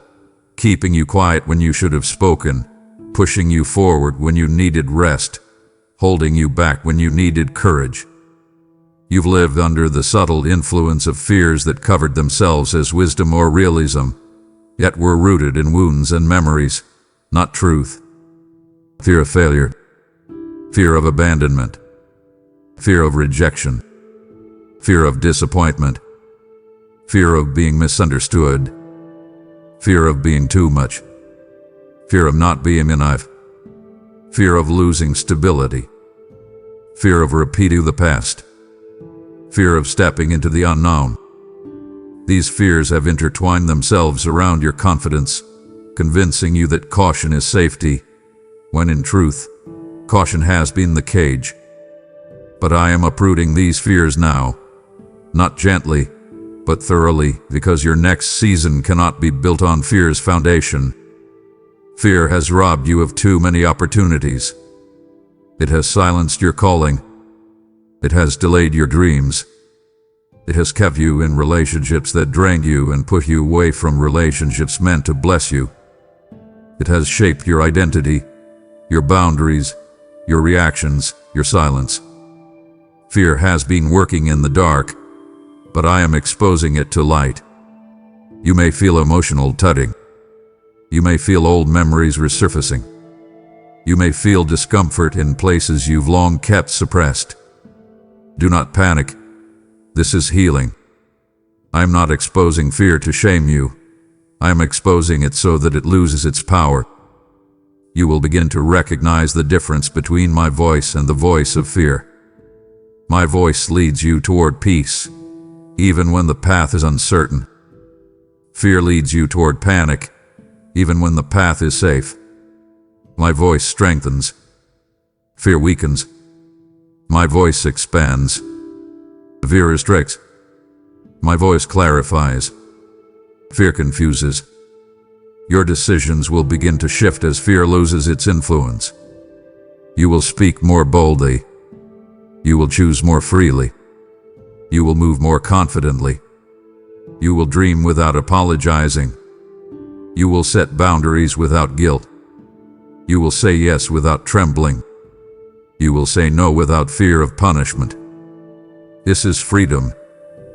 keeping you quiet when you should have spoken, pushing you forward when you needed rest, holding you back when you needed courage. You've lived under the subtle influence of fears that covered themselves as wisdom or realism, yet were rooted in wounds and memories, not truth. Fear of failure, fear of abandonment, fear of rejection, fear of disappointment, fear of being misunderstood, fear of being too much, fear of not being enough, fear of losing stability, fear of repeating the past, fear of stepping into the unknown. These fears have intertwined themselves around your confidence, convincing you that caution is safety, when in truth, caution has been the cage. But I am uprooting these fears now, not gently, but thoroughly, because your next season cannot be built on fear's foundation. Fear has robbed you of too many opportunities. It has silenced your calling. It has delayed your dreams. It has kept you in relationships that drained you and put you away from relationships meant to bless you. It has shaped your identity, your boundaries, your reactions, your silence. Fear has been working in the dark, but I am exposing it to light. You may feel emotional tugging. You may feel old memories resurfacing. You may feel discomfort in places you've long kept suppressed. Do not panic. This is healing. I am not exposing fear to shame you. I am exposing it so that it loses its power. You will begin to recognize the difference between my voice and the voice of fear. My voice leads you toward peace, even when the path is uncertain. Fear leads you toward panic, even when the path is safe. My voice strengthens. Fear weakens. My voice expands. Fear restricts. My voice clarifies. Fear confuses. Your decisions will begin to shift as fear loses its influence. You will speak more boldly. You will choose more freely. You will move more confidently. You will dream without apologizing. You will set boundaries without guilt. You will say yes without trembling. You will say no without fear of punishment. This is freedom,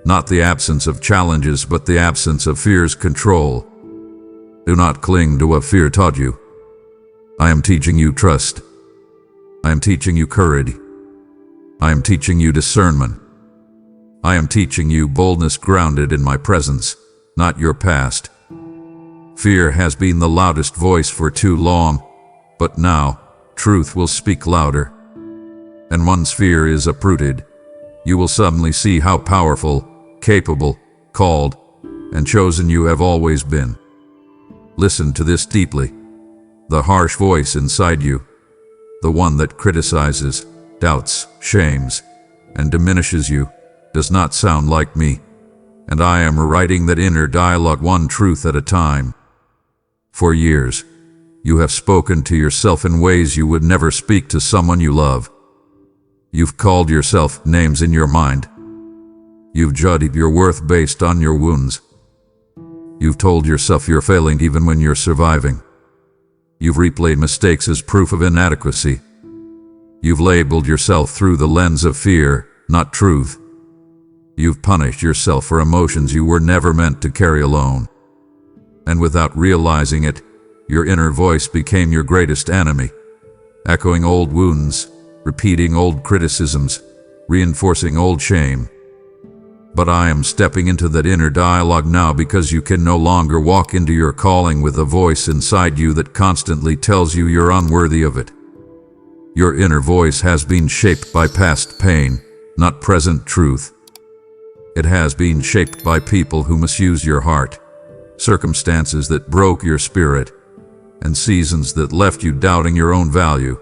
not the absence of challenges, but the absence of fear's control. Do not cling to what fear taught you. I am teaching you trust. I am teaching you courage. I am teaching you discernment. I am teaching you boldness grounded in my presence, not your past. Fear has been the loudest voice for too long, but now truth will speak louder. And once fear is uprooted, you will suddenly see how powerful, capable, called, and chosen you have always been. Listen to this deeply. The harsh voice inside you, the one that criticizes, doubts, shames, and diminishes you, does not sound like me, and I am rewriting that inner dialogue one truth at a time. For years, you have spoken to yourself in ways you would never speak to someone you love. You've called yourself names in your mind. You've judged your worth based on your wounds. You've told yourself you're failing even when you're surviving. You've replayed mistakes as proof of inadequacy. You've labeled yourself through the lens of fear, not truth. You've punished yourself for emotions you were never meant to carry alone. And without realizing it, your inner voice became your greatest enemy, echoing old wounds, repeating old criticisms, reinforcing old shame. But I am stepping into that inner dialogue now because you can no longer walk into your calling with a voice inside you that constantly tells you you're unworthy of it. Your inner voice has been shaped by past pain, not present truth. It has been shaped by people who misuse your heart, circumstances that broke your spirit, and seasons that left you doubting your own value.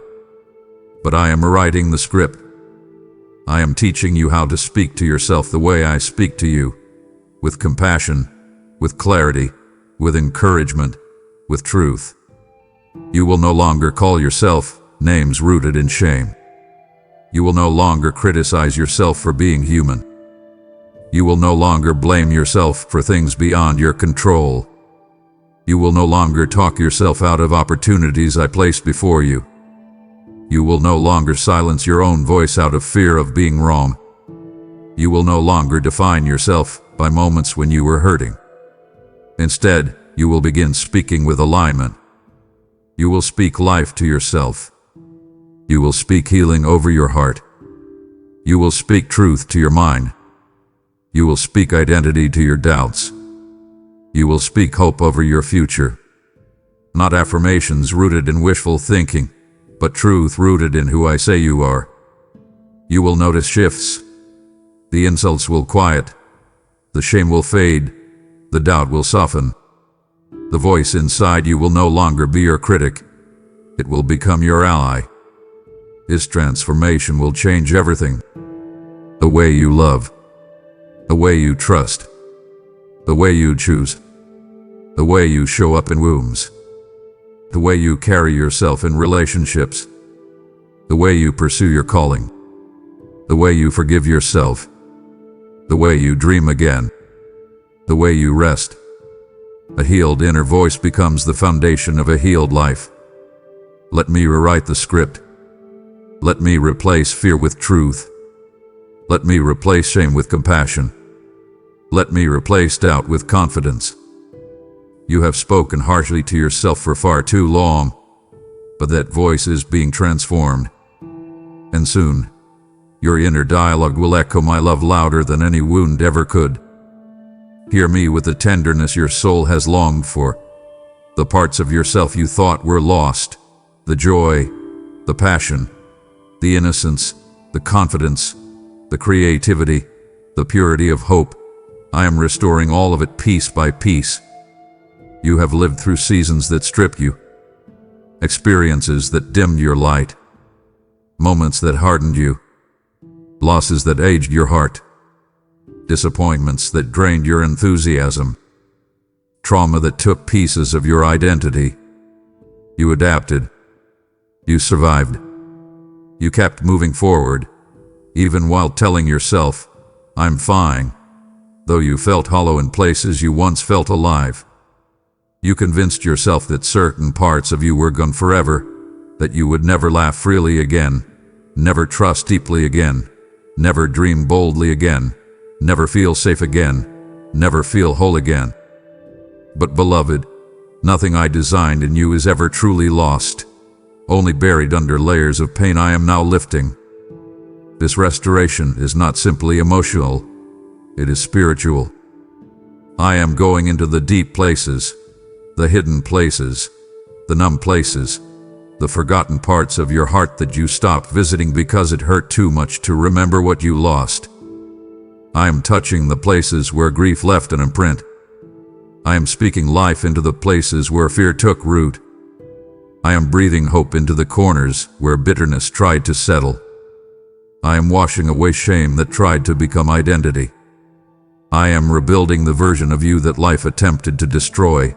But I am rewriting the script. I am teaching you how to speak to yourself the way I speak to you, with compassion, with clarity, with encouragement, with truth. You will no longer call yourself names rooted in shame. You will no longer criticize yourself for being human. You will no longer blame yourself for things beyond your control. You will no longer talk yourself out of opportunities I placed before you. You will no longer silence your own voice out of fear of being wrong. You will no longer define yourself by moments when you were hurting. Instead, you will begin speaking with alignment. You will speak life to yourself. You will speak healing over your heart. You will speak truth to your mind. You will speak identity to your doubts. You will speak hope over your future. Not affirmations rooted in wishful thinking, but truth rooted in who I say you are. You will notice shifts. The insults will quiet. The shame will fade. The doubt will soften. The voice inside you will no longer be your critic. It will become your ally. This transformation will change everything. The way you love. The way you trust. The way you choose. The way you show up in wombs. The way you carry yourself in relationships. The way you pursue your calling. The way you forgive yourself. The way you dream again. The way you rest. A healed inner voice becomes the foundation of a healed life. Let me rewrite the script. Let me replace fear with truth. Let me replace shame with compassion. Let me replace doubt with confidence. You have spoken harshly to yourself for far too long, but that voice is being transformed. And soon, your inner dialogue will echo my love louder than any wound ever could. Hear me with the tenderness your soul has longed for, the parts of yourself you thought were lost, the joy, the passion, the innocence, the confidence, the creativity, the purity of hope. I am restoring all of it piece by piece. You have lived through seasons that stripped you, experiences that dimmed your light, moments that hardened you, losses that aged your heart, disappointments that drained your enthusiasm, trauma that took pieces of your identity. You adapted. You survived. You kept moving forward, even while telling yourself, "I'm fine," though you felt hollow in places you once felt alive. You convinced yourself that certain parts of you were gone forever, that you would never laugh freely again, never trust deeply again, never dream boldly again, never feel safe again, never feel whole again. But beloved, nothing I designed in you is ever truly lost, only buried under layers of pain I am now lifting. This restoration is not simply emotional, it is spiritual. I am going into the deep places, the hidden places, the numb places, the forgotten parts of your heart that you stopped visiting because it hurt too much to remember what you lost. I am touching the places where grief left an imprint. I am speaking life into the places where fear took root. I am breathing hope into the corners where bitterness tried to settle. I am washing away shame that tried to become identity. I am rebuilding the version of you that life attempted to destroy.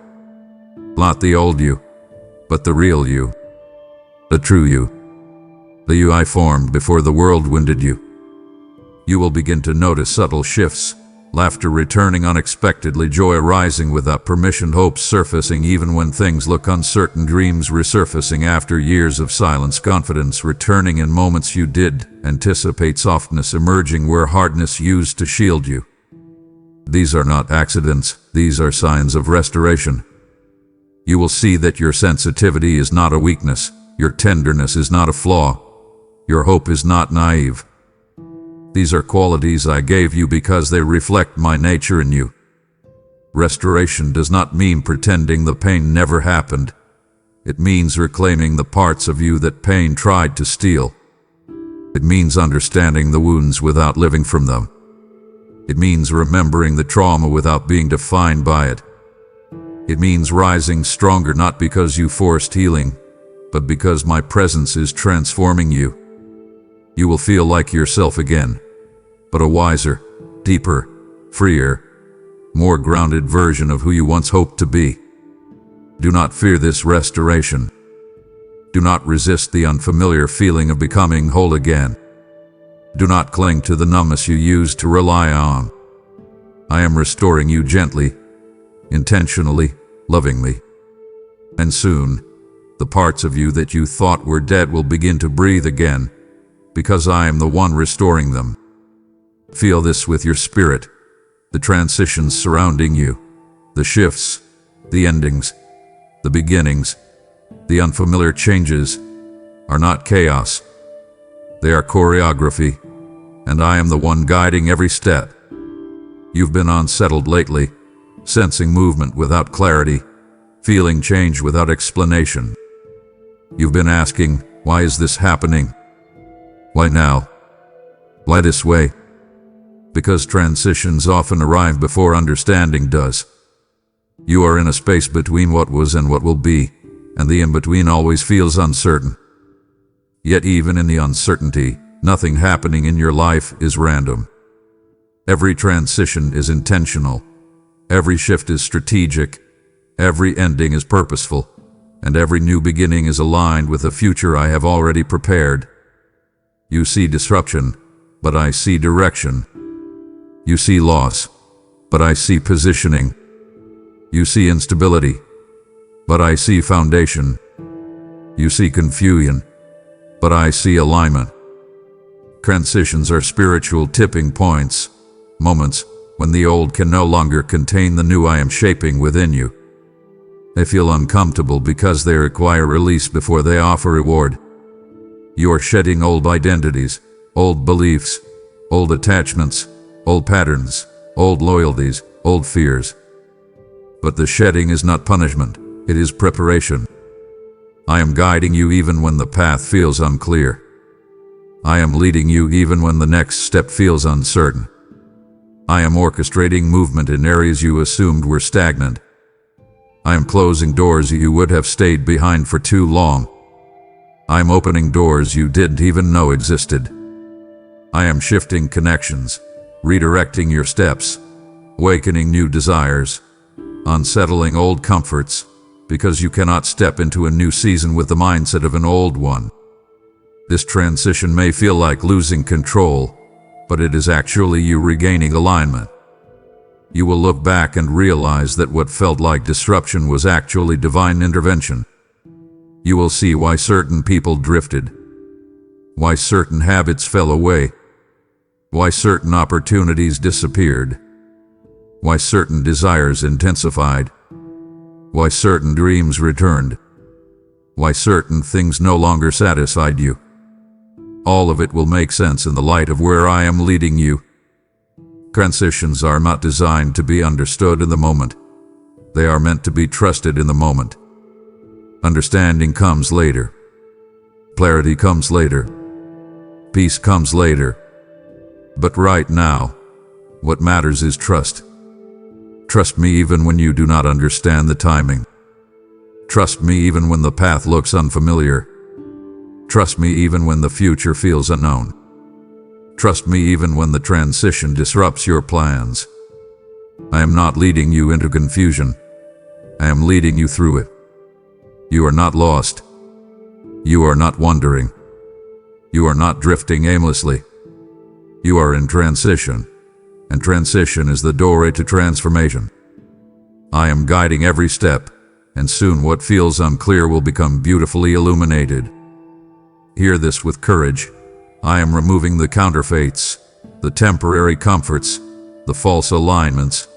Not the old you, but the real you, the true you, the you I formed before the world wounded you. You will begin to notice subtle shifts, laughter returning unexpectedly, joy arising without permission, hopes surfacing even when things look uncertain, dreams resurfacing after years of silence, confidence returning in moments you did anticipate, softness emerging where hardness used to shield you. These are not accidents, these are signs of restoration. You will see that your sensitivity is not a weakness, your tenderness is not a flaw, your hope is not naive. These are qualities I gave you because they reflect my nature in you. Restoration does not mean pretending the pain never happened. It means reclaiming the parts of you that pain tried to steal. It means understanding the wounds without living from them. It means remembering the trauma without being defined by it. It means rising stronger not because you forced healing, but because my presence is transforming you. You will feel like yourself again, but a wiser, deeper, freer, more grounded version of who you once hoped to be. Do not fear this restoration. Do not resist the unfamiliar feeling of becoming whole again. Do not cling to the numbness you used to rely on. I am restoring you gently, intentionally, lovingly. And soon, the parts of you that you thought were dead will begin to breathe again, because I am the one restoring them. Feel this with your spirit, the transitions surrounding you, the shifts, the endings, the beginnings, the unfamiliar changes are not chaos. They are choreography, and I am the one guiding every step. You've been unsettled lately, sensing movement without clarity, feeling change without explanation. You've been asking, why is this happening? Why now? Why this way? Because transitions often arrive before understanding does. You are in a space between what was and what will be, and the in-between always feels uncertain. Yet even in the uncertainty, nothing happening in your life is random. Every transition is intentional. Every shift is strategic. Every ending is purposeful. And every new beginning is aligned with a future I have already prepared. You see disruption, but I see direction. You see loss, but I see positioning. You see instability, but I see foundation. You see confusion, but I see alignment. Transitions are spiritual tipping points, moments when the old can no longer contain the new I am shaping within you. They feel uncomfortable because they require release before they offer reward. You are shedding old identities, old beliefs, old attachments, old patterns, old loyalties, old fears. But the shedding is not punishment, it is preparation. I am guiding you even when the path feels unclear. I am leading you even when the next step feels uncertain. I am orchestrating movement in areas you assumed were stagnant. I am closing doors you would have stayed behind for too long. I am opening doors you didn't even know existed. I am shifting connections, redirecting your steps, awakening new desires, unsettling old comforts, because you cannot step into a new season with the mindset of an old one. This transition may feel like losing control, but it is actually you regaining alignment. You will look back and realize that what felt like disruption was actually divine intervention. You will see why certain people drifted, why certain habits fell away, why certain opportunities disappeared, why certain desires intensified, why certain dreams returned, why certain things no longer satisfied you. All of it will make sense in the light of where I am leading you. Transitions are not designed to be understood in the moment. They are meant to be trusted in the moment. Understanding comes later. Clarity comes later. Peace comes later. But right now, what matters is trust. Trust me even when you do not understand the timing. Trust me even when the path looks unfamiliar. Trust me even when the future feels unknown. Trust me even when the transition disrupts your plans. I am not leading you into confusion. I am leading you through it. You are not lost. You are not wandering. You are not drifting aimlessly. You are in transition, and transition is the doorway to transformation. I am guiding every step, and soon what feels unclear will become beautifully illuminated. Hear this with courage. I am removing the counterfeits, the temporary comforts, the false alignments,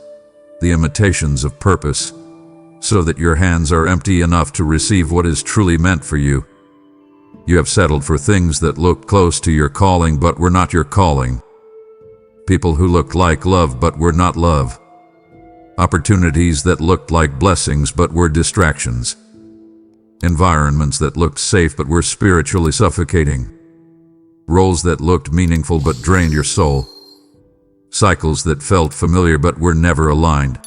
the imitations of purpose, so that your hands are empty enough to receive what is truly meant for you. You have settled for things that looked close to your calling but were not your calling. People who looked like love but were not love. Opportunities that looked like blessings but were distractions. Environments that looked safe but were spiritually suffocating. Roles that looked meaningful but drained your soul. Cycles that felt familiar but were never aligned.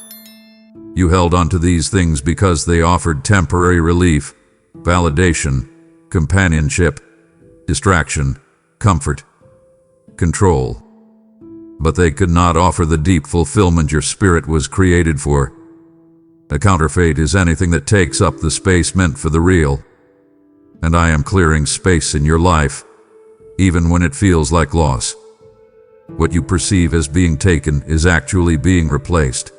You held on to these things because they offered temporary relief, validation, companionship, distraction, comfort, control. But they could not offer the deep fulfillment your spirit was created for. A counterfeit is anything that takes up the space meant for the real. And I am clearing space in your life, even when it feels like loss. What you perceive as being taken is actually being replaced.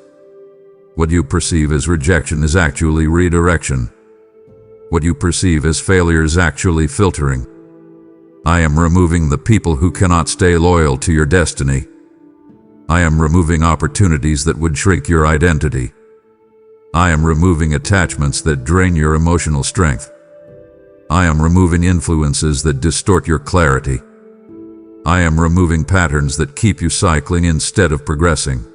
What you perceive as rejection is actually redirection. What you perceive as failure is actually filtering. I am removing the people who cannot stay loyal to your destiny. I am removing opportunities that would shrink your identity. I am removing attachments that drain your emotional strength. I am removing influences that distort your clarity. I am removing patterns that keep you cycling instead of progressing.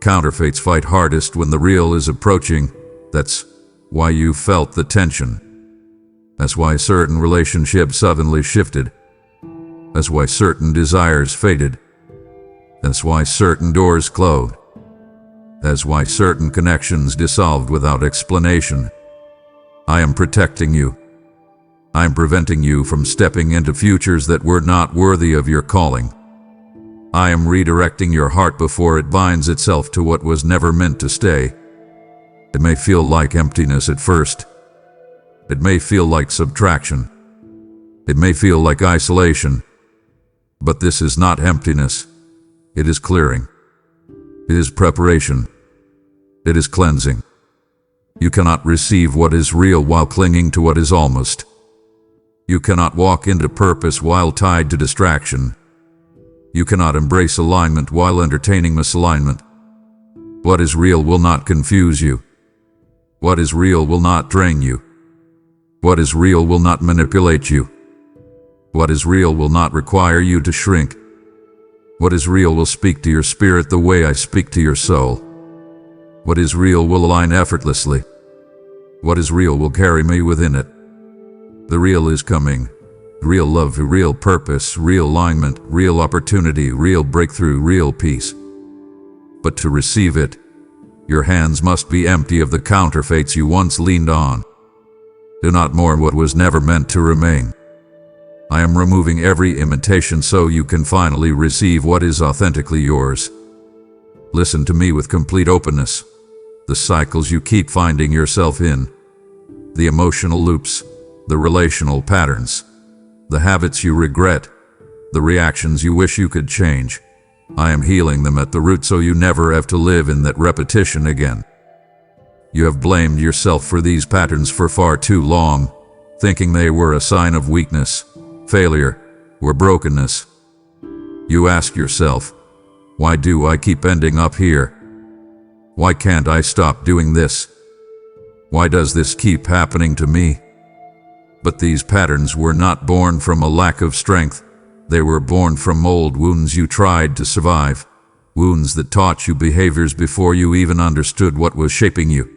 Counterfeits fight hardest when the real is approaching. That's why you felt the tension. That's why certain relationships suddenly shifted. That's why certain desires faded. That's why certain doors closed. That's why certain connections dissolved without explanation. I am protecting you. I am preventing you from stepping into futures that were not worthy of your calling. I am redirecting your heart before it binds itself to what was never meant to stay. It may feel like emptiness at first. It may feel like subtraction. It may feel like isolation. But this is not emptiness. It is clearing. It is preparation. It is cleansing. You cannot receive what is real while clinging to what is almost. You cannot walk into purpose while tied to distraction. You cannot embrace alignment while entertaining misalignment. What is real will not confuse you. What is real will not drain you. What is real will not manipulate you. What is real will not require you to shrink. What is real will speak to your spirit the way I speak to your soul. What is real will align effortlessly. What is real will carry me within it. The real is coming. Real love, real purpose, real alignment, real opportunity, real breakthrough, real peace. But to receive it, your hands must be empty of the counterfeits you once leaned on. Do not mourn what was never meant to remain. I am removing every imitation so you can finally receive what is authentically yours. Listen to me with complete openness. The cycles you keep finding yourself in, the emotional loops, the relational patterns, the habits you regret, the reactions you wish you could change. I am healing them at the root so you never have to live in that repetition again. You have blamed yourself for these patterns for far too long, thinking they were a sign of weakness, failure, or brokenness. You ask yourself, why do I keep ending up here? Why can't I stop doing this? Why does this keep happening to me? But these patterns were not born from a lack of strength. They were born from old wounds you tried to survive, wounds that taught you behaviors before you even understood what was shaping you.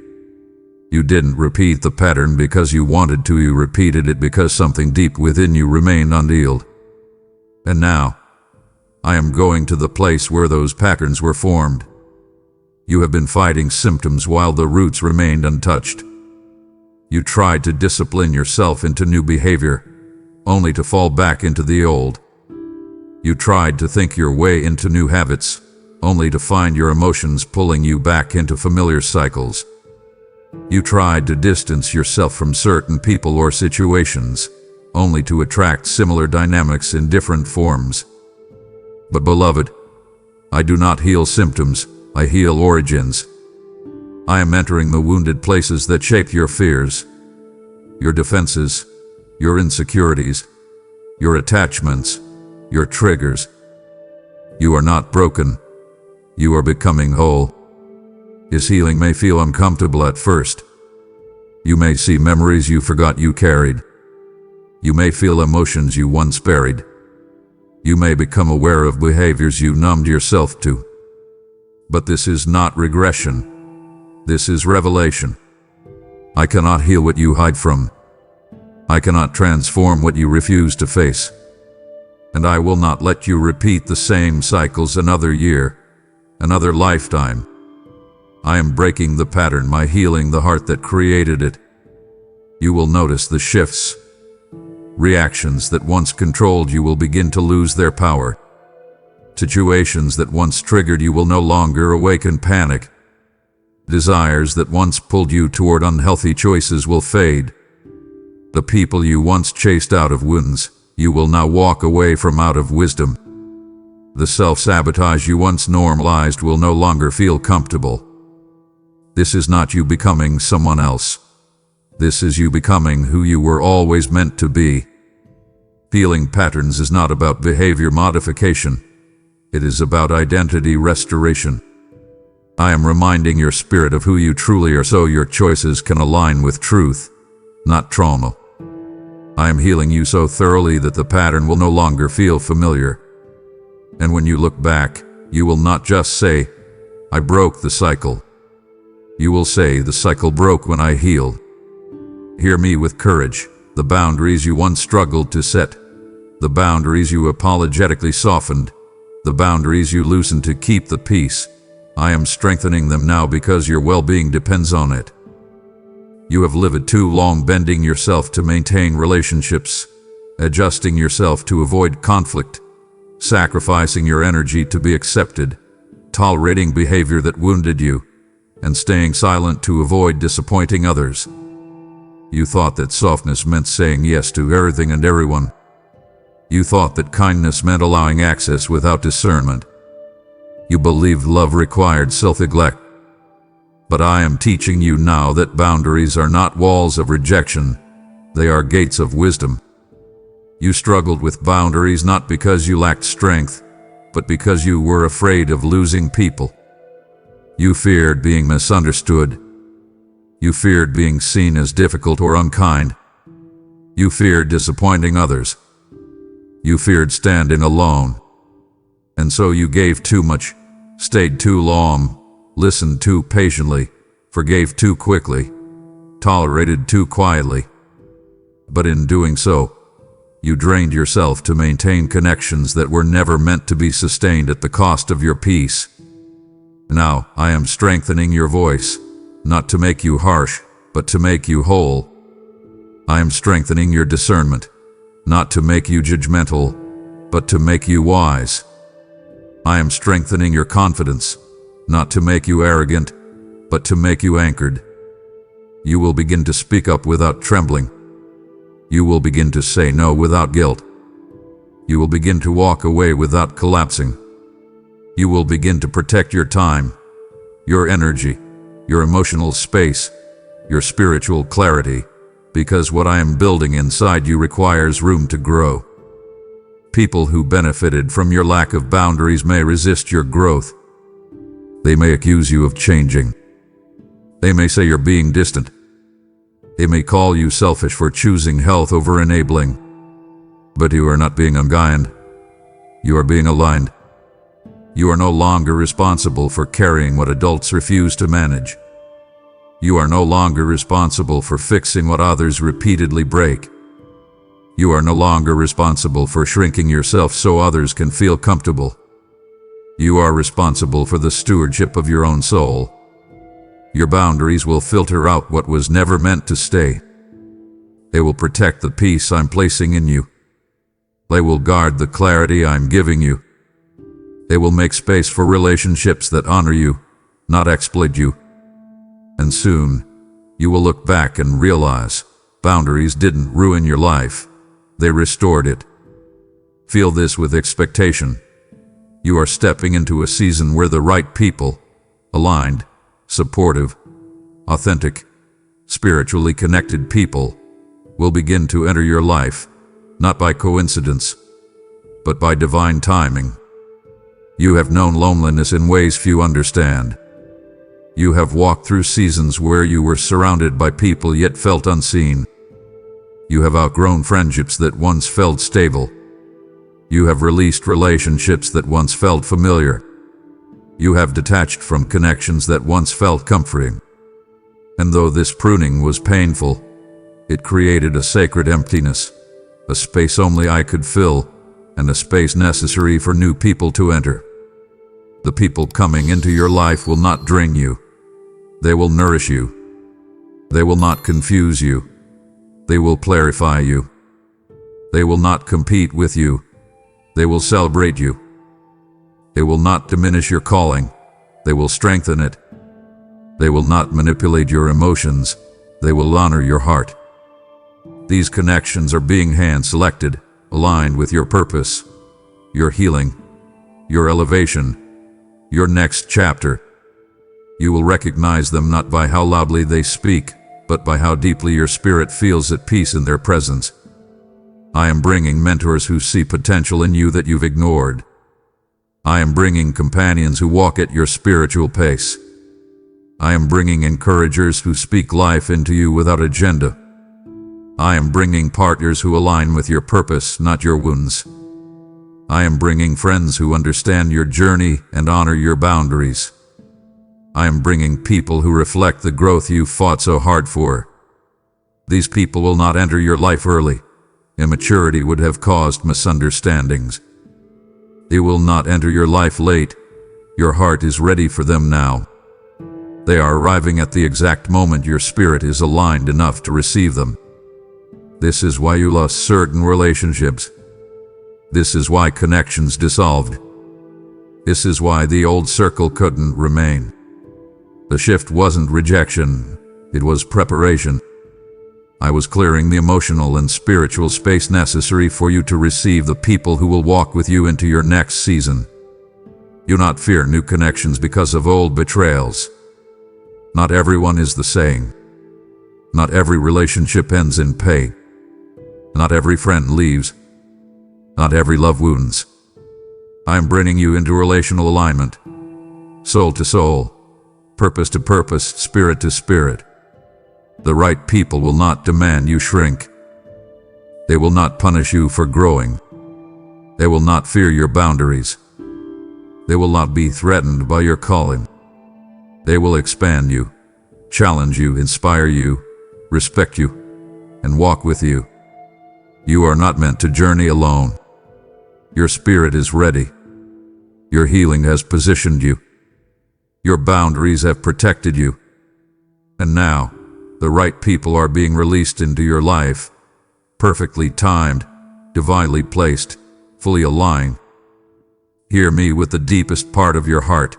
You didn't repeat the pattern because you wanted to, you repeated it because something deep within you remained unhealed. And now, I am going to the place where those patterns were formed. You have been fighting symptoms while the roots remained untouched. You tried to discipline yourself into new behavior, only to fall back into the old. You tried to think your way into new habits, only to find your emotions pulling you back into familiar cycles. You tried to distance yourself from certain people or situations, only to attract similar dynamics in different forms. But beloved, I do not heal symptoms, I heal origins. I am entering the wounded places that shape your fears, your defenses, your insecurities, your attachments, your triggers. You are not broken. You are becoming whole. His healing may feel uncomfortable at first. You may see memories you forgot you carried. You may feel emotions you once buried. You may become aware of behaviors you numbed yourself to. But this is not regression. This is revelation. I cannot heal what you hide from. I cannot transform what you refuse to face. And I will not let you repeat the same cycles another year, another lifetime. I am breaking the pattern by healing the heart that created it. You will notice the shifts. Reactions that once controlled you will begin to lose their power. Situations that once triggered you will no longer awaken panic. Desires that once pulled you toward unhealthy choices will fade. The people you once chased out of wounds, you will now walk away from out of wisdom. The self-sabotage you once normalized will no longer feel comfortable. This is not you becoming someone else. This is you becoming who you were always meant to be. Healing patterns is not about behavior modification. It is about identity restoration. I am reminding your spirit of who you truly are so your choices can align with truth, not trauma. I am healing you so thoroughly that the pattern will no longer feel familiar. And when you look back, you will not just say, I broke the cycle. You will say, the cycle broke when I healed. Hear me with courage. The boundaries you once struggled to set, the boundaries you apologetically softened, the boundaries you loosened to keep the peace, I am strengthening them now because your well-being depends on it. You have lived too long bending yourself to maintain relationships, adjusting yourself to avoid conflict, sacrificing your energy to be accepted, tolerating behavior that wounded you, and staying silent to avoid disappointing others. You thought that softness meant saying yes to everything and everyone. You thought that kindness meant allowing access without discernment. You believed love required self-neglect. But I am teaching you now that boundaries are not walls of rejection. They are gates of wisdom. You struggled with boundaries not because you lacked strength, but because you were afraid of losing people. You feared being misunderstood. You feared being seen as difficult or unkind. You feared disappointing others. You feared standing alone. And so you gave too much, stayed too long, listened too patiently, forgave too quickly, tolerated too quietly. But in doing so, you drained yourself to maintain connections that were never meant to be sustained at the cost of your peace. Now, I am strengthening your voice, not to make you harsh, but to make you whole. I am strengthening your discernment, not to make you judgmental, but to make you wise. I am strengthening your confidence, not to make you arrogant, but to make you anchored. You will begin to speak up without trembling. You will begin to say no without guilt. You will begin to walk away without collapsing. You will begin to protect your time, your energy, your emotional space, your spiritual clarity, because what I am building inside you requires room to grow. People who benefited from your lack of boundaries may resist your growth. They may accuse you of changing. They may say you're being distant. They may call you selfish for choosing health over enabling. But you are not being unkind. You are being aligned. You are no longer responsible for carrying what adults refuse to manage. You are no longer responsible for fixing what others repeatedly break. You are no longer responsible for shrinking yourself so others can feel comfortable. You are responsible for the stewardship of your own soul. Your boundaries will filter out what was never meant to stay. They will protect the peace I'm placing in you. They will guard the clarity I'm giving you. They will make space for relationships that honor you, not exploit you. And soon, you will look back and realize boundaries didn't ruin your life. They restored it. Feel this with expectation. You are stepping into a season where the right people, aligned, supportive, authentic, spiritually connected people, will begin to enter your life, not by coincidence, but by divine timing. You have known loneliness in ways few understand. You have walked through seasons where you were surrounded by people yet felt unseen. You have outgrown friendships that once felt stable. You have released relationships that once felt familiar. You have detached from connections that once felt comforting. And though this pruning was painful, it created a sacred emptiness, a space only I could fill, and a space necessary for new people to enter. The people coming into your life will not drain you. They will nourish you. They will not confuse you. They will clarify you. They will not compete with you. They will celebrate you. They will not diminish your calling. They will strengthen it. They will not manipulate your emotions. They will honor your heart. These connections are being hand-selected, aligned with your purpose, your healing, your elevation, your next chapter. You will recognize them not by how loudly they speak, but by how deeply your spirit feels at peace in their presence. I am bringing mentors who see potential in you that you've ignored. I am bringing companions who walk at your spiritual pace. I am bringing encouragers who speak life into you without agenda. I am bringing partners who align with your purpose, not your wounds. I am bringing friends who understand your journey and honor your boundaries. I am bringing people who reflect the growth you fought so hard for. These people will not enter your life early. Immaturity would have caused misunderstandings. They will not enter your life late. Your heart is ready for them now. They are arriving at the exact moment your spirit is aligned enough to receive them. This is why you lost certain relationships. This is why connections dissolved. This is why the old circle couldn't remain. The shift wasn't rejection, it was preparation. I was clearing the emotional and spiritual space necessary for you to receive the people who will walk with you into your next season. Do not fear new connections because of old betrayals. Not everyone is the same. Not every relationship ends in pain. Not every friend leaves. Not every love wounds. I am bringing you into relational alignment, soul to soul, purpose to purpose, spirit to spirit. The right people will not demand you shrink. They will not punish you for growing. They will not fear your boundaries. They will not be threatened by your calling. They will expand you, challenge you, inspire you, respect you, and walk with you. You are not meant to journey alone. Your spirit is ready. Your healing has positioned you. Your boundaries have protected you. And now, the right people are being released into your life, perfectly timed, divinely placed, fully aligned. Hear me with the deepest part of your heart,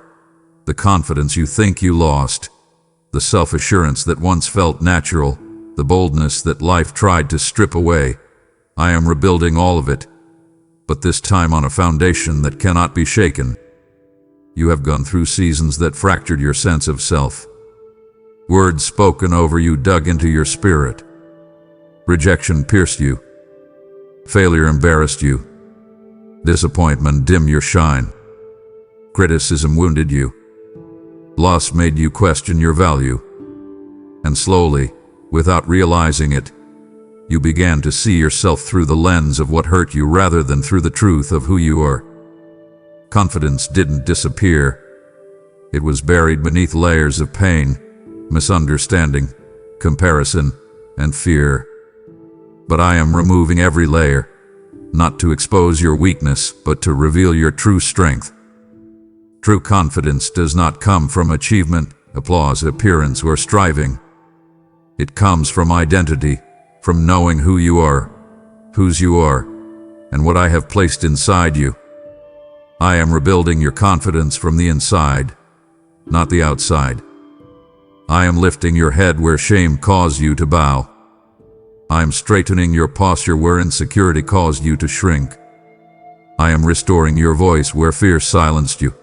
the confidence you think you lost, the self-assurance that once felt natural, the boldness that life tried to strip away. I am rebuilding all of it, but this time on a foundation that cannot be shaken. You have gone through seasons that fractured your sense of self. Words spoken over you dug into your spirit. Rejection pierced you. Failure embarrassed you. Disappointment dimmed your shine. Criticism wounded you. Loss made you question your value. And slowly, without realizing it, you began to see yourself through the lens of what hurt you rather than through the truth of who you are. Confidence didn't disappear. It was buried beneath layers of pain, misunderstanding, comparison, and fear. But I am removing every layer, not to expose your weakness, but to reveal your true strength. True confidence does not come from achievement, applause, appearance, or striving. It comes from identity, from knowing who you are, whose you are, and what I have placed inside you. I am rebuilding your confidence from the inside, not the outside. I am lifting your head where shame caused you to bow. I am straightening your posture where insecurity caused you to shrink. I am restoring your voice where fear silenced you.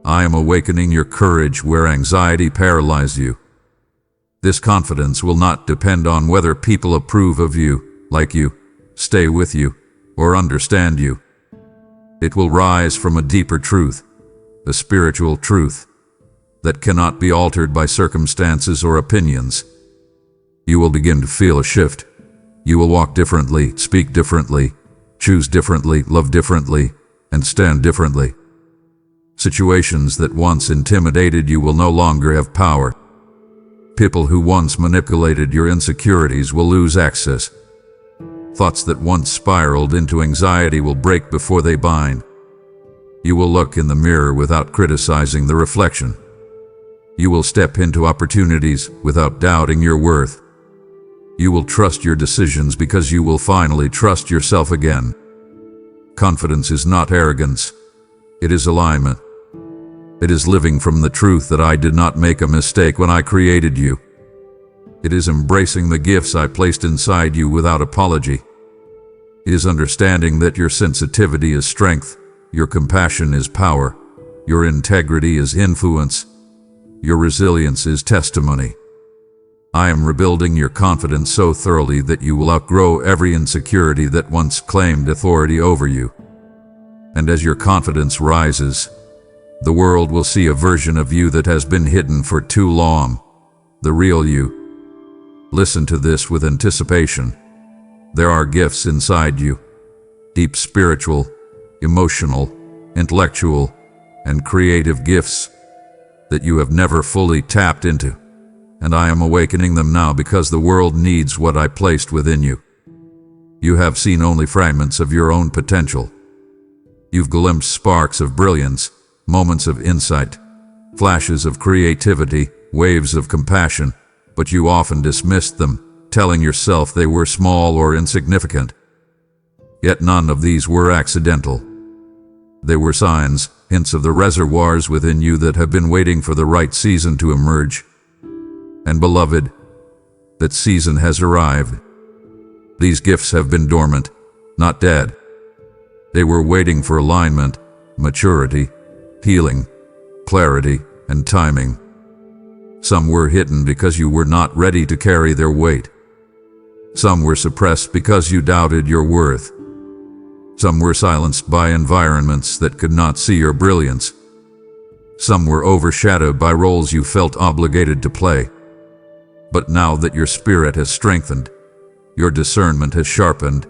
I am awakening your courage where anxiety paralyzed you. This confidence will not depend on whether people approve of you, like you, stay with you, or understand you. It will rise from a deeper truth, a spiritual truth, that cannot be altered by circumstances or opinions. You will begin to feel a shift. You will walk differently, speak differently, choose differently, love differently, and stand differently. Situations that once intimidated you will no longer have power. People who once manipulated your insecurities will lose access. Thoughts that once spiraled into anxiety will break before they bind. You will look in the mirror without criticizing the reflection. You will step into opportunities without doubting your worth. You will trust your decisions because you will finally trust yourself again. Confidence is not arrogance. It is alignment. It is living from the truth that I did not make a mistake when I created you. It is embracing the gifts I placed inside you without apology. It is understanding that your sensitivity is strength, your compassion is power, your integrity is influence, your resilience is testimony. I am rebuilding your confidence so thoroughly that you will outgrow every insecurity that once claimed authority over you. And as your confidence rises, the world will see a version of you that has been hidden for too long, the real you. Listen to this with anticipation. There are gifts inside you, deep spiritual, emotional, intellectual, and creative gifts that you have never fully tapped into. And I am awakening them now because the world needs what I placed within you. You have seen only fragments of your own potential. You've glimpsed sparks of brilliance, moments of insight, flashes of creativity, waves of compassion, but you often dismissed them, telling yourself they were small or insignificant. Yet none of these were accidental. They were signs, hints of the reservoirs within you that have been waiting for the right season to emerge. And beloved, that season has arrived. These gifts have been dormant, not dead. They were waiting for alignment, maturity, healing, clarity, and timing. Some were hidden because you were not ready to carry their weight. Some were suppressed because you doubted your worth. Some were silenced by environments that could not see your brilliance. Some were overshadowed by roles you felt obligated to play. But now that your spirit has strengthened, your discernment has sharpened,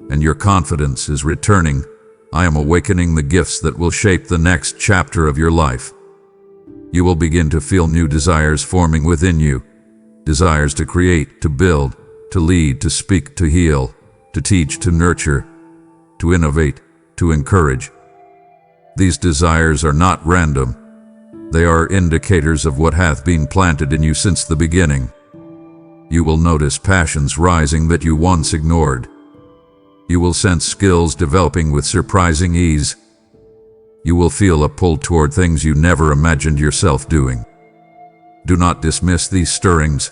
and your confidence is returning, I am awakening the gifts that will shape the next chapter of your life. You will begin to feel new desires forming within you. Desires to create, to build, to lead, to speak, to heal, to teach, to nurture, to innovate, to encourage. These desires are not random. They are indicators of what hath been planted in you since the beginning. You will notice passions rising that you once ignored. You will sense skills developing with surprising ease. You will feel a pull toward things you never imagined yourself doing. Do not dismiss these stirrings.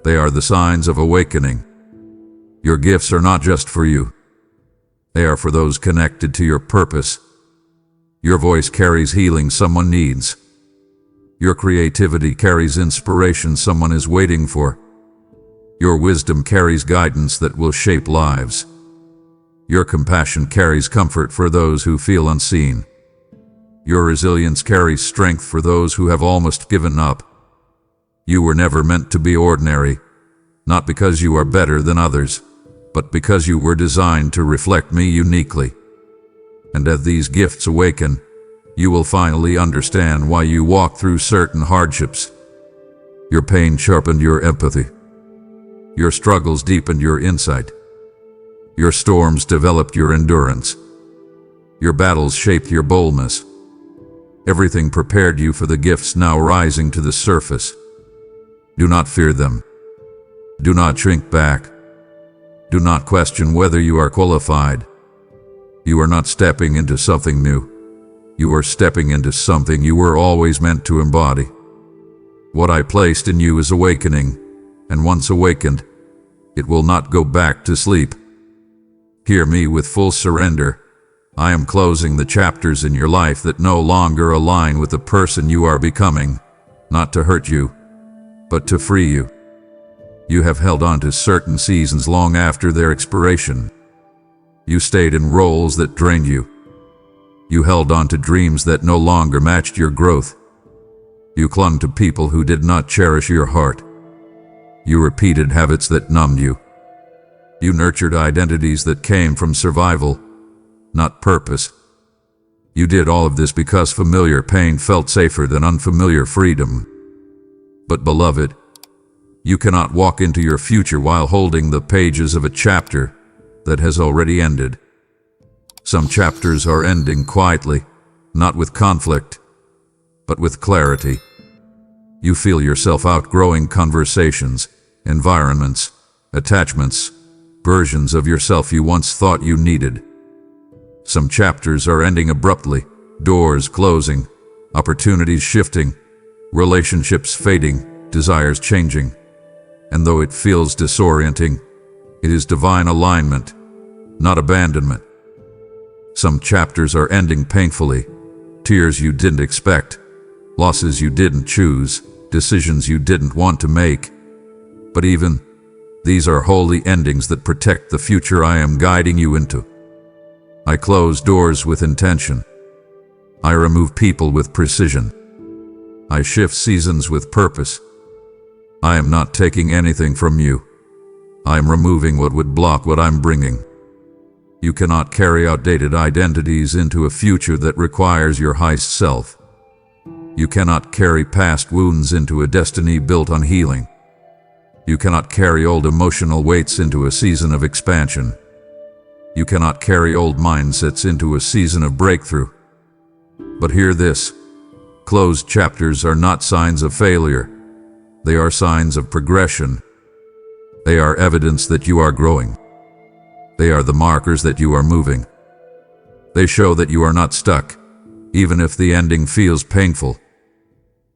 They are the signs of awakening. Your gifts are not just for you. They are for those connected to your purpose. Your voice carries healing someone needs. Your creativity carries inspiration someone is waiting for. Your wisdom carries guidance that will shape lives. Your compassion carries comfort for those who feel unseen. Your resilience carries strength for those who have almost given up. You were never meant to be ordinary, not because you are better than others, but because you were designed to reflect me uniquely. And as these gifts awaken, you will finally understand why you walk through certain hardships. Your pain sharpened your empathy. Your struggles deepened your insight. Your storms developed your endurance. Your battles shaped your boldness. Everything prepared you for the gifts now rising to the surface. Do not fear them. Do not shrink back. Do not question whether you are qualified. You are not stepping into something new. You are stepping into something you were always meant to embody. What I placed in you is awakening, and once awakened, it will not go back to sleep. Hear me with full surrender. I am closing the chapters in your life that no longer align with the person you are becoming, not to hurt you, but to free you. You have held on to certain seasons long after their expiration. You stayed in roles that drained you. You held on to dreams that no longer matched your growth. You clung to people who did not cherish your heart. You repeated habits that numbed you. You nurtured identities that came from survival, not purpose. You did all of this because familiar pain felt safer than unfamiliar freedom. But beloved, you cannot walk into your future while holding the pages of a chapter that has already ended. Some chapters are ending quietly, not with conflict, but with clarity. You feel yourself outgrowing conversations, environments, attachments, versions of yourself you once thought you needed. Some chapters are ending abruptly, doors closing, opportunities shifting, relationships fading, desires changing. And though it feels disorienting, it is divine alignment, not abandonment. Some chapters are ending painfully, tears you didn't expect, losses you didn't choose, decisions you didn't want to make. But even these are holy endings that protect the future I am guiding you into. I close doors with intention. I remove people with precision. I shift seasons with purpose. I am not taking anything from you. I am removing what would block what I'm bringing. You cannot carry outdated identities into a future that requires your highest self. You cannot carry past wounds into a destiny built on healing. You cannot carry old emotional weights into a season of expansion. You cannot carry old mindsets into a season of breakthrough. But hear this: closed chapters are not signs of failure. They are signs of progression. They are evidence that you are growing. They are the markers that you are moving. They show that you are not stuck, even if the ending feels painful.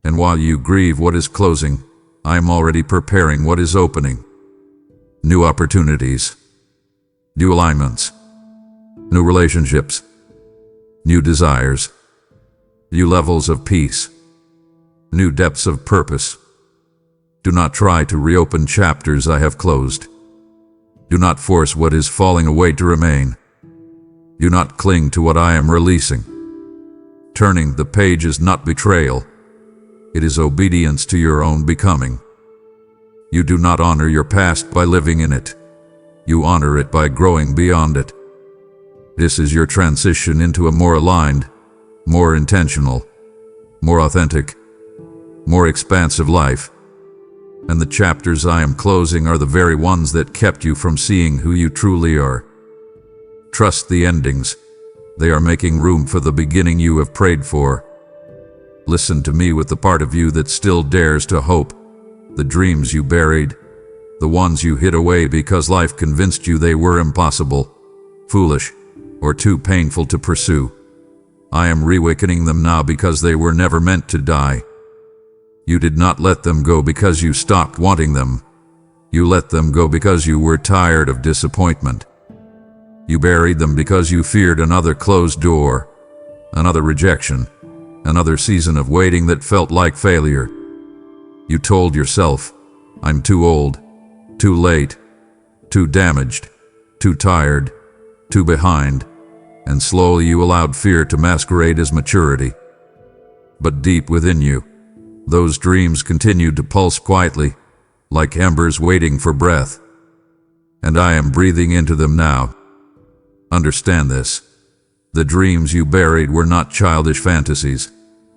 And while you grieve what is closing, I am already preparing what is opening. New opportunities, new alignments, new relationships, new desires, new levels of peace, new depths of purpose. Do not try to reopen chapters I have closed. Do not force what is falling away to remain. Do not cling to what I am releasing. Turning the page is not betrayal. It is obedience to your own becoming. You do not honor your past by living in it. You honor it by growing beyond it. This is your transition into a more aligned, more intentional, more authentic, more expansive life. And the chapters I am closing are the very ones that kept you from seeing who you truly are. Trust the endings. They are making room for the beginning you have prayed for. Listen to me with the part of you that still dares to hope. The dreams you buried, the ones you hid away because life convinced you they were impossible, foolish, or too painful to pursue. I am reawakening them now because they were never meant to die. You did not let them go because you stopped wanting them. You let them go because you were tired of disappointment. You buried them because you feared another closed door, another rejection, another season of waiting that felt like failure. You told yourself, I'm too old, too late, too damaged, too tired, too behind, and slowly you allowed fear to masquerade as maturity. But deep within you, those dreams continued to pulse quietly, like embers waiting for breath. And I am breathing into them now. Understand this. The dreams you buried were not childish fantasies.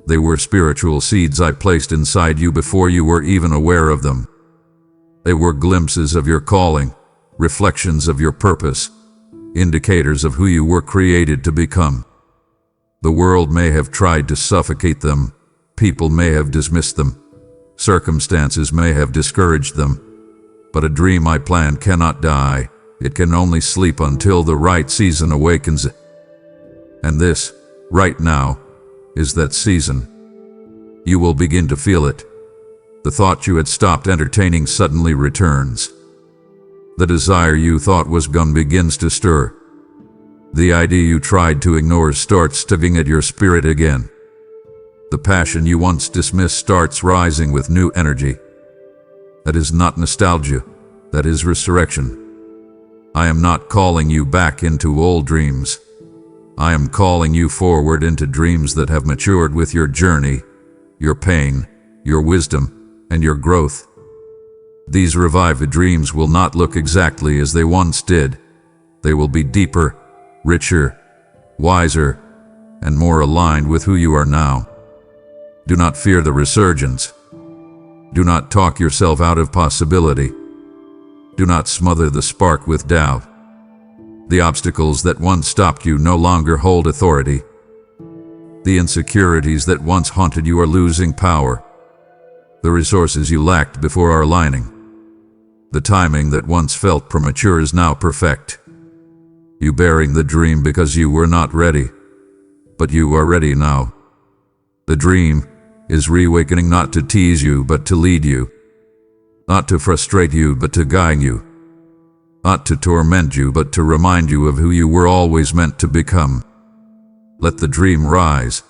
They were spiritual seeds I placed inside you before you were even aware of them. They were glimpses of your calling, reflections of your purpose, indicators of who you were created to become. The world may have tried to suffocate them. People may have dismissed them. Circumstances may have discouraged them. But a dream I planned cannot die. It can only sleep until the right season awakens it. And this, right now, is that season. You will begin to feel it. The thought you had stopped entertaining suddenly returns. The desire you thought was gone begins to stir. The idea you tried to ignore starts tugging at your spirit again. The passion you once dismissed starts rising with new energy. That is not nostalgia, that is resurrection. I am not calling you back into old dreams. I am calling you forward into dreams that have matured with your journey, your pain, your wisdom, and your growth. These revived dreams will not look exactly as they once did. They will be deeper, richer, wiser, and more aligned with who you are now. Do not fear the resurgence. Do not talk yourself out of possibility. Do not smother the spark with doubt. The obstacles that once stopped you no longer hold authority. The insecurities that once haunted you are losing power. The resources you lacked before are aligning. The timing that once felt premature is now perfect. You bearing the dream because you were not ready, but you are ready now. The dream is reawakening, not to tease you but to lead you, not to frustrate you but to guide you, not to torment you but to remind you of who you were always meant to become. Let the dream rise.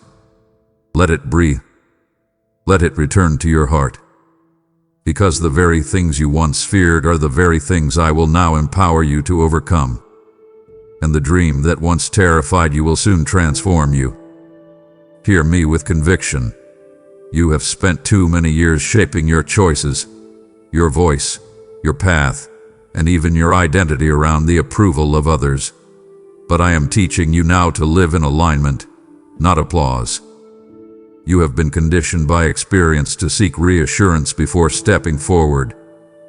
Let it breathe. Let it return to your heart. Because the very things you once feared are the very things I will now empower you to overcome. And the dream that once terrified you will soon transform you. Hear me with conviction. You have spent too many years shaping your choices, your voice, your path, and even your identity around the approval of others. But I am teaching you now to live in alignment, not applause. You have been conditioned by experience to seek reassurance before stepping forward,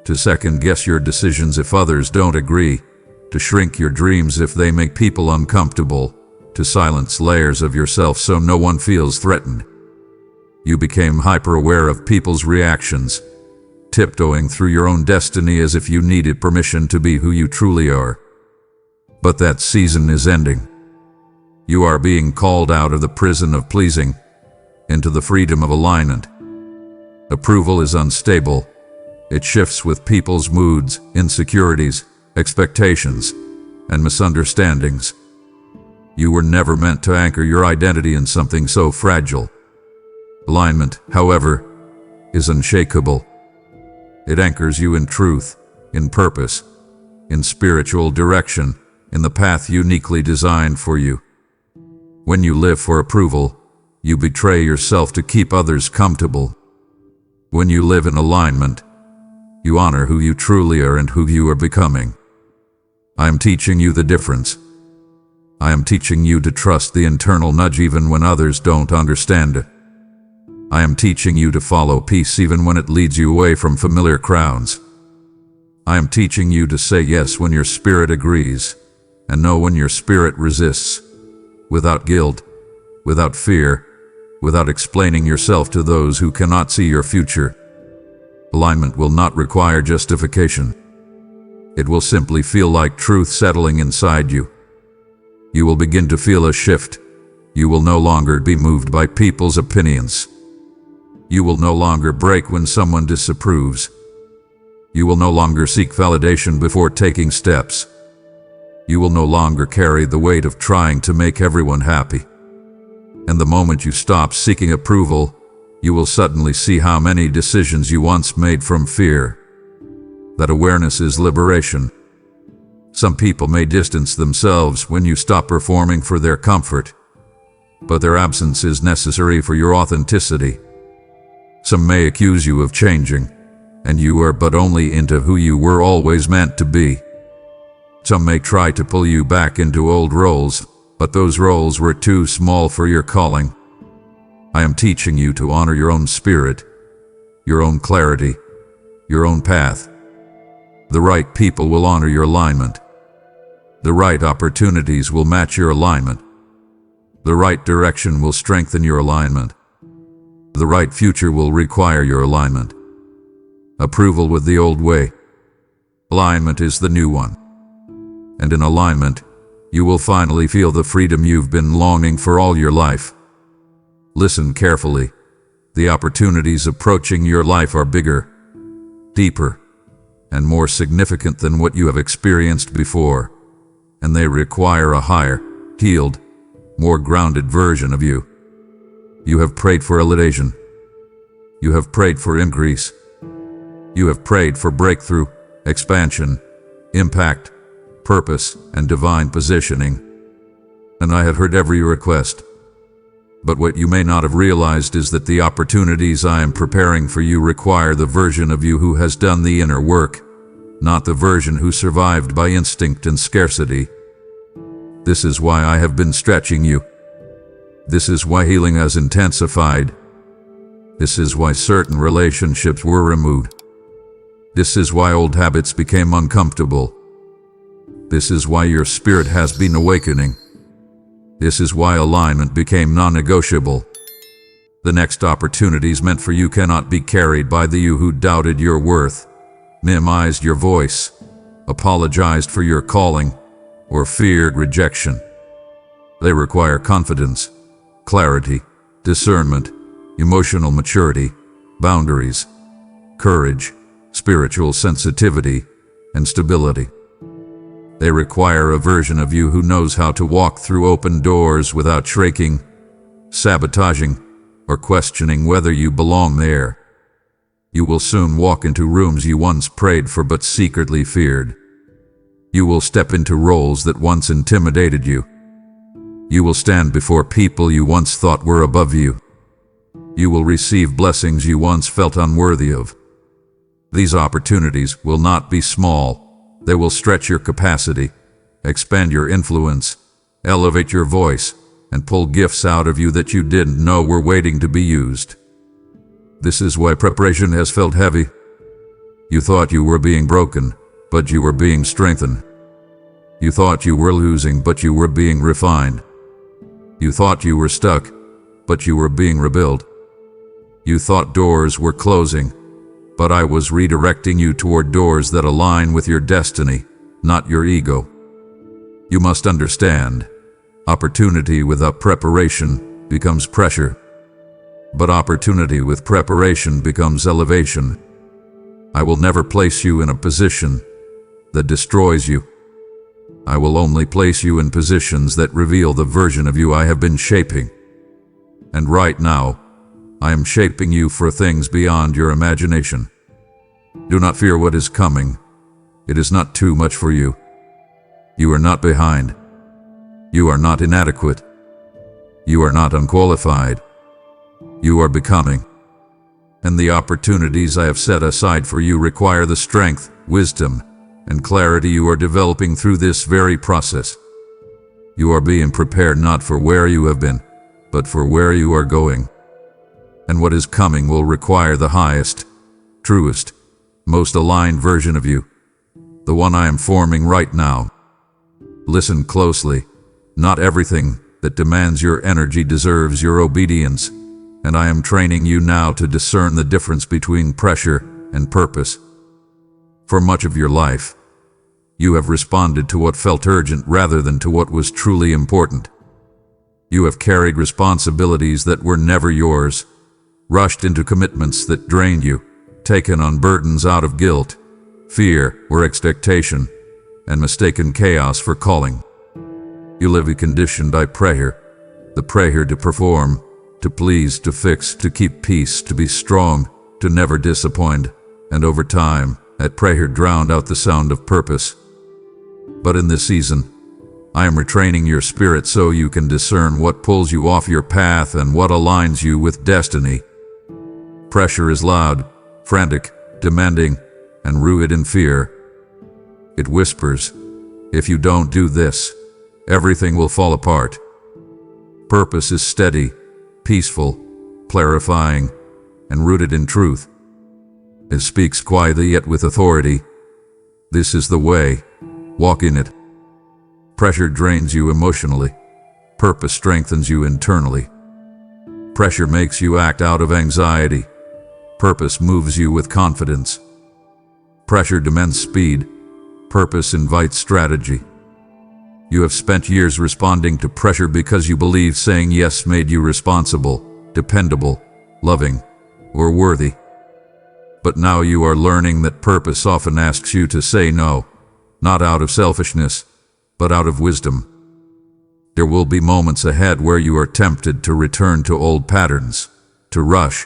to second-guess your decisions if others don't agree, to shrink your dreams if they make people uncomfortable, to silence layers of yourself so no one feels threatened. You became hyper-aware of people's reactions, tiptoeing through your own destiny as if you needed permission to be who you truly are. But that season is ending. You are being called out of the prison of pleasing into the freedom of alignment. Approval is unstable. It shifts with people's moods, insecurities, expectations, and misunderstandings. You were never meant to anchor your identity in something so fragile. Alignment, however, is unshakable. It anchors you in truth, in purpose, in spiritual direction, in the path uniquely designed for you. When you live for approval, you betray yourself to keep others comfortable. When you live in alignment, you honor who you truly are and who you are becoming. I am teaching you the difference. I am teaching you to trust the internal nudge even when others don't understand it. I am teaching you to follow peace even when it leads you away from familiar crowds. I am teaching you to say yes when your spirit agrees, and no when your spirit resists, without guilt, without fear, without explaining yourself to those who cannot see your future. Alignment will not require justification. It will simply feel like truth settling inside you. You will begin to feel a shift. You will no longer be moved by people's opinions. You will no longer break when someone disapproves. You will no longer seek validation before taking steps. You will no longer carry the weight of trying to make everyone happy. And the moment you stop seeking approval, you will suddenly see how many decisions you once made from fear. That awareness is liberation. Some people may distance themselves when you stop performing for their comfort, but their absence is necessary for your authenticity. Some may accuse you of changing, and you are but only into who you were always meant to be. Some may try to pull you back into old roles, but those roles were too small for your calling. I am teaching you to honor your own spirit, your own clarity, your own path. The right people will honor your alignment. The right opportunities will match your alignment. The right direction will strengthen your alignment. The right future will require your alignment. Approval with the old way. Alignment is the new one. And in alignment, you will finally feel the freedom you've been longing for all your life. Listen carefully. The opportunities approaching your life are bigger, deeper, and more significant than what you have experienced before. and they require a higher, healed, more grounded version of you. You have prayed for elevation. You have prayed for increase. You have prayed for breakthrough, expansion, impact, purpose, and divine positioning. And I have heard every request. But what you may not have realized is that the opportunities I am preparing for you require the version of you who has done the inner work, not the version who survived by instinct and scarcity. This is why I have been stretching you. This is why healing has intensified. This is why certain relationships were removed. This is why old habits became uncomfortable. This is why your spirit has been awakening. This is why alignment became non-negotiable. The next opportunities meant for you cannot be carried by the you who doubted your worth, minimized your voice, apologized for your calling, or feared rejection. They require confidence, clarity, discernment, emotional maturity, boundaries, courage, spiritual sensitivity, and stability. They require a version of you who knows how to walk through open doors without shrinking, sabotaging, or questioning whether you belong there. You will soon walk into rooms you once prayed for but secretly feared. You will step into roles that once intimidated you. You will stand before people you once thought were above you. You will receive blessings you once felt unworthy of. These opportunities will not be small. They will stretch your capacity, expand your influence, elevate your voice, and pull gifts out of you that you didn't know were waiting to be used. This is why preparation has felt heavy. You thought you were being broken, but you were being strengthened. You thought you were losing, but you were being refined. You thought you were stuck, but you were being rebuilt. You thought doors were closing, but I was redirecting you toward doors that align with your destiny, not your ego. You must understand, opportunity without preparation becomes pressure, but opportunity with preparation becomes elevation. I will never place you in a position that destroys you. I will only place you in positions that reveal the version of you I have been shaping. And right now, I am shaping you for things beyond your imagination. Do not fear what is coming. It is not too much for you. You are not behind. You are not inadequate. You are not unqualified. You are becoming. And the opportunities I have set aside for you require the strength, wisdom, and clarity you are developing through this very process. You are being prepared not for where you have been, but for where you are going. And what is coming will require the highest, truest, most aligned version of you, the one I am forming right now. Listen closely. Not everything that demands your energy deserves your obedience, and I am training you now to discern the difference between pressure and purpose. For much of your life, you have responded to what felt urgent rather than to what was truly important. You have carried responsibilities that were never yours, rushed into commitments that drained you, taken on burdens out of guilt, fear, or expectation, and mistaken chaos for calling. You live conditioned by prayer, the prayer to perform, to please, to fix, to keep peace, to be strong, to never disappoint, and over time, that prayer drowned out the sound of purpose. But in this season, I am retraining your spirit so you can discern what pulls you off your path and what aligns you with destiny. Pressure is loud, frantic, demanding, and rooted in fear. It whispers, if you don't do this, everything will fall apart. Purpose is steady, peaceful, clarifying, and rooted in truth. It speaks quietly yet with authority. This is the way. Walk in it. Pressure drains you emotionally. Purpose strengthens you internally. Pressure makes you act out of anxiety. Purpose moves you with confidence. Pressure demands speed. Purpose invites strategy. You have spent years responding to pressure because you believe saying yes made you responsible, dependable, loving, or worthy. But now you are learning that purpose often asks you to say no, not out of selfishness, but out of wisdom. There will be moments ahead where you are tempted to return to old patterns, to rush,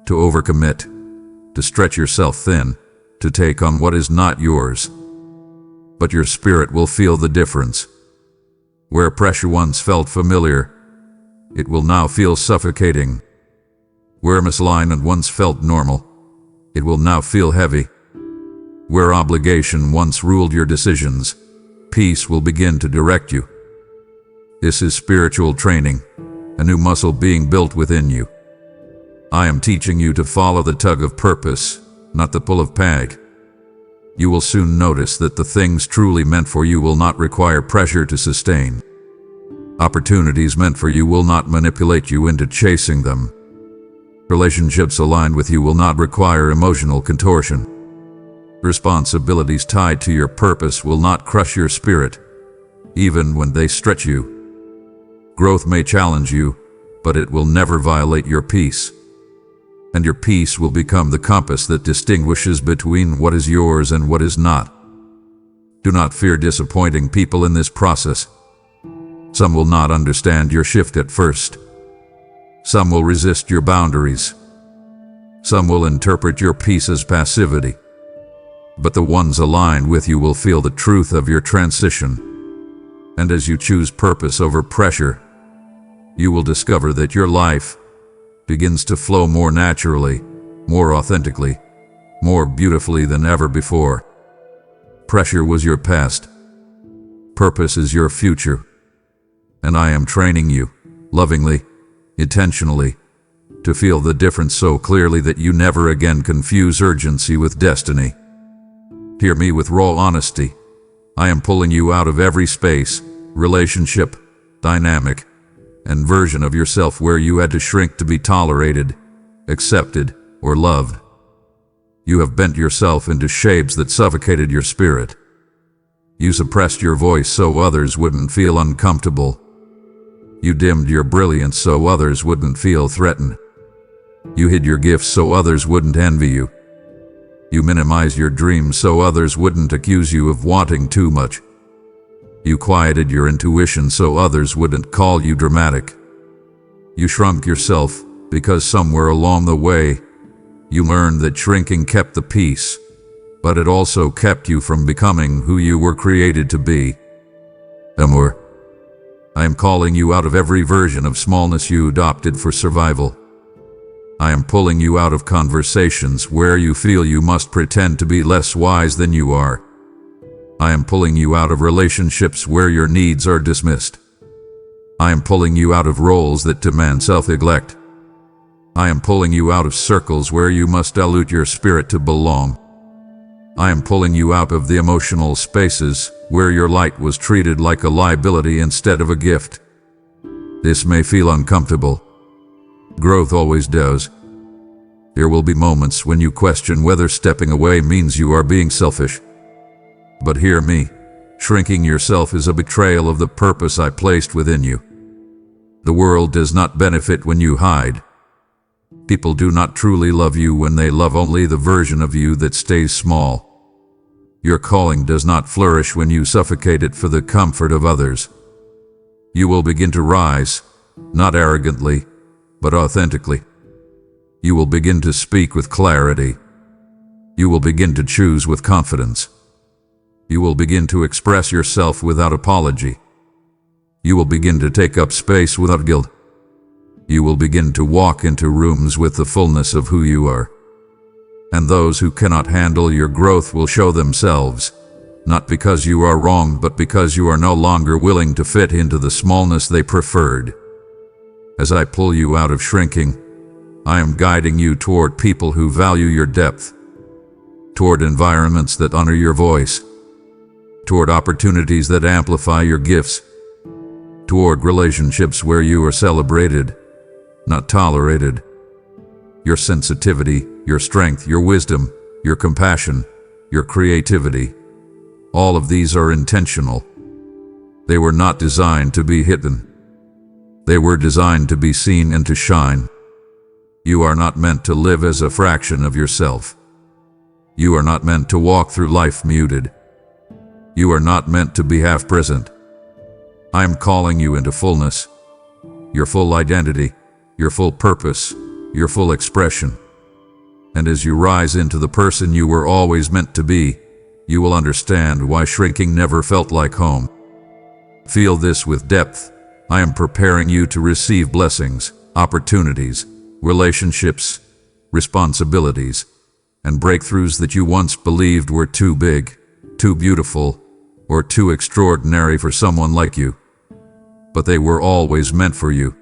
to overcommit, to stretch yourself thin, to take on what is not yours. But your spirit will feel the difference. Where pressure once felt familiar, it will now feel suffocating. Where misalignment once felt normal, it will now feel heavy. Where obligation once ruled your decisions, peace will begin to direct you. This is spiritual training, a new muscle being built within you. I am teaching you to follow the tug of purpose, not the pull of peg. You will soon notice that the things truly meant for you will not require pressure to sustain. Opportunities meant for you will not manipulate you into chasing them. Relationships aligned with you will not require emotional contortion. Responsibilities tied to your purpose will not crush your spirit, even when they stretch you. Growth may challenge you, but it will never violate your peace. And your peace will become the compass that distinguishes between what is yours and what is not. Do not fear disappointing people in this process. Some will not understand your shift at first. Some will resist your boundaries. Some will interpret your peace as passivity. But the ones aligned with you will feel the truth of your transition. And as you choose purpose over pressure, you will discover that your life begins to flow more naturally, more authentically, more beautifully than ever before. Pressure was your past. Purpose is your future. And I am training you, lovingly, intentionally, to feel the difference so clearly that you never again confuse urgency with destiny. Hear me with raw honesty. I am pulling you out of every space, relationship, dynamic, and version of yourself where you had to shrink to be tolerated, accepted, or loved. You have bent yourself into shapes that suffocated your spirit. You suppressed your voice so others wouldn't feel uncomfortable. You dimmed your brilliance so others wouldn't feel threatened. You hid your gifts so others wouldn't envy you. You minimized your dreams so others wouldn't accuse you of wanting too much. You quieted your intuition so others wouldn't call you dramatic. You shrunk yourself because somewhere along the way, you learned that shrinking kept the peace, but it also kept you from becoming who you were created to be. Amor, I am calling you out of every version of smallness you adopted for survival. I am pulling you out of conversations where you feel you must pretend to be less wise than you are. I am pulling you out of relationships where your needs are dismissed. I am pulling you out of roles that demand self-neglect. I am pulling you out of circles where you must dilute your spirit to belong. I am pulling you out of the emotional spaces where your light was treated like a liability instead of a gift. This may feel uncomfortable. Growth always does. There will be moments when you question whether stepping away means you are being selfish. But hear me, shrinking yourself is a betrayal of the purpose I placed within you. The world does not benefit when you hide. People do not truly love you when they love only the version of you that stays small. Your calling does not flourish when you suffocate it for the comfort of others. You will begin to rise, not arrogantly, but authentically. You will begin to speak with clarity. You will begin to choose with confidence. You will begin to express yourself without apology. You will begin to take up space without guilt. You will begin to walk into rooms with the fullness of who you are. And those who cannot handle your growth will show themselves, not because you are wrong, but because you are no longer willing to fit into the smallness they preferred. As I pull you out of shrinking, I am guiding you toward people who value your depth, toward environments that honor your voice, toward opportunities that amplify your gifts, toward relationships where you are celebrated, not tolerated. Your sensitivity, your strength, your wisdom, your compassion, your creativity, all of these are intentional. They were not designed to be hidden. They were designed to be seen and to shine. You are not meant to live as a fraction of yourself. You are not meant to walk through life muted. You are not meant to be half present. I am calling you into fullness, your full identity, your full purpose, your full expression. And as you rise into the person you were always meant to be, you will understand why shrinking never felt like home. Feel this with depth. I am preparing you to receive blessings, opportunities, relationships, responsibilities, and breakthroughs that you once believed were too big, too beautiful, or too extraordinary for someone like you. But they were always meant for you.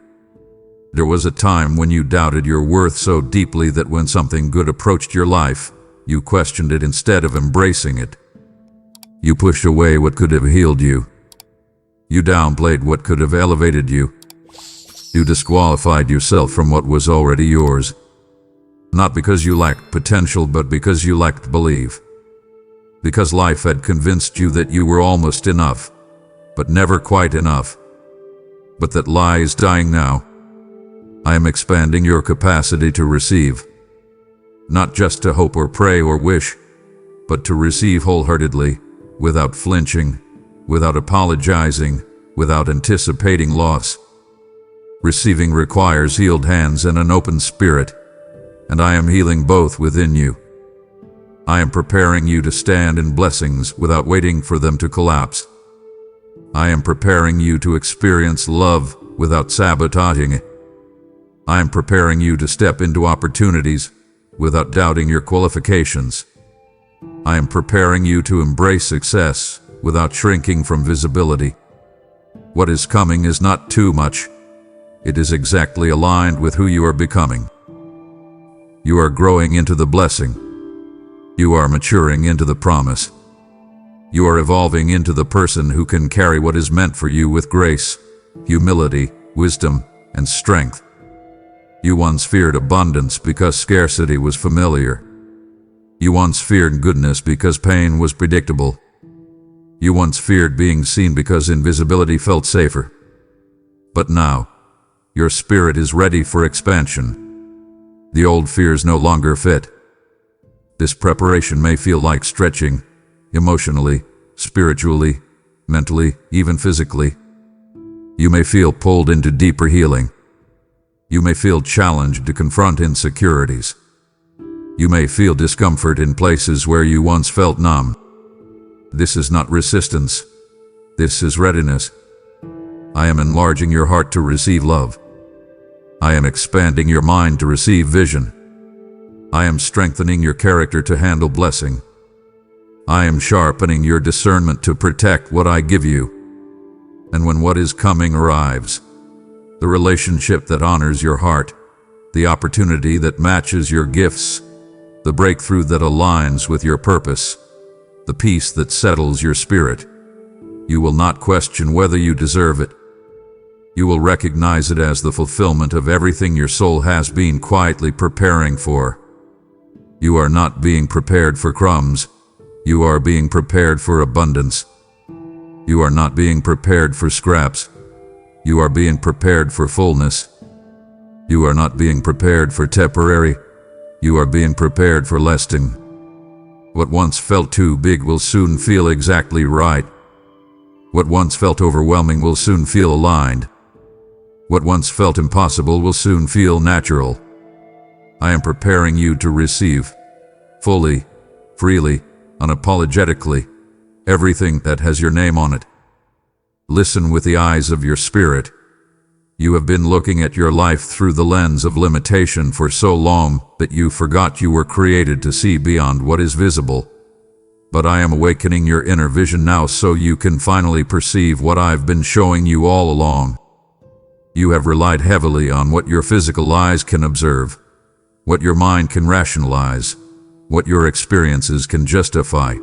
There was a time when you doubted your worth so deeply that when something good approached your life, you questioned it instead of embracing it. You pushed away what could have healed you. You downplayed what could have elevated you. You disqualified yourself from what was already yours. Not because you lacked potential, but because you lacked belief. Because life had convinced you that you were almost enough, but never quite enough. But that lie is dying now. I am expanding your capacity to receive. Not just to hope or pray or wish, but to receive wholeheartedly, without flinching, without apologizing, without anticipating loss. Receiving requires healed hands and an open spirit, and I am healing both within you. I am preparing you to stand in blessings without waiting for them to collapse. I am preparing you to experience love without sabotaging it. I am preparing you to step into opportunities without doubting your qualifications. I am preparing you to embrace success without shrinking from visibility. What is coming is not too much. It is exactly aligned with who you are becoming. You are growing into the blessing. You are maturing into the promise. You are evolving into the person who can carry what is meant for you with grace, humility, wisdom, and strength. You once feared abundance because scarcity was familiar. You once feared goodness because pain was predictable. You once feared being seen because invisibility felt safer. But now, your spirit is ready for expansion. The old fears no longer fit. This preparation may feel like stretching, emotionally, spiritually, mentally, even physically. You may feel pulled into deeper healing. You may feel challenged to confront insecurities. You may feel discomfort in places where you once felt numb. This is not resistance. This is readiness. I am enlarging your heart to receive love. I am expanding your mind to receive vision. I am strengthening your character to handle blessing. I am sharpening your discernment to protect what I give you. And when what is coming arrives, the relationship that honors your heart, the opportunity that matches your gifts, the breakthrough that aligns with your purpose, the peace that settles your spirit, you will not question whether you deserve it. You will recognize it as the fulfillment of everything your soul has been quietly preparing for. You are not being prepared for crumbs. You are being prepared for abundance. You are not being prepared for scraps. You are being prepared for fullness. You are not being prepared for temporary. You are being prepared for lasting. What once felt too big will soon feel exactly right. What once felt overwhelming will soon feel aligned. What once felt impossible will soon feel natural. I am preparing you to receive, fully, freely, unapologetically, everything that has your name on it. Listen with the eyes of your spirit. You have been looking at your life through the lens of limitation for so long that you forgot you were created to see beyond what is visible. But I am awakening your inner vision now so you can finally perceive what I've been showing you all along. You have relied heavily on what your physical eyes can observe, what your mind can rationalize, what your experiences can justify.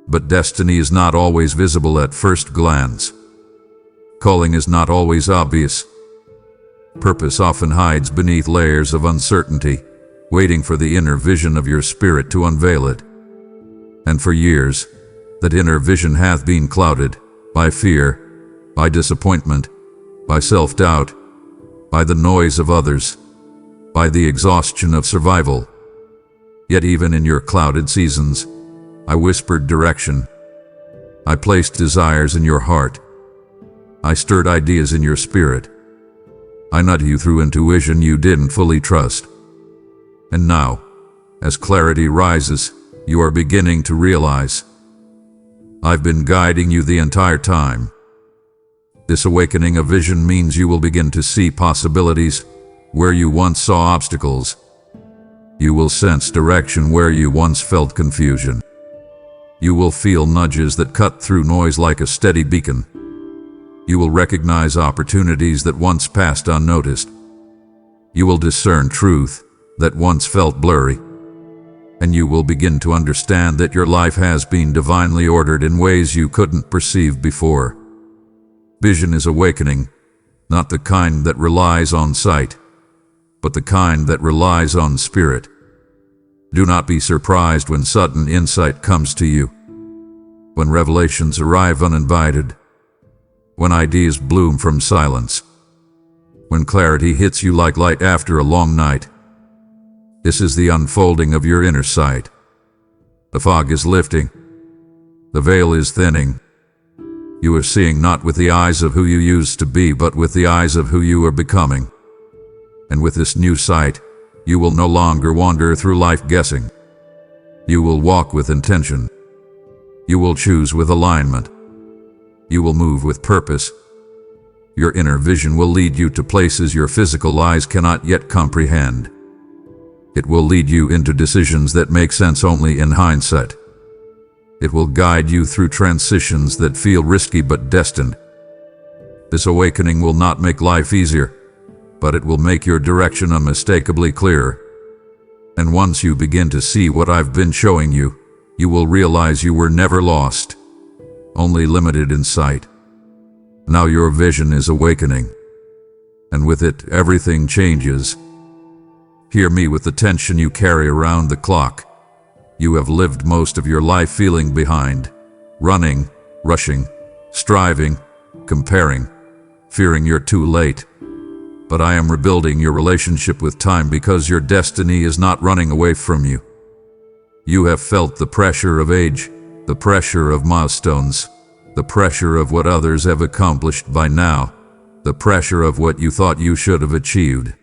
But destiny is not always visible at first glance. Calling is not always obvious. Purpose often hides beneath layers of uncertainty, waiting for the inner vision of your spirit to unveil it. And for years, that inner vision hath been clouded by fear, by disappointment, by self-doubt, by the noise of others, by the exhaustion of survival. Yet even in your clouded seasons, I whispered direction. I placed desires in your heart. I stirred ideas in your spirit. I nudged you through intuition you didn't fully trust. And now, as clarity rises, you are beginning to realize I've been guiding you the entire time. This awakening of vision means you will begin to see possibilities where you once saw obstacles. You will sense direction where you once felt confusion. You will feel nudges that cut through noise like a steady beacon. You will recognize opportunities that once passed unnoticed. You will discern truth that once felt blurry. And you will begin to understand that your life has been divinely ordered in ways you couldn't perceive before. Vision is awakening, not the kind that relies on sight, but the kind that relies on spirit. Do not be surprised when sudden insight comes to you, when revelations arrive uninvited, when ideas bloom from silence, when clarity hits you like light after a long night. This is the unfolding of your inner sight. The fog is lifting. The veil is thinning. You are seeing not with the eyes of who you used to be, but with the eyes of who you are becoming. And with this new sight, you will no longer wander through life guessing. You will walk with intention. You will choose with alignment. You will move with purpose. Your inner vision will lead you to places your physical eyes cannot yet comprehend. It will lead you into decisions that make sense only in hindsight. It will guide you through transitions that feel risky but destined. This awakening will not make life easier, but it will make your direction unmistakably clearer. And once you begin to see what I've been showing you, you will realize you were never lost, only limited in sight. Now your vision is awakening, and with it, everything changes. Hear me with the tension you carry around the clock. You have lived most of your life feeling behind, running, rushing, striving, comparing, fearing you're too late. But I am rebuilding your relationship with time because your destiny is not running away from you. You have felt the pressure of age, the pressure of milestones, the pressure of what others have accomplished by now, the pressure of what you thought you should have achieved.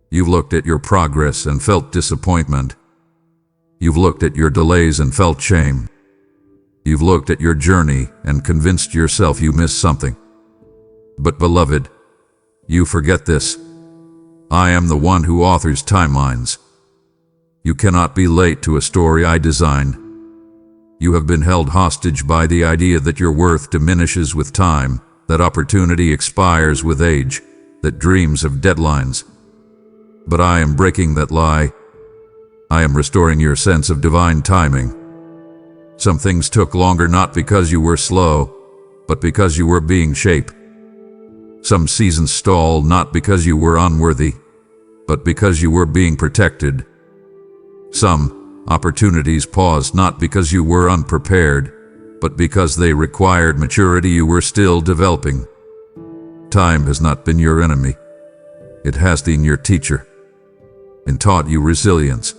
You've looked at your progress and felt disappointment. You've looked at your delays and felt shame. You've looked at your journey and convinced yourself you missed something. But beloved, you forget this. I am the one who authors timelines. You cannot be late to a story I design. You have been held hostage by the idea that your worth diminishes with time, that opportunity expires with age, that dreams have deadlines. But I am breaking that lie. I am restoring your sense of divine timing. Some things took longer not because you were slow, but because you were being shaped. Some seasons stalled not because you were unworthy, but because you were being protected. Some opportunities paused not because you were unprepared, but because they required maturity you were still developing. Time has not been your enemy. It has been your teacher. It taught you resilience.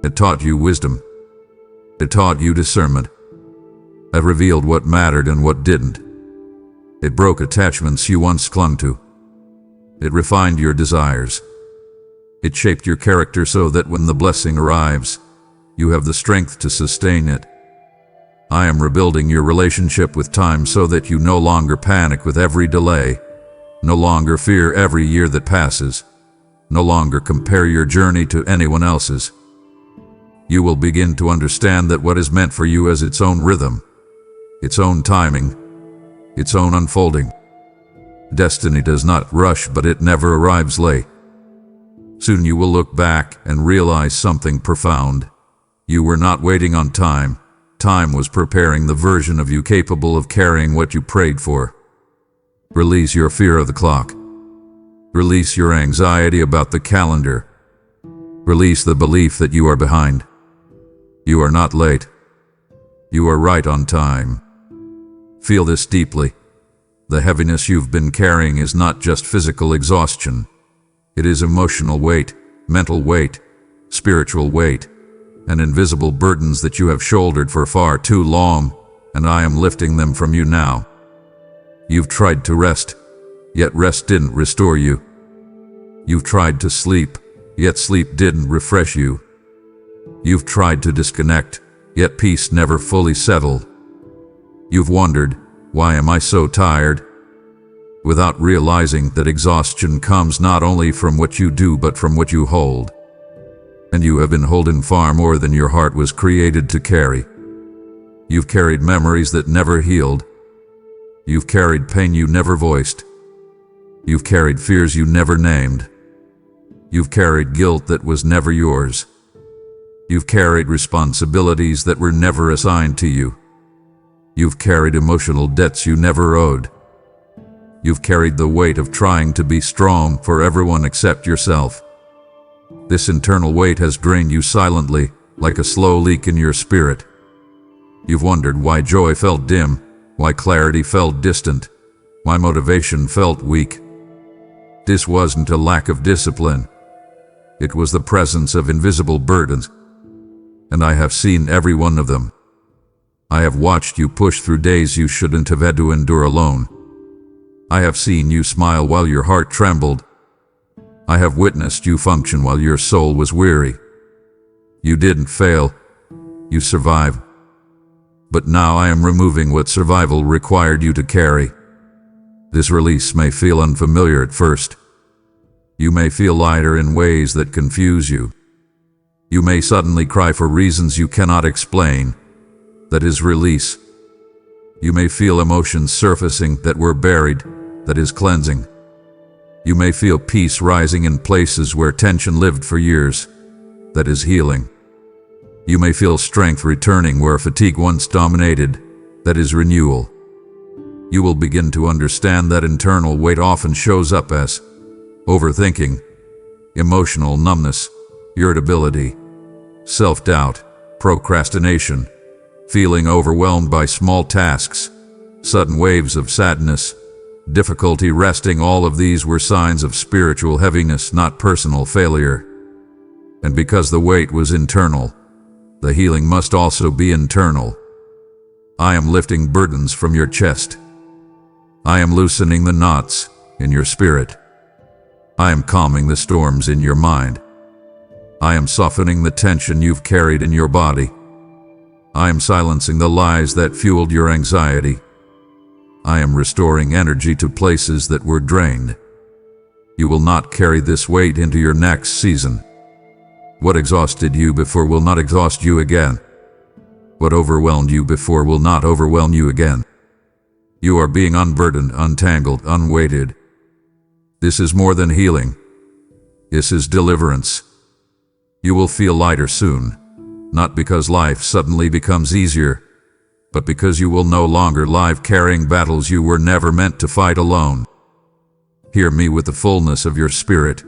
It taught you wisdom. It taught you discernment. It revealed what mattered and what didn't. It broke attachments you once clung to. It refined your desires. It shaped your character so that when the blessing arrives, you have the strength to sustain it. I am rebuilding your relationship with time so that you no longer panic with every delay, no longer fear every year that passes, no longer compare your journey to anyone else's. You will begin to understand that what is meant for you has its own rhythm, its own timing, its own unfolding. Destiny does not rush, but it never arrives late. Soon you will look back and realize something profound. You were not waiting on time. Time was preparing the version of you capable of carrying what you prayed for. Release your fear of the clock. Release your anxiety about the calendar. Release the belief that you are behind. You are not late. You are right on time. Feel this deeply. The heaviness you've been carrying is not just physical exhaustion. It is emotional weight, mental weight, spiritual weight, and invisible burdens that you have shouldered for far too long. and I am lifting them from you now. You've tried to rest, yet rest didn't restore you. You've tried to sleep, yet sleep didn't refresh you. You've tried to disconnect, yet peace never fully settled. You've wondered, why am I so tired? Without realizing that exhaustion comes not only from what you do but from what you hold. And you have been holding far more than your heart was created to carry. You've carried memories that never healed. You've carried pain you never voiced. You've carried fears you never named. You've carried guilt that was never yours. You've carried responsibilities that were never assigned to you. You've carried emotional debts you never owed. You've carried the weight of trying to be strong for everyone except yourself. This internal weight has drained you silently, like a slow leak in your spirit. You've wondered why joy felt dim, why clarity felt distant, why motivation felt weak. This wasn't a lack of discipline. It was the presence of invisible burdens. And I have seen every one of them. I have watched you push through days you shouldn't have had to endure alone. I have seen you smile while your heart trembled. I have witnessed you function while your soul was weary. You didn't fail. You survived. But now I am removing what survival required you to carry. This release may feel unfamiliar at first. You may feel lighter in ways that confuse you. You may suddenly cry for reasons you cannot explain. That is release. You may feel emotions surfacing that were buried. That is cleansing. You may feel peace rising in places where tension lived for years. That is healing. You may feel strength returning where fatigue once dominated. That is renewal. You will begin to understand that internal weight often shows up as overthinking, emotional numbness, irritability, self-doubt, procrastination, feeling overwhelmed by small tasks, sudden waves of sadness, difficulty resting. All of these were signs of spiritual heaviness, not personal failure. And because the weight was internal, the healing must also be internal. I am lifting burdens from your chest. I am loosening the knots in your spirit. I am calming the storms in your mind. I am softening the tension you've carried in your body. I am silencing the lies that fueled your anxiety. I am restoring energy to places that were drained. You will not carry this weight into your next season. What exhausted you before will not exhaust you again. What overwhelmed you before will not overwhelm you again. You are being unburdened, untangled, unweighted. This is more than healing. This is deliverance. You will feel lighter soon, not because life suddenly becomes easier, but because you will no longer live carrying battles you were never meant to fight alone. Hear me with the fullness of your spirit.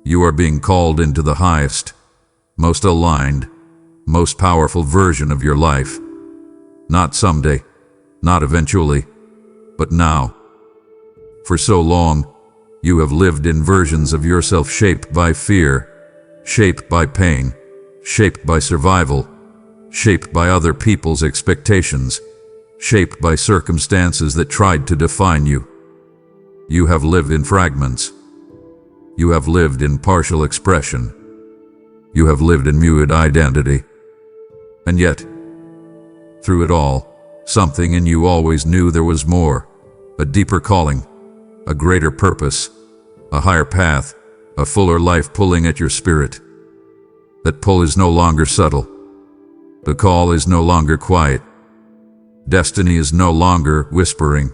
You are being called into the highest, most aligned, most powerful version of your life. Not someday, not eventually, but now. For so long, you have lived in versions of yourself shaped by fear, shaped by pain, shaped by survival, shaped by other people's expectations, shaped by circumstances that tried to define you. You have lived in fragments. You have lived in partial expression. You have lived in muted identity. And yet, through it all, something in you always knew there was more, a deeper calling, a greater purpose, a higher path, a fuller life pulling at your spirit. That pull is no longer subtle. The call is no longer quiet. Destiny is no longer whispering.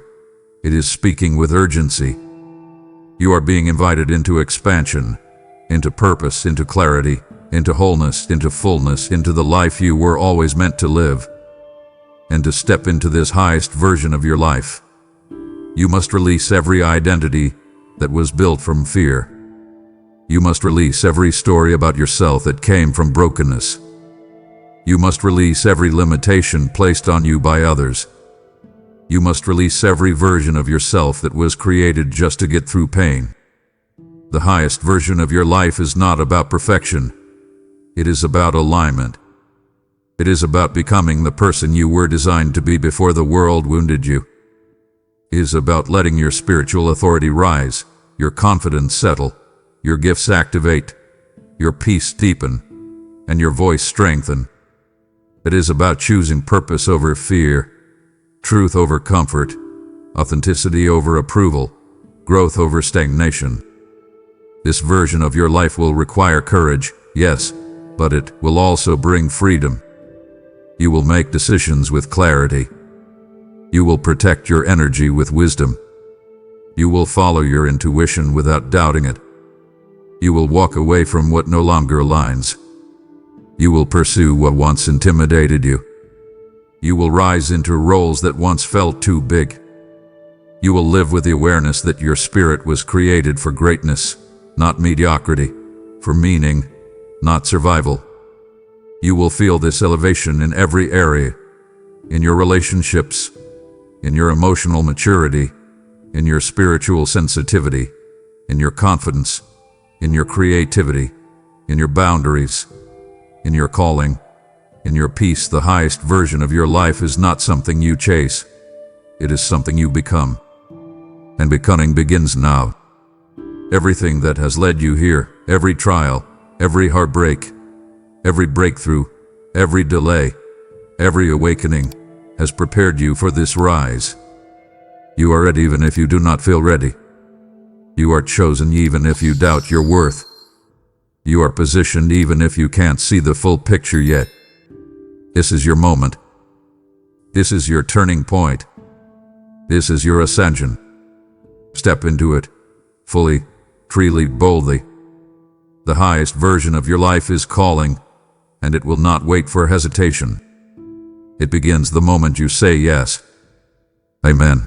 It is speaking with urgency. You are being invited into expansion, into purpose, into clarity, into wholeness, into fullness, into the life you were always meant to live. And to step into this highest version of your life, you must release every identity that was built from fear. You must release every story about yourself that came from brokenness. You must release every limitation placed on you by others. You must release every version of yourself that was created just to get through pain. The highest version of your life is not about perfection. It is about alignment. It is about becoming the person you were designed to be before the world wounded you. It is about letting your spiritual authority rise, your confidence settle, your gifts activate, your peace deepen, and your voice strengthen. It is about choosing purpose over fear, truth over comfort, authenticity over approval, growth over stagnation. This version of your life will require courage, yes, but it will also bring freedom. You will make decisions with clarity. You will protect your energy with wisdom. You will follow your intuition without doubting it. You will walk away from what no longer aligns. You will pursue what once intimidated you. You will rise into roles that once felt too big. You will live with the awareness that your spirit was created for greatness, not mediocrity, for meaning, not survival. You will feel this elevation in every area, in your relationships, in your emotional maturity, in your spiritual sensitivity, in your confidence, in your creativity, in your boundaries, in your calling, in your peace. The highest version of your life is not something you chase. It is something you become. And becoming begins now. Everything that has led you here, every trial, every heartbreak, every breakthrough, every delay, every awakening, has prepared you for this rise. You are ready even if you do not feel ready. You are chosen even if you doubt your worth. You are positioned even if you can't see the full picture yet. This is your moment. This is your turning point. This is your ascension. Step into it, fully, freely, boldly. The highest version of your life is calling, and it will not wait for hesitation. It begins the moment you say yes. Amen.